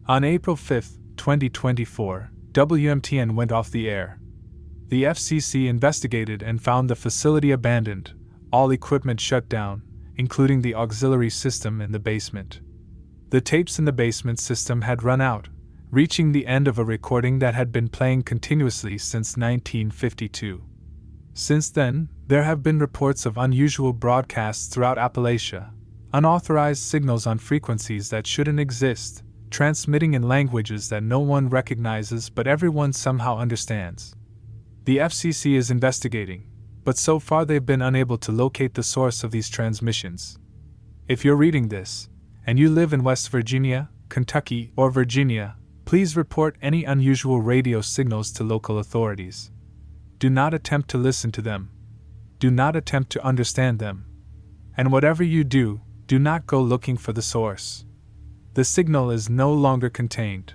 On April 5, 2024, WMTN went off the air. The FCC investigated and found the facility abandoned, all equipment shut down, including the auxiliary system in the basement. The tapes in the basement system had run out, reaching the end of a recording that had been playing continuously since 1952. Since then, there have been reports of unusual broadcasts throughout Appalachia, unauthorized signals on frequencies that shouldn't exist, transmitting in languages that no one recognizes but everyone somehow understands. The FCC is investigating, but so far they've been unable to locate the source of these transmissions. If you're reading this, and you live in West Virginia, Kentucky, or Virginia, please report any unusual radio signals to local authorities. Do not attempt to listen to them. Do not attempt to understand them. And whatever you do, do not go looking for the source. The signal is no longer contained.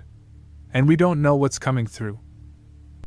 And we don't know what's coming through.